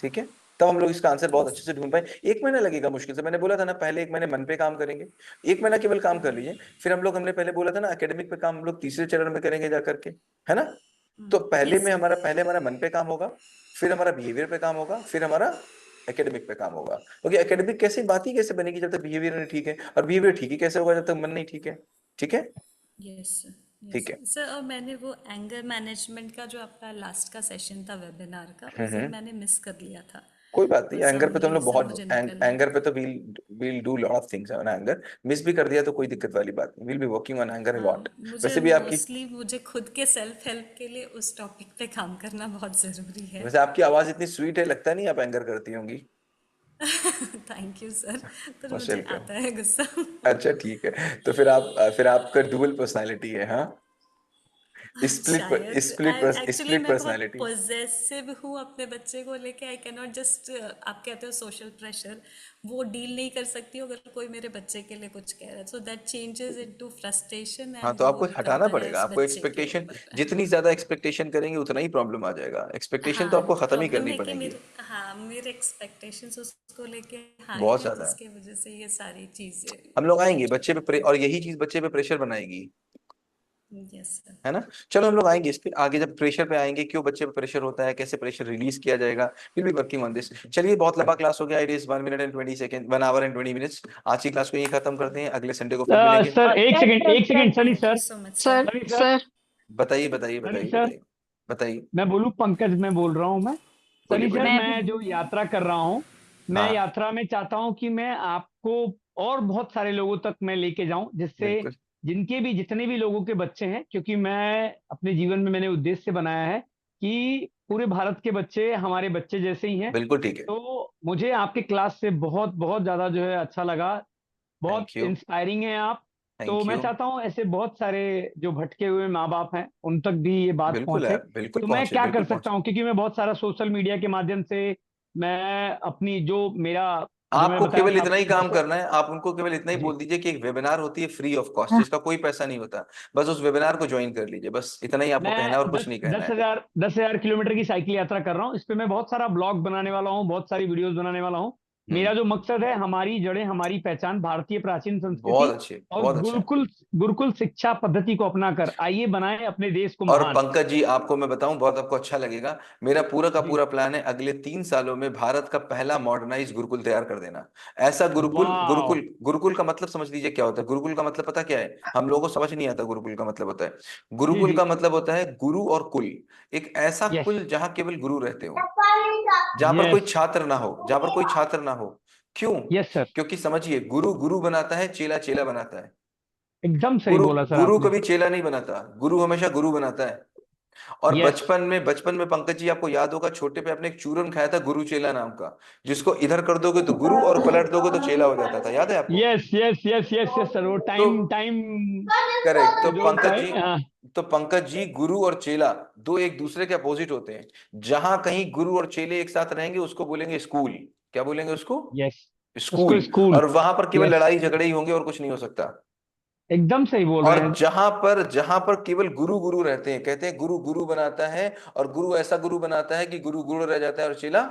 ठीक है, तब हम लोग इसका आंसर बहुत अच्छे से ढूंढ पाए। 1 महीना लगेगा मुश्किल से। मैंने बोला था ना, पहले 1 महीने मन पे काम करेंगे, 1 महीना केवल काम कर लीजिए। फिर हम लोग, हमने पहले बोला था ना, एकेडमिक पे काम हम लोग तीसरे चरण में करेंगे जा करके, है ना? तो यस सर। पहले हमारा मन पे काम होगा, फिर हमारा बिहेवियर पे काम होगा, फिर हमारा एकेडमिक पे काम होगा। क्योंकि एकेडमिक कैसे, बात ही कैसे बनेगी जब तक बिहेवियर नहीं ठीक है, और बिहेवियर ठीक ही कैसे होगा जब तक मन नहीं ठीक है। ठीक है? Yes sir. ठीक यस है। सर। और मैंने वो एंगर मैनेजमेंट का जो आपका लास्ट का सेशन था वेबिनार का, वो हम्म फिर हम्म। मैंने मिस कर लिया था। कोई बात नहीं, एंगर पे तो हम सडनली लोग सर बहुत, मुझे निकलना एंगर था। पे तो we'll do lot of things on anger. Miss भी कर दिया तो कोई दिक्कत वाली बात नहीं, we'll be working on anger uh हाँ, लॉट। मुझे वैसे भी आपकी, मोस्टली मुझे खुद के सेल्फ हेल्प के लिए उस टॉपिक पे काम करना बहुत ज़रूरी है। वैसे आपकी आवाज इतनी स्वीट है, लगता नहीं आप एंगर करती होंगी। थैंक यू सर, पर मोस्ट मुझे वेलकम। आता है गुस्सा। अच्छा ठीक है, तो फिर आपका डुअल पर्सनालिटी है, हाँ? शायद एक्चुअली स्प्लिट मैं बहुत पर्सनालिटी। पॉजेसिव हूँ अपने बच्चे को लेके। आई कैन नॉट जस्ट, आप कहते हो सोशल प्रेशर, वो डील नहीं कर सकती हूँ अगर कोई मेरे बच्चे के लिए कुछ कह रहा है, so that changes into frustration हाँ, एंड तो वो आपको हटाना निकलता है पड़ेगा। उस आपको बच्चे के एक्सपेक्टेशन, ऊपर। जितनी ज्यादा एक्सपेक्टेशन करेंगे उतना ही प्रॉब्लम आ जाएगा। एक्सपेक्टेशन तो हाँ, आपको खत्म ही प्रॉब्लम करनी है कि पड़ेगी। मेरे, हाँ, मेरे एक्सपेक्टेशंस उसको लेके हाई बहुत हैं, ज्यादा है। जिसके वजह से ये सारी चीज़ें हम लोग आएंगे चेंज बच्चे होती पे और यही चीज बच्चे पे प्रेशर बनाएगी, हैं। Yes sir. है ना? चलो हम लोग आएंगे इस पे आगे, जब प्रेशर पे आएंगे, क्यों बच्चे पे प्रेशर होता है, कैसे प्रेशर रिलीज किया जाएगा, will be working on this. चलिए, बहुत लंबा क्लास हो गया, it is 1 minute and 20 second, 1 our and 20 minutes. आज की क्लास को यही खत्म करते हैं, अगले संडे को फिर मिलेंगे। सर एक second Sunny thank you sir, so much sir. Sir Sunny sir, sir बताइए बताइए सनी बताइए सर, बताइए बताइए। मैं बोलूँ? पंकज मैं बोल रहा हूँ मैं। बोलिए सनी सर, बोलिए। मैं भी मैं जो यात्रा कर रहा हूँ, मैं हाँ, यात्रा में चाहता हूँ कि मैं आपको और बहुत सारे लोगों तक मैं लेके जाऊं, जिससे बिल्कुल जितने भी लोगों के बच्चे हैं, क्योंकि मैं अपने जीवन में मैंने उद्देश्य बनाया है कि पूरे भारत के बच्चे हमारे बच्चे जैसे ही हैं। बिल्कुल ठीक है। तो मुझे आपके क्लास से बहुत बहुत ज्यादा जो है अच्छा लगा, बहुत थैंक यू। इंस्पायरिंग है आप। तो थैंक मैं यू। चाहता हूँ ऐसे बहुत सारे जो भटके हुए माँ बाप हैं उन तक भी ये बात बिल्कुल है, पहुंचे। बिल्कुल तो मैं पहुंचे, क्या कर बिल्कुल सकता पहुंचे। हूँ? क्योंकि मैं बहुत सारा सोशल मीडिया के माध्यम से मैं अपनी जो मेरा जो मैं आपको बताया केवल था इतना ही आपको काम जैसे। करना है, आप उनको केवल इतना ही जी, बोल दीजिए कि एक वेबिनार होती है फ्री ऑफ कॉस्ट, जिसका कोई पैसा नहीं होता। बस उस वेबिनार को ज्वाइन कर लीजिए, बस इतना ही आपको कहना मैं है, और कुछ दस नहीं कहना दस है। हजार दस हजार किलोमीटर की साइकिल यात्रा कर रहा हूँ। इस पे मैं बहुत सारा ब्लॉग बनाने वाला हूँ, बहुत सारी वीडियोस बनाने वाला हूँ। हम्म। मेरा जो मकसद है, हमारी जड़ें, हमारी पहचान, भारतीय प्राचीन बहुत संस्कृति अच्छे, और बहुत अच्छा। गुरुकुल गुरुकुल शिक्षा पद्धति को अपनाकर आइए बनाएं अपने देश को और महान। पंकज जी, आपको मैं बताऊं, बहुत आपको अच्छा लगेगा। मेरा पूरा का जी, पूरा प्लान है अगले 3 सालों में भारत का पहला मॉडर्नाइज गुरुकुल तैयार कर देना। ऐसा गुरुकुल, वाह, गुरुकुल का मतलब समझ लीजिए क्या होता है। गुरुकुल का मतलब पता क्या है? हम लोगों को समझ नहीं आता गुरुकुल का मतलब होता है। जी गुरुकुल जी, का मतलब होता है गुरु और कुल, एक ऐसा यस कुल जहाँ केवल गुरु रहते हो, जहां पर कोई यस छात्र ना हो, जहां पर कोई छात्र ना हो। क्यों? यस सर, क्योंकि समझिए, गुरु गुरु बनाता है, चेला चेला बनाता है। एकदम सही गुरु बोला सर गुरु आपने। कभी चेला नहीं बनाता, गुरु हमेशा गुरु बनाता है। और यस बचपन में पंकज जी आपको याद होगा, छोटे पे आपने एक चूरन खाया था गुरु चेला नाम का, जिसको इधर कर दोगे तो गुरु और पलट दोगे तो चेला हो जाता था, याद है आपको? Yes yes yes yes yes sir, वो तो टाइम टाइम करेक्ट। जो टाइम, हाँ तो पंकज जी गुरु और चेला दो एक दूसरे के अपोजिट होते हैं। जहां कहीं गुरु और चेले एक साथ रहेंगे उसको बोलेंगे स्कूल। क्या बोलेंगे उसको? यस, उसको स्कूल। स्कूल। और वहां पर केवल यस, लड़ाई झगड़े ही होंगे और कुछ नहीं हो सकता। एकदम सही बोल रहे और हैं। जहां पर केवल गुरु गुरु रहते हैं, कहते हैं गुरु गुरु बनाता है, और गुरु ऐसा गुरु बनाता है कि गुरु गुरु रह जाता है और चेला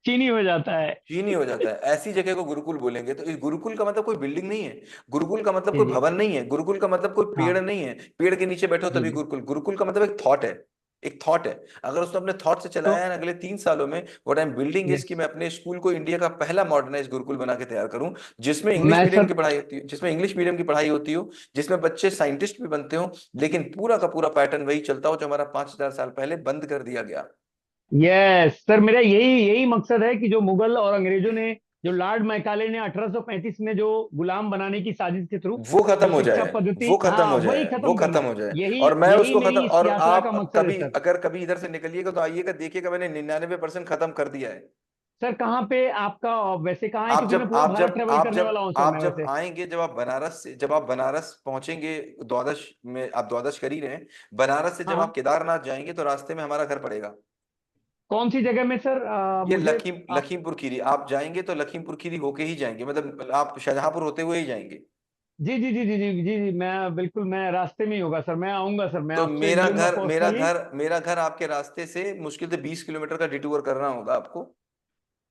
चीनी हो जाता है। चीनी हो जाता है। ऐसी जगह को गुरुकुल बोलेंगे। तो इस गुरुकुल का मतलब कोई बिल्डिंग नहीं है, गुरुकुल का मतलब जी कोई जी, भवन नहीं है, गुरुकुल का मतलब कोई हाँ पेड़ नहीं है, पेड़ के नीचे बैठो जी तभी जी। गुरुकुल। गुरुकुल का मतलब एक थॉट है, एक थॉट है। अगर उसने अपने थॉट से तो चलाया है अगले 3 सालों में, what I am building is yes, कि मैं अपने स्कूल को इंडिया का पहला मॉडर्नाइज गुरुकुल बना के तैयार करूं, जिसमें इंग्लिश मैं मीडियम सर, की पढ़ाई होती हो, जिसमें इंग्लिश मीडियम की पढ़ाई होती हो, जिसमें बच्चे साइंटिस्ट भी बनते हो, लेकिन पूरा का पूरा पैटर्न वही चलता हो जो हमारा 5,000 साल पहले बंद कर दिया गया। यस सर, मेरा यही यही मकसद है कि जो मुगल और अंग्रेजों ने, जो लॉर्ड मैकाले ने 1835 में जो गुलाम बनाने की साजिश के थ्रू वो जो खत्म हो शिक्षा जाए, पद्धति, वो खत्म हाँ हो वही जाए, वो खत्म खत्म करना, हो जाए। यही और मैं यही उसको खत्म, मेरी इस और यात्रा का आप मकसद है कभी सर। अगर कभी इधर से निकलिएगा तो आइएगा, देखिएगा मैंने 99% खत्म कर दिया है। सर कहाँ पे आपका, वैसे कहाँ है, क्योंकि मैं पूरा भारत ट्रेवल करने वाला हूँ सर, आप मैं जब वैसे। आएंगे, जब आप बनारस पहुंचेंगे, द्वादश में आप द्वादश कर ही रहे हैं, बनारस से हाँ जब आप हाँ, केदारनाथ जाएंगे तो रास्ते में हमारा घर पड़ेगा। कौन सी जगह में सर, ये मुझे आप, लखीमपुर खीरी। आप जाएंगे तो लखीमपुर खीरी होके ही जाएंगे, मतलब आप शाहजहांपुर होते हुए ही जाएंगे। जी जी जी जी जी जी जी, मैं बिल्कुल, मैं रास्ते में ही होगा सर, मैं आऊंगा सर, मैं तो आपसे मिलूंगा पर्सनली। मेरा घर आपके रास्ते से मुश्किल से 20 किलोमीटर का डिटूर करना होगा आपको।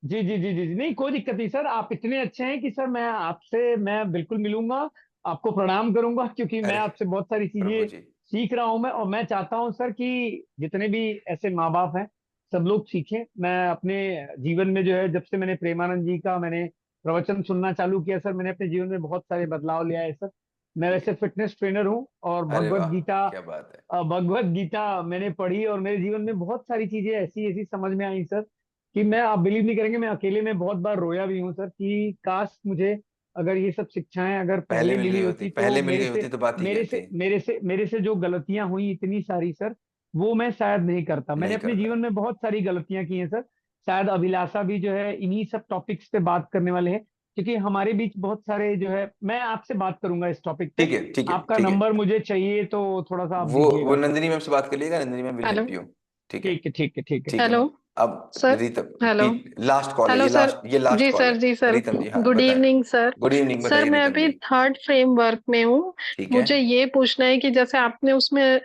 जी जी जी जी जी, नहीं कोई दिक्कत नहीं सर, आप इतने अच्छे हैं कि सर मैं आपसे, मैं बिल्कुल मिलूंगा, आपको प्रणाम करूंगा, क्योंकि मैं अरे आपसे बहुत सारी प्रभु चीजें जी। सीख रहा हूं मैं, और मैं चाहता हूं सर कि जितने भी ऐसे माँ बाप हैं सब लोग सीखें। मैं अपने जीवन में जो है, जब से मैंने प्रेमानंद जी का मैंने प्रवचन सुनना चालू किया सर, मैंने अपने जीवन में बहुत सारे बदलाव लिया है सर। मैं ठीक वैसे है। फिटनेस ट्रेनर हूँ, और अरे भगवत वाह, गीता, क्या बात है। मैंने पढ़ी, और मेरे जीवन में बहुत सारी चीजें ऐसी ऐसी समझ में आई सर, कि मैं, आप बिलीव नहीं करेंगे, मैं अकेले में बहुत बार रोया भी हूँ सर, कि काश मुझे अगर ये सब शिक्षाएं अगर पहले पहले मिल मिली गई होती, होती, तो तो बात ही क्या थी। मेरे से जो गलतियां हुई इतनी सारी सर, वो मैं शायद नहीं करता। मैंने नहीं अपने करता। जीवन में बहुत सारी गलतियां की हैं सर। शायद अभिलाषा भी जो है इन्हीं सब टॉपिक्स पे बात करने वाले हैं, क्योंकि हमारे बीच बहुत सारे जो है, मैं आपसे बात करूंगा इस टॉपिक पे। ठीक है, ठीक है, आपका ठीक है। नंबर मुझे चाहिए, तो थोड़ा सा आप वो दीजिएगा। नंदिनी मैम से बात कर लिएगा, Nandini ma'am will hello. Help you. ठीक है। ठीक है ठीक है ठीक है। ठीक है हेलो मैम। अब sir. Ritam, hello. Last call है हेलो ये, सर। लास्ट जी कॉल सर, है। जी सर। रीतम जी, हाँ गुड बताएं। Evening sir. Good evening, sir बताइए मैं रीतम अभी जी। थर्ड फ्रेमवर्क में हूँ। ठीक है। मुझे ये पूछना है कि जैसे आपने उसमें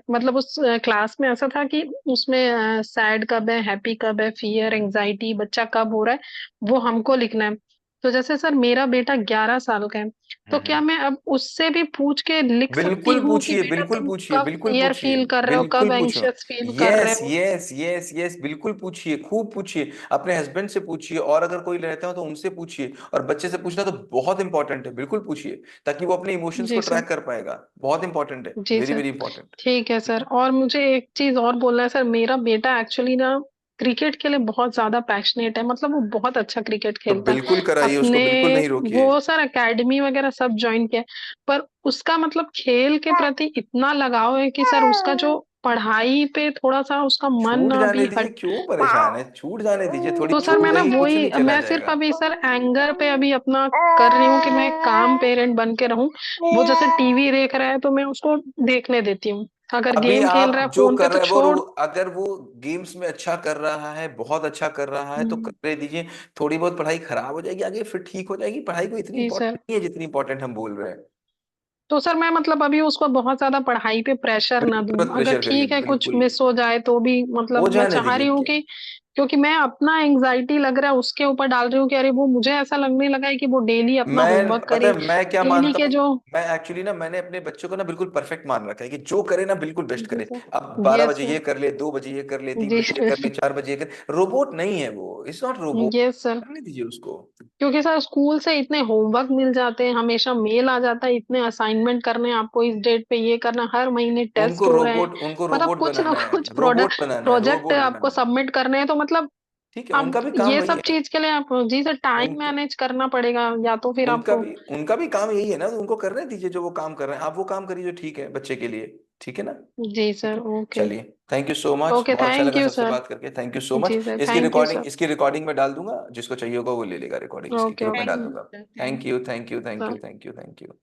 मतलब उस क्लास में ऐसा था कि उसमें सैड कब है, हैप्पी कब है, फियर, एंजाइटी, बच्चा कब हो रहा है, वो हमको लिखना है। तो जैसे सर मेरा बेटा 11 साल का है, तो क्या मैं अब उससे भी पूछ के लिख सकती बिल्कुल हूँ कि पूछिए, बेटा बिल्कुल तुम पूछिए, कब बिल्कुल फियर पूछिए, फील कर रहे हो, बिल्कुल कब पूछो। एंशियस फील कर रहे यस हो। यस यस यस, बिल्कुल पूछिए, खूब पूछिए। अपने हस्बैंड से पूछिए, और अगर कोई रहते हो तो उनसे पूछिए, और बच्चे से पूछना तो बहुत इंपॉर्टेंट है, बिल्कुल पूछिए, ताकि वो अपने इमोशंस को जी सर। ट्रैक कर पाएगा। बहुत इंपॉर्टेंट है, जी वेरी सर। Very important. ठीक है सर, और मुझे एक चीज और बोलना है सर, मेरा बेटा एक्चुअली ना क्रिकेट के लिए बहुत ज्यादा पैशनेट है, मतलब वो बहुत अच्छा क्रिकेट तो खेलता है। बिल्कुल कराइए उसको, अपने बिल्कुल नहीं रोकिए। वो सर एकेडमी वगैरह सब ज्वाइन किया है, पर उसका मतलब खेल के प्रति इतना लगाव है कि सर उसका जो पढ़ाई पे थोड़ा सा उसका मन छूट जाने अभी दीजिए, हट। क्यों परेशान है, छूट जाने दीजिए, थोड़ी तो सर छूट मैं ना जाएगी, कुछ वही, नहीं चला मैं सिर्फ जाएगा। अभी सर एंगर पे अभी अपना कर रही हूँ कि मैं काम पेरेंट बन के रहूं। वो जैसे टीवी देख रहा है तो मैं उसको देखने देती हूँ, अगर अभी गेम खेल रहा है आप जो फोन पे कर तो रहे हैं छोड़। अगर वो गेम्स में अच्छा कर रहा है, बहुत अच्छा कर रहा है, तो हम्म, करने दीजिए। थोड़ी बहुत पढ़ाई खराब हो जाएगी, आगे फिर ठीक हो जाएगी। पढ़ाई को इतनी जी इंपॉर्टेंट सर। नहीं है जितनी इंपॉर्टेंट हम बोल रहे हैं। तो सर मैं मतलब अभी उसको बहुत ज्यादा पढ़ाई पे प्रेशर ना बिल्कुल दूं, मत अगर प्रेशर करिए, ठीक है कुछ बिल्कुल। मिस हो जाए तो भी हो मतलब मैं जाने चाह दीजिए रही हूँ क्या। कि, क्योंकि मैं अपना एंग्जाइटी लग रहा है उसके ऊपर डाल रही हूँ कि अरे वो, मुझे ऐसा लगने लगा है कि वो डेली अपना होमवर्क पता करे, है मैं क्या डेली मानता के हूँ, जो। मैं एक्चुअली ना, मैंने अपने बच्चों को ना बिल्कुल परफेक्ट मान रखा है कि जो करे ना बिल्कुल बेस्ट जी करे। सर। अब 12 यस बजे सर। ये कर ले, 2 बजे ये कर ले, 3 जी बजे ये कर ले, सर। 4 बजे ये कर। रोबोट नहीं है वो, it's not robot. Yes sir. करने दीजिए उसको। क्योंकि सर स्कूल से इतने होमवर्क मिल जाते हैं, हमेशा मेल आ जाता है, इतने असाइनमेंट करने हैं, आपको इस डेट पे ये करना, हर महीने टेस्ट हो रहे हैं, उनको मतलब रोबोट कुछ ना बनाना है, कुछ प्रोडक्ट प्रोजेक्ट रोबोट आपको बनाना है। सबमिट करने हैं, तो मतलब ठीक है, अब उनका भी काम ये वही सब है। चीज के लिए आप जी सर टाइम उनका मैनेज करना पड़ेगा, या तो फिर आपको। उनका भी काम यही है ना, तो उनको करने दीजिए जो वो काम कर रहे हैं। आप वो काम करिए जो ठीक है बच्चे के लिए। ठीक है ना? जी सर, ओके चलिए, thank you so much, okay, बहुत अच्छा थैंक लगा यू सबसे सर। बात करके, थैंक यू सो मच। जी सर, थैंक यू सर। इसकी रिकॉर्डिंग में डाल दूंगा, जिसको चाहिए होगा वो ले लेगा रिकॉर्डिंग इसकी, ओके ग्रुप में ओके डाल दूंगा। Thank you, thank you, thank sir. You, thank you, thank you.